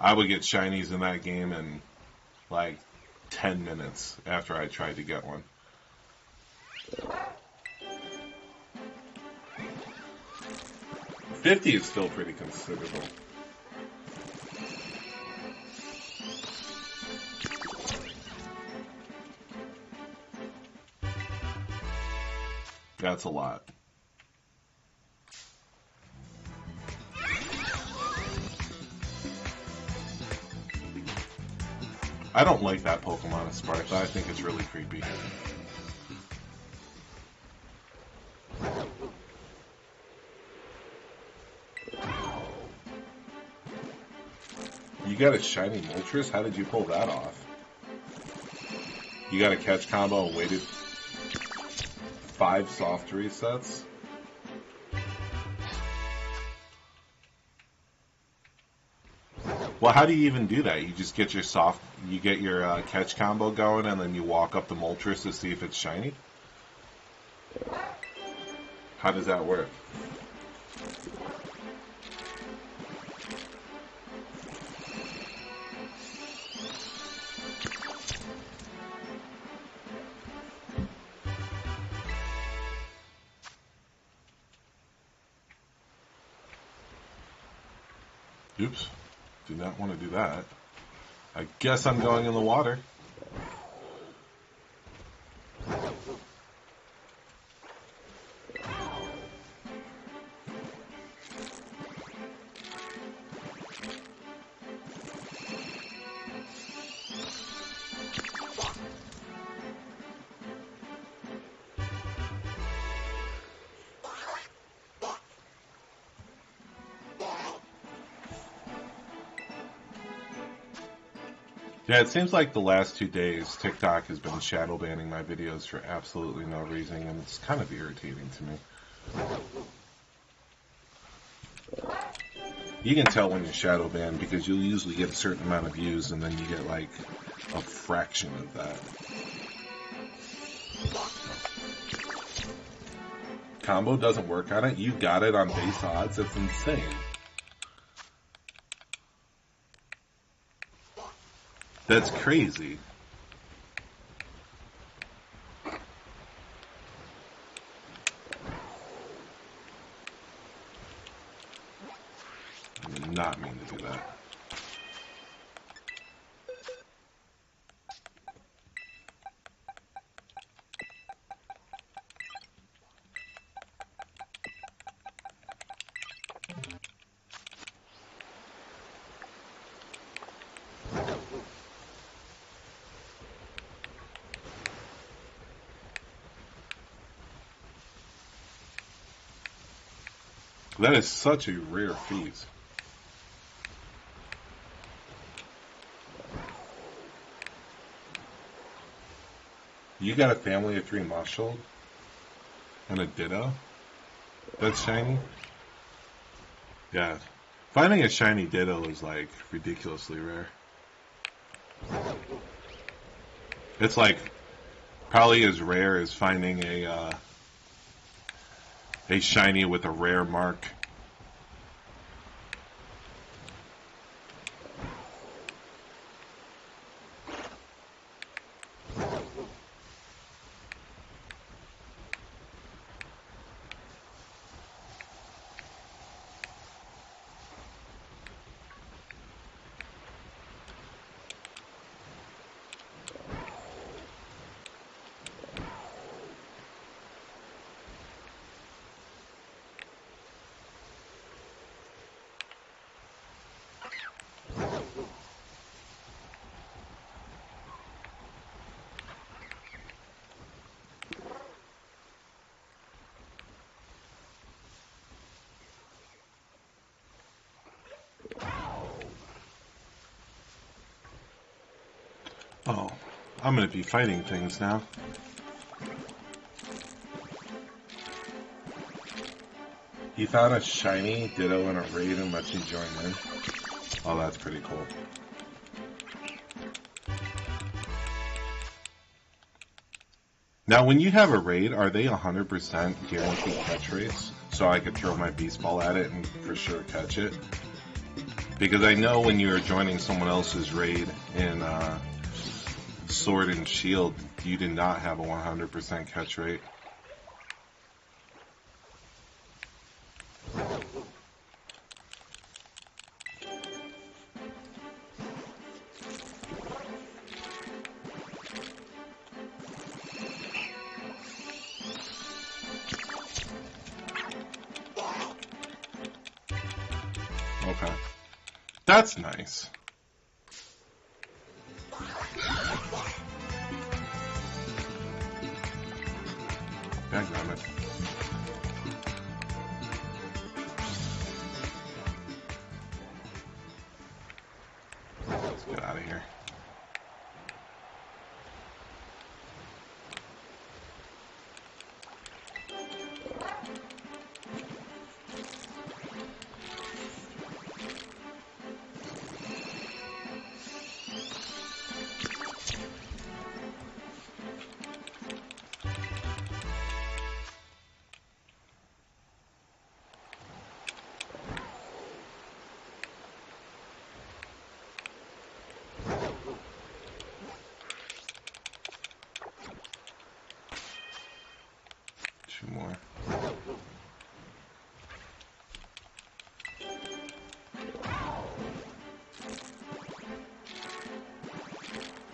I would get shinies in that game in, like, 10 minutes after I tried to get one. $50 is still pretty considerable. That's a lot. I don't like that Pokemon Sparta. I think it's really creepy. You got a shiny Moltres? How did you pull that off? You got a catch combo and waited 5 soft resets. Well, how do you even do that? You just get your catch combo going, and then you walk up the Moltres to see if it's shiny? How does that work? Oops. Do not want to do that. I guess I'm going in the water. Yeah, it seems like the last 2 days TikTok has been shadow banning my videos for absolutely no reason, and it's kind of irritating to me. You can tell when you're shadow banned because you'll usually get a certain amount of views and then you get like a fraction of that. Combo doesn't work on it? You got it on base odds? That's insane. That's crazy. I did not mean to do that. That is such a rare feat. You got a family of 3 Mushold and a Ditto that's shiny? Yeah. Finding a shiny Ditto is like ridiculously rare. It's like probably as rare as finding a shiny with a rare mark. Oh, I'm going to be fighting things now. He found a shiny Ditto in a raid and lets me join in. Oh, that's pretty cool. Now, when you have a raid, are they 100% guaranteed catch rates? So I could throw my beast ball at it and for sure catch it? Because I know when you're joining someone else's raid in Sword and Shield, you did not have a 100% catch rate. Okay. That's nice. Dadgummit. Let's get out of here.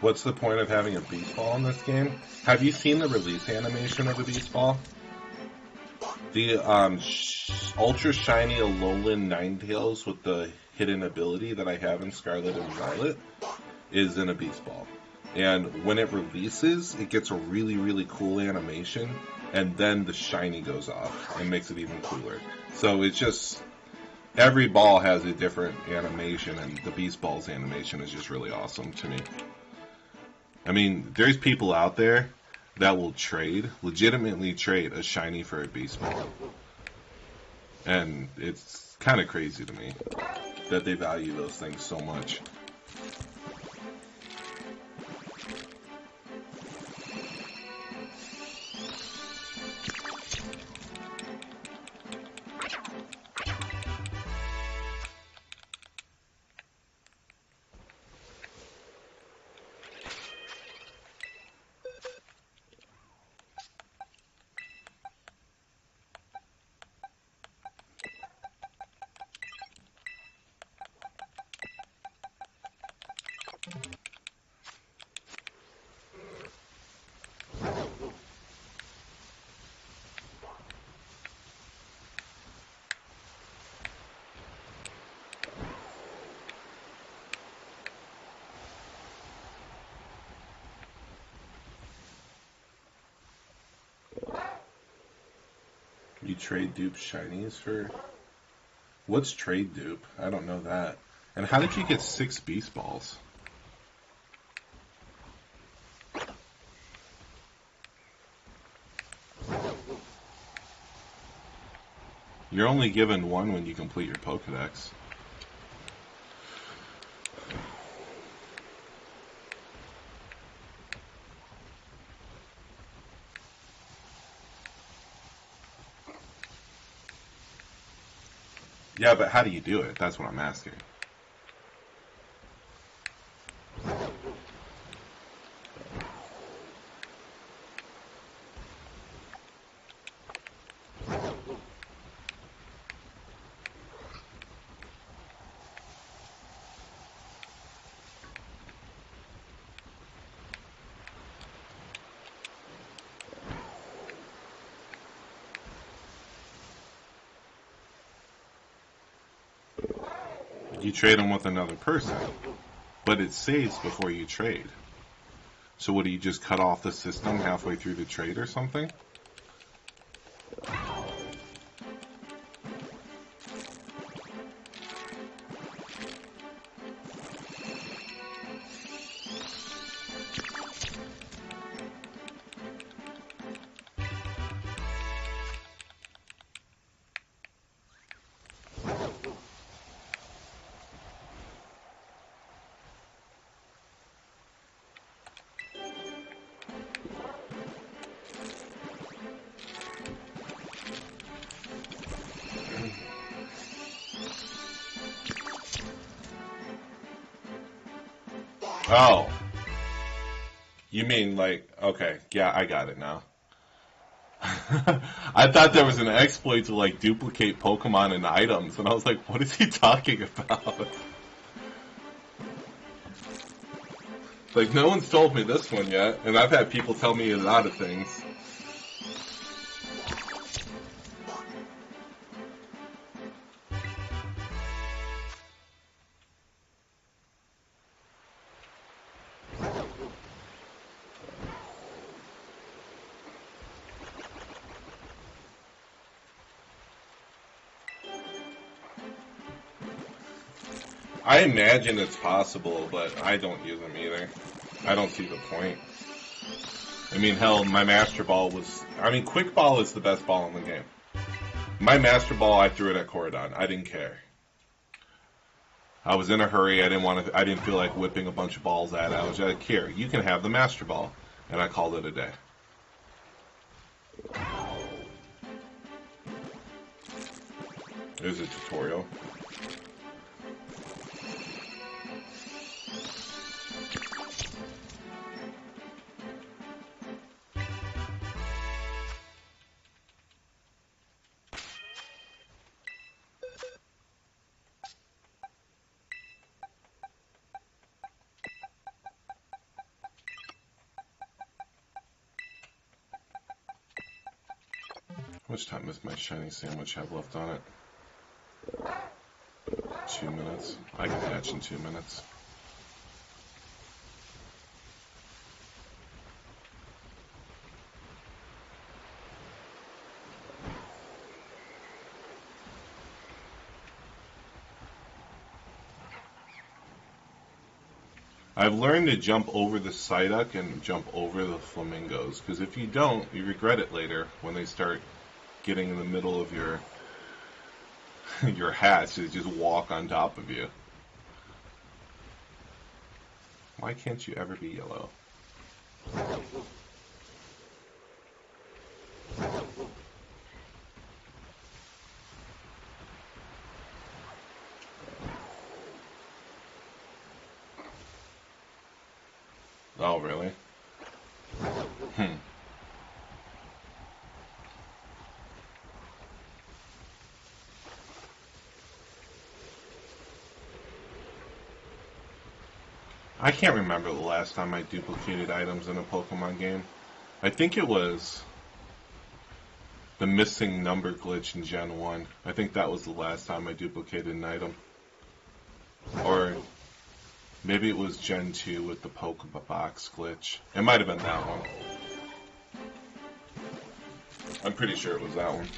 What's the point of having a beast ball in this game? Have you seen the release animation of the beast ball? The ultra shiny Alolan Ninetales with the hidden ability that I have in Scarlet and Violet is in a beast ball. And when it releases, it gets a really, really cool animation, and then the shiny goes off and makes it even cooler. So it's just, every ball has a different animation, and the beast ball's animation is just really awesome to me. I mean, there's people out there that will legitimately trade a shiny for a beast ball. And it's kind of crazy to me that they value those things so much. You trade dupe shinies for... What's trade dupe? I don't know that. And how did you get 6 beast balls? You're only given 1 when you complete your Pokédex. Yeah, but how do you do it? That's what I'm asking. You trade them with another person, but it saves before you trade. So what, do you just cut off the system halfway through the trade or something? Oh. You mean like, okay, yeah, I got it now. I thought there was an exploit to like duplicate Pokemon and items, and I was like, what is he talking about? Like, no one's told me this one yet, and I've had people tell me a lot of things. I imagine it's possible, but I don't use them either. I don't see the point. I mean, hell, my Master Ball was... I mean, Quick Ball is the best ball in the game. My Master Ball, I threw it at Corridon. I didn't care. I was in a hurry. I didn't feel like whipping a bunch of balls at it. I was like, here, you can have the Master Ball. And I called it a day. There's a tutorial. much time does my shiny sandwich have left on it? 2 minutes. I can hatch in 2 minutes. I've learned to jump over the Psyduck and jump over the Flamingos, because if you don't, you regret it later when they start getting in the middle of your your hatch. They just walk on top of you. Why can't you ever be yellow? Oh, really? I can't remember the last time I duplicated items in a Pokemon game. I think it was the missing number glitch in Gen 1. I think that was the last time I duplicated an item. Or maybe it was Gen 2 with the Pokebox glitch. It might have been that one. I'm pretty sure it was that one.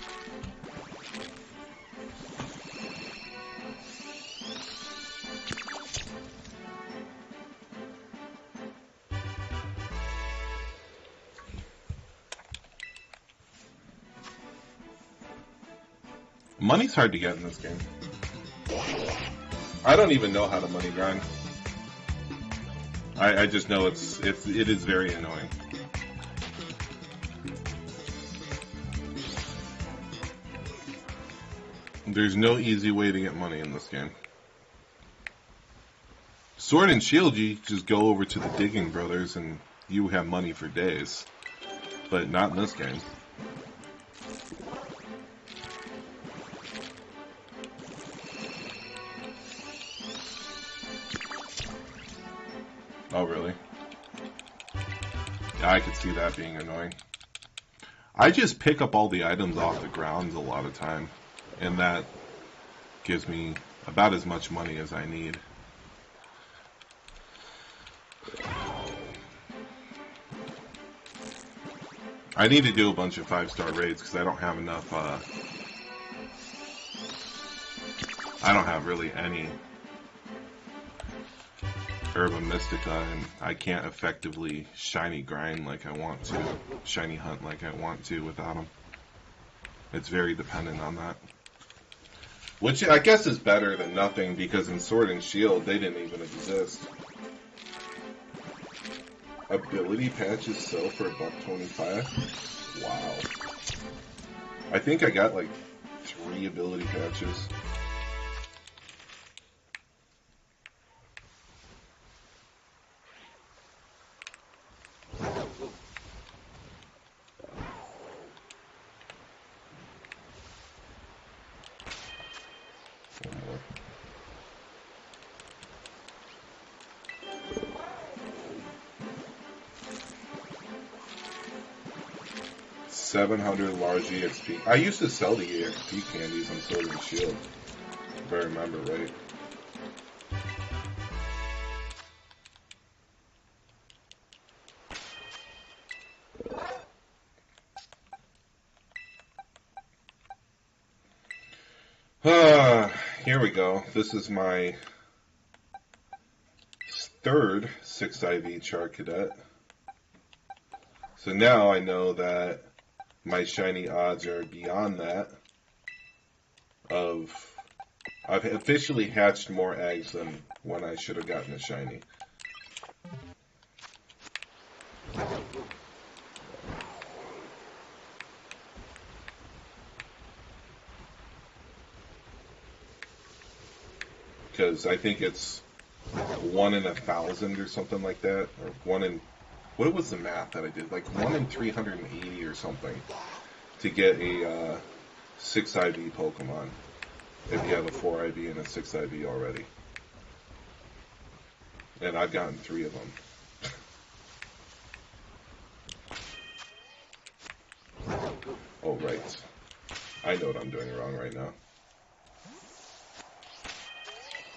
Money's hard to get in this game. I don't even know how to money grind. I just know it is very annoying. There's no easy way to get money in this game. Sword and Shield, you just go over to the Digging Brothers and you have money for days. But not in this game. Oh, really? Yeah, I could see that being annoying. I just pick up all the items off the ground a lot of time, and that gives me about as much money as I need. I need to do a bunch of 5-star raids because I don't have enough, I don't have really any Herba Mystica, and I can't effectively shiny grind like I want to, shiny hunt like I want to without them. It's very dependent on that. Which I guess is better than nothing, because in Sword and Shield, they didn't even exist. Ability patches sell for $1.25? Wow. I think I got like 3 ability patches. One more. 700 large EXP. I used to sell the EXP candies on Sword and Shield, if I remember right. Here we go. This is my 3rd 6 IV Char Cadet. So now I know that my shiny odds are beyond that of... I've officially hatched more eggs than when I should have gotten a shiny. Because I think it's 1 in 1,000 or something like that, or 1 in... What was the math that I did? Like 1 in 380 or something to get a 6 IV Pokemon if you have a 4 IV and a 6 IV already. And I've gotten 3 of them. Oh, right. I know what I'm doing wrong right now.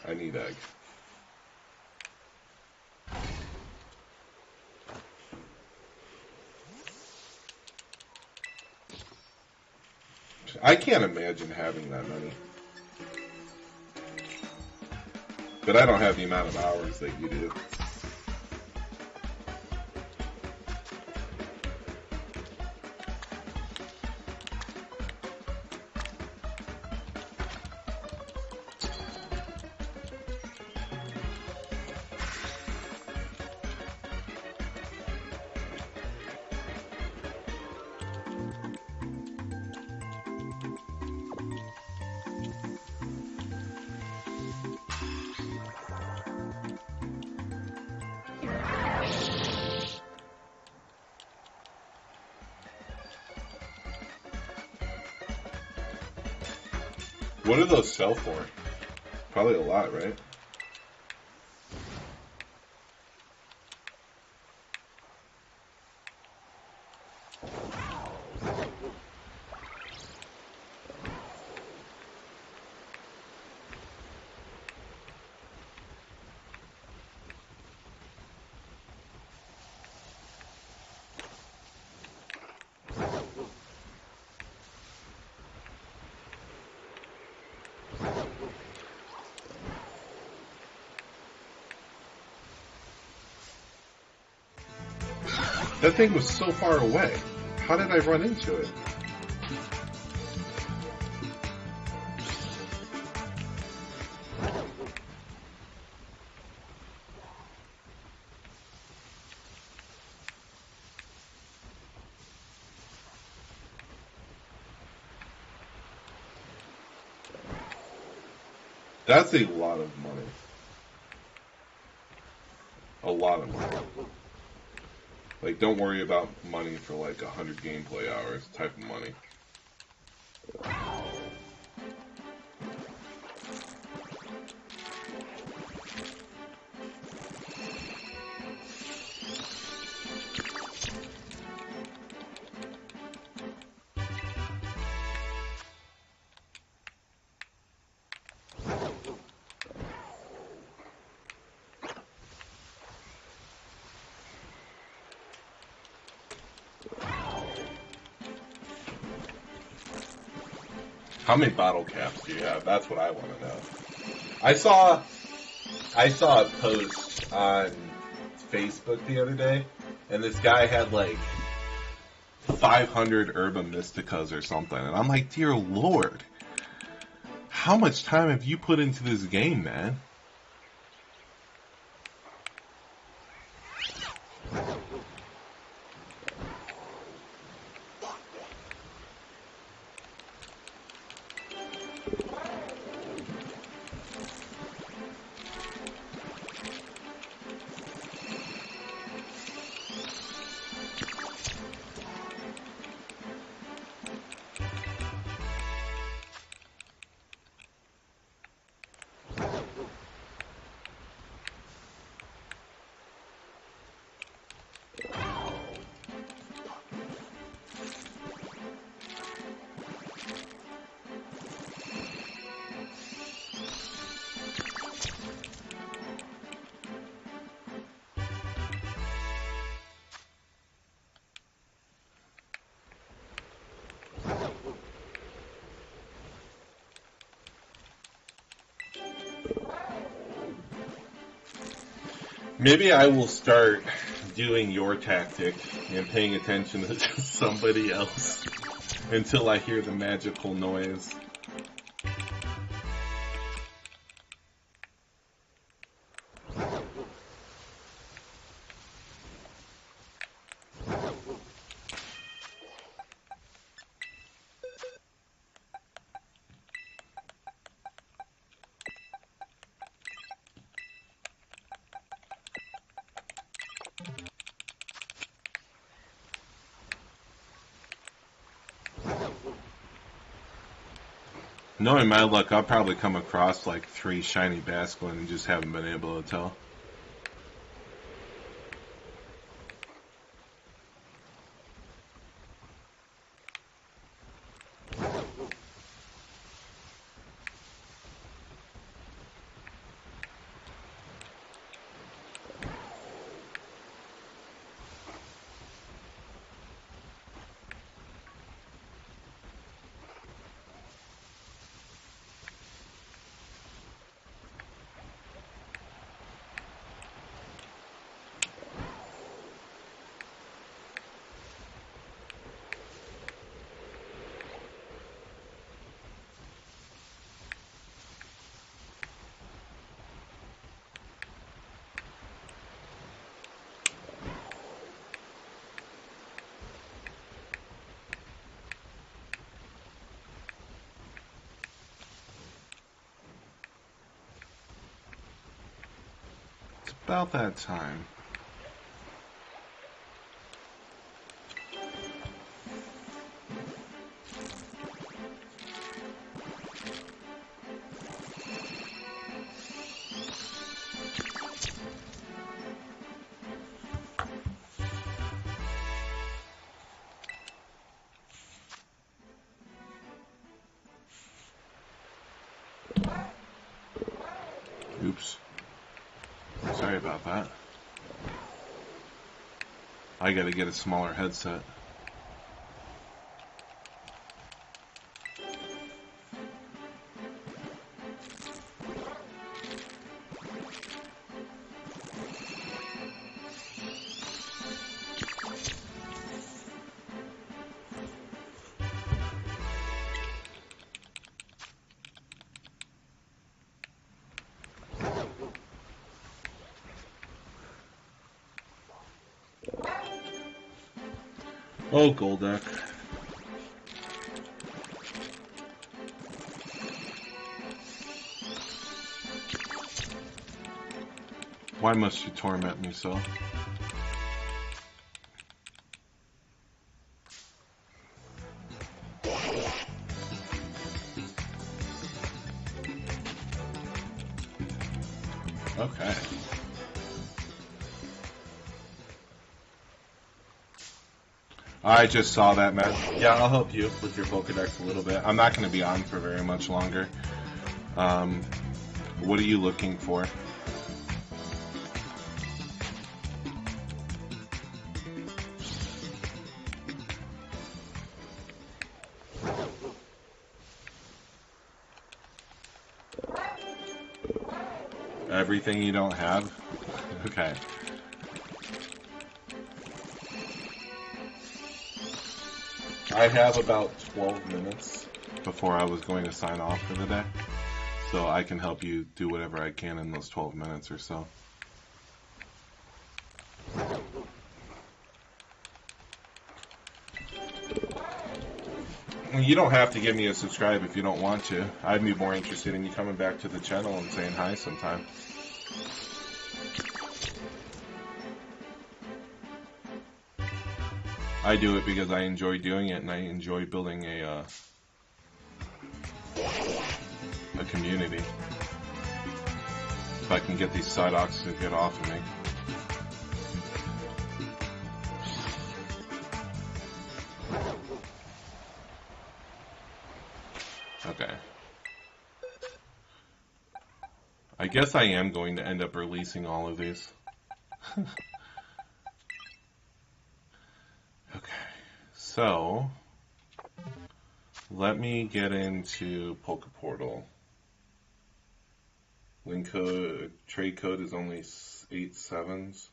I need egg. I can't imagine having that many. But I don't have the amount of hours that you do. What do those sell for? Probably a lot, right? That thing was so far away. How did I run into it? That's a lot of money. A lot of money. Like, don't worry about money for like 100 gameplay hours type of money. How many bottle caps do you have? That's what I want to know. I saw a post on Facebook the other day, and this guy had like 500 Herba Mysticas or something, and I'm like, dear Lord, how much time have you put into this game, man? Maybe I will start doing your tactic and paying attention to somebody else until I hear the magical noise. Knowing my luck, I'll probably come across like 3 shiny Basculin and just haven't been able to tell. about that time. Oops. Sorry about that. I gotta get a smaller headset. Oh, Golduck. Why must you torment me so? Okay. I just saw that, man. Yeah, I'll help you with your Pokédex a little bit. I'm not going to be on for very much longer. What are you looking for? Everything you don't have? Okay. I have about 12 minutes before I was going to sign off for the day, so I can help you do whatever I can in those 12 minutes or so. You don't have to give me a subscribe if you don't want to. I'd be more interested in you coming back to the channel and saying hi sometime. I do it because I enjoy doing it and I enjoy building a community. If I can get these Psyducks to get off of me. Okay. I guess I am going to end up releasing all of these. Okay. So, let me get into Pokeportal. Link code, trade code is only 87s.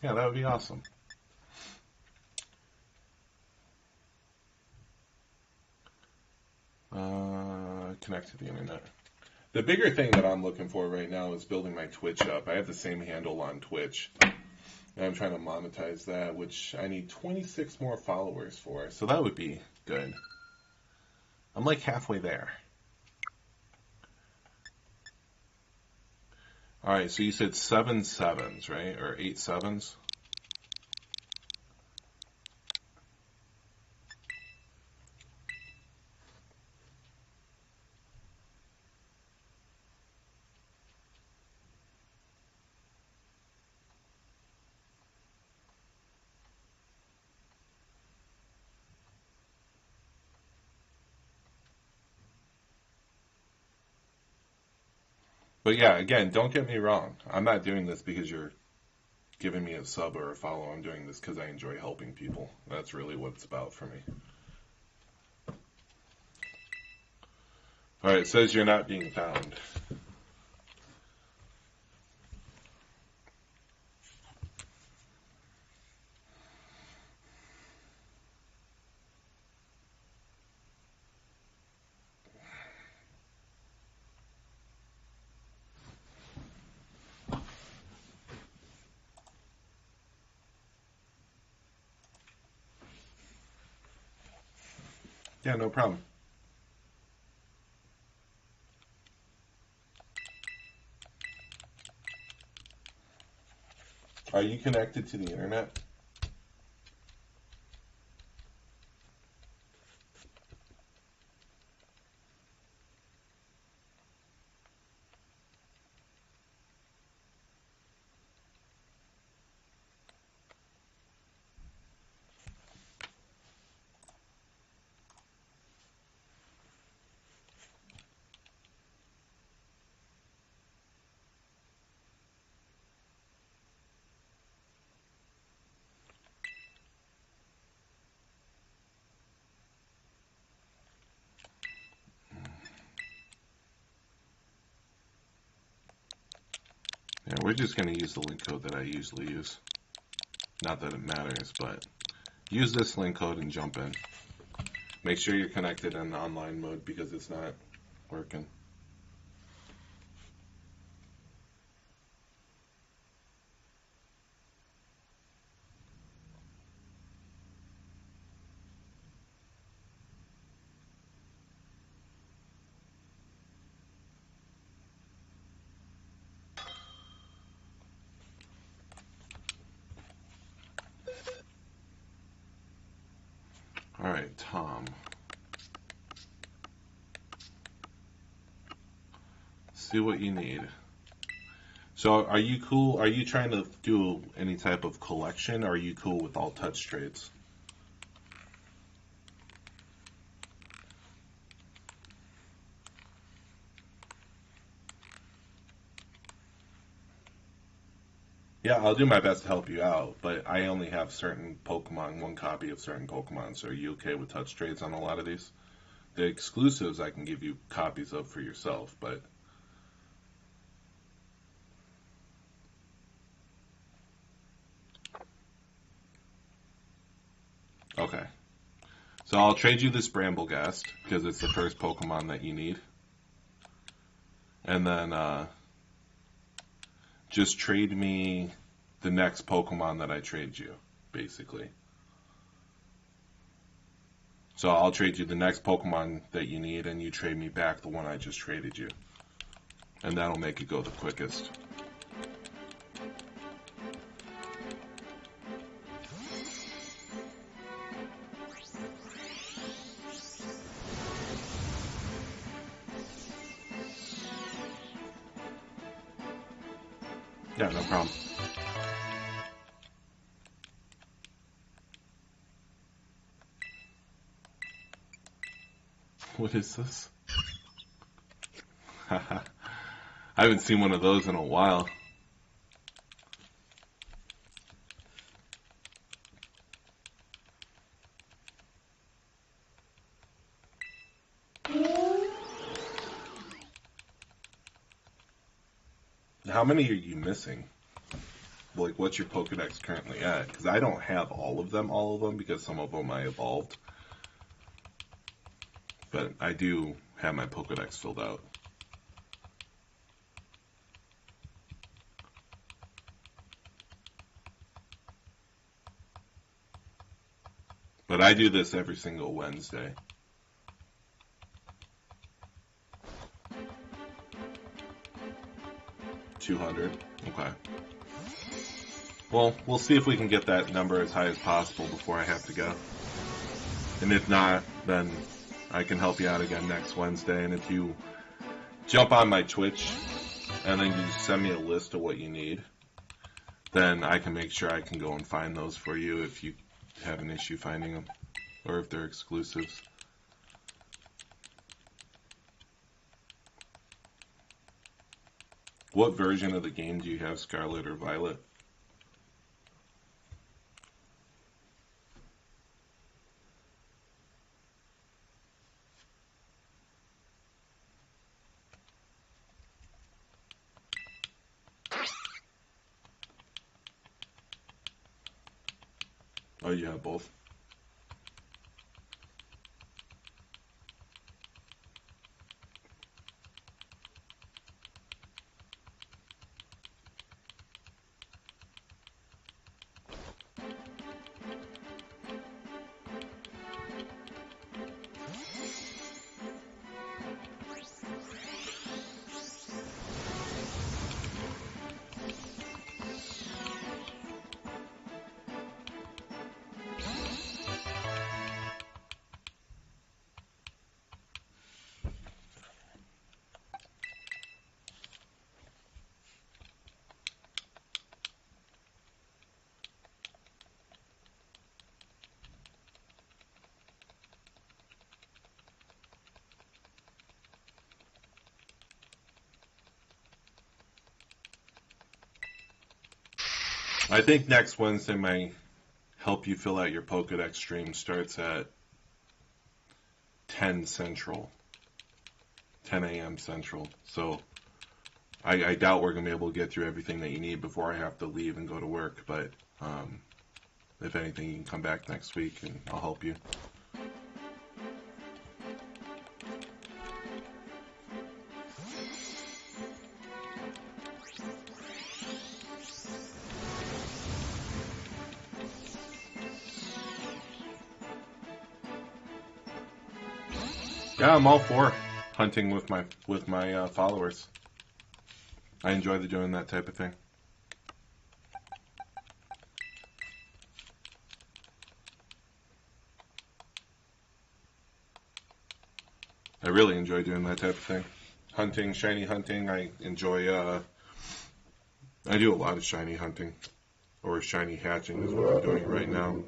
Yeah, that would be awesome. Connect to the internet. The bigger thing that I'm looking for right now is building my Twitch up. I have the same handle on Twitch. And I'm trying to monetize that, which I need 26 more followers for. So that would be good. I'm like halfway there. Alright, so you said 7 sevens, right? Or 8 sevens? But yeah, again, don't get me wrong. I'm not doing this because you're giving me a sub or a follow. I'm doing this because I enjoy helping people. That's really what it's about for me. Alright, it says you're not being found. Yeah, no problem. Are you connected to the internet? Yeah, we're just going to use the link code that I usually use. Not that it matters, but use this link code and jump in. Make sure you're connected in online mode because it's not working. All right, Tom. See what you need. So are you cool? Are you trying to do any type of collection, or are you cool with all touch trades? Yeah, I'll do my best to help you out, but I only have certain Pokemon, one copy of certain Pokemon, so are you okay with touch trades on a lot of these? The exclusives I can give you copies of for yourself, but... Okay. So I'll trade you this Bramblegast, because it's the first Pokemon that you need. And then, just trade me the next Pokemon that I trade you, basically. So I'll trade you the next Pokemon that you need, and you trade me back the one I just traded you. And that'll make it go the quickest. Yeah, no problem. What is this? I haven't seen one of those in a while. How many are you missing? Like, what's your Pokédex currently at? Because I don't have all of them, because some of them I evolved. But I do have my Pokédex filled out. But I do this every single Wednesday. 200. Okay. Well, we'll see if we can get that number as high as possible before I have to go. And if not, then I can help you out again next Wednesday. And if you jump on my Twitch and then you just send me a list of what you need, then I can make sure I can go and find those for you if you have an issue finding them, or if they're exclusives. What version of the game do you have, Scarlet or Violet? Oh, you have both? I think next Wednesday my help you fill out your Pokédex stream starts at 10 Central. 10 a.m. Central. So I doubt we're going to be able to get through everything that you need before I have to leave and go to work. But if anything, you can come back next week and I'll help you. Yeah, I'm all for hunting with my followers. I enjoy doing that type of thing. I really enjoy doing that type of thing. Hunting, shiny hunting. I enjoy. I do a lot of shiny hunting, or shiny hatching is what I'm doing right now.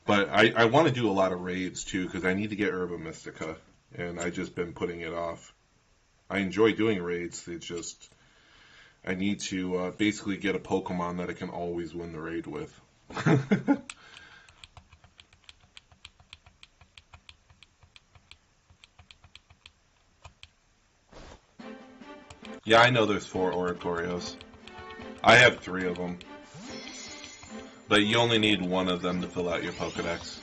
But I want to do a lot of raids too because I need to get Herba Mystica, and I've just been putting it off. I enjoy doing raids. It's just I need to basically get a Pokemon that I can always win the raid with. Yeah, I know there's 4 Oricorios. I have 3 of them. But you only need 1 of them to fill out your Pokedex.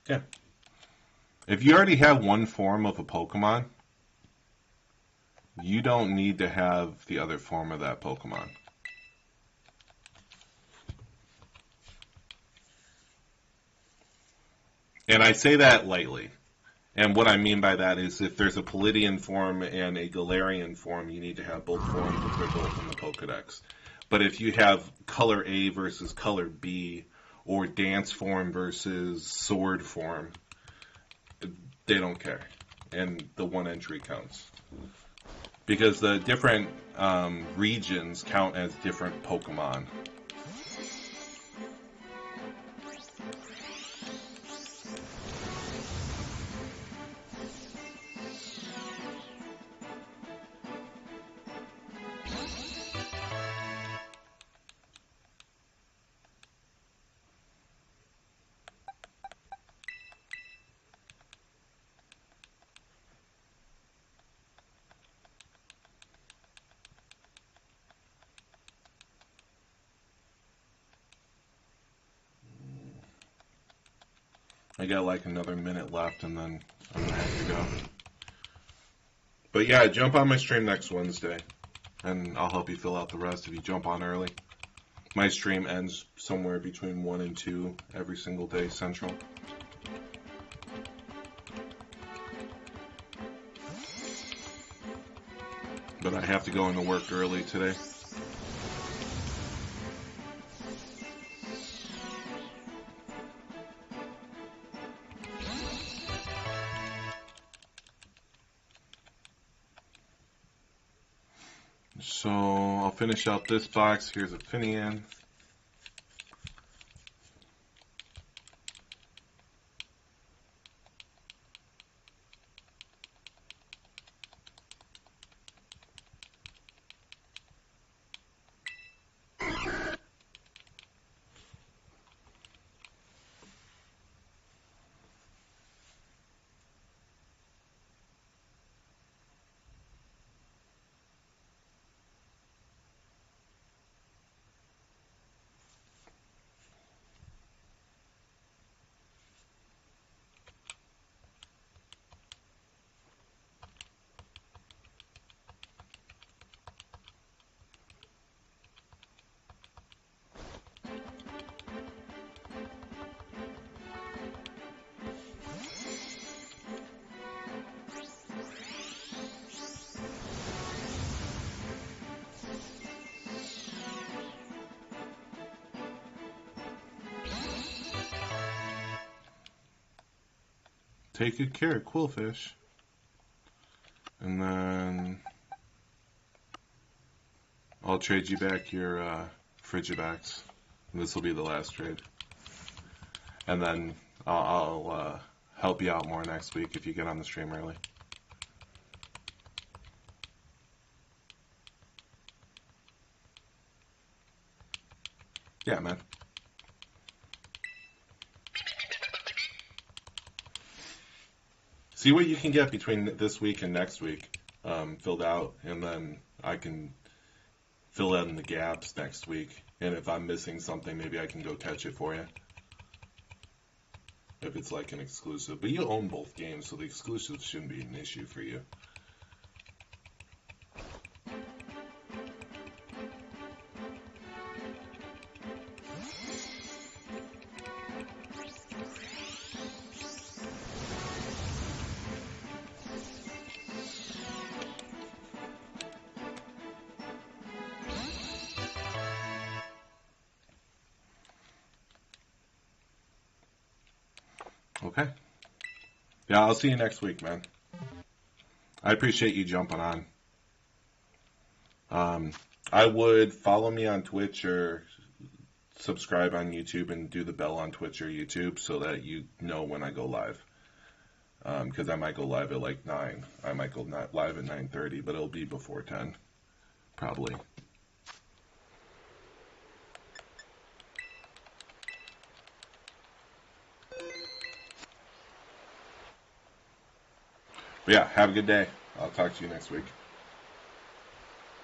Yeah. If you already have 1 form of a Pokemon, you don't need to have the other form of that Pokemon. And I say that lightly. And what I mean by that is if there's a Palladian form and a Galarian form, you need to have both forms if they're both in the Pokedex. But if you have color A versus color B, or dance form versus sword form, they don't care. And the 1 entry counts. Because the different regions count as different Pokemon. I got like another minute left and then I'm going to have to go. But yeah, jump on my stream next Wednesday and I'll help you fill out the rest if you jump on early. My stream ends somewhere between 1 and 2 every single day Central. But I have to go into work early today. So I'll finish out this box. Here's a Finian. Take good care, Quillfish. And then I'll trade you back your Frigibax. This will be the last trade. And then I'll help you out more next week if you get on the stream early. Yeah, man. See what you can get between this week and next week filled out, and then I can fill in the gaps next week. And if I'm missing something, maybe I can go catch it for you. If it's like an exclusive. But you own both games, so the exclusives shouldn't be an issue for you. Okay. Yeah, I'll see you next week, man. I appreciate you jumping on. I would follow me on Twitch or subscribe on YouTube and do the bell on Twitch or YouTube so that you know when I go live. Because I might go live at like 9. I might go live at 9:30, but it'll be before 10, probably. But yeah, have a good day. I'll talk to you next week.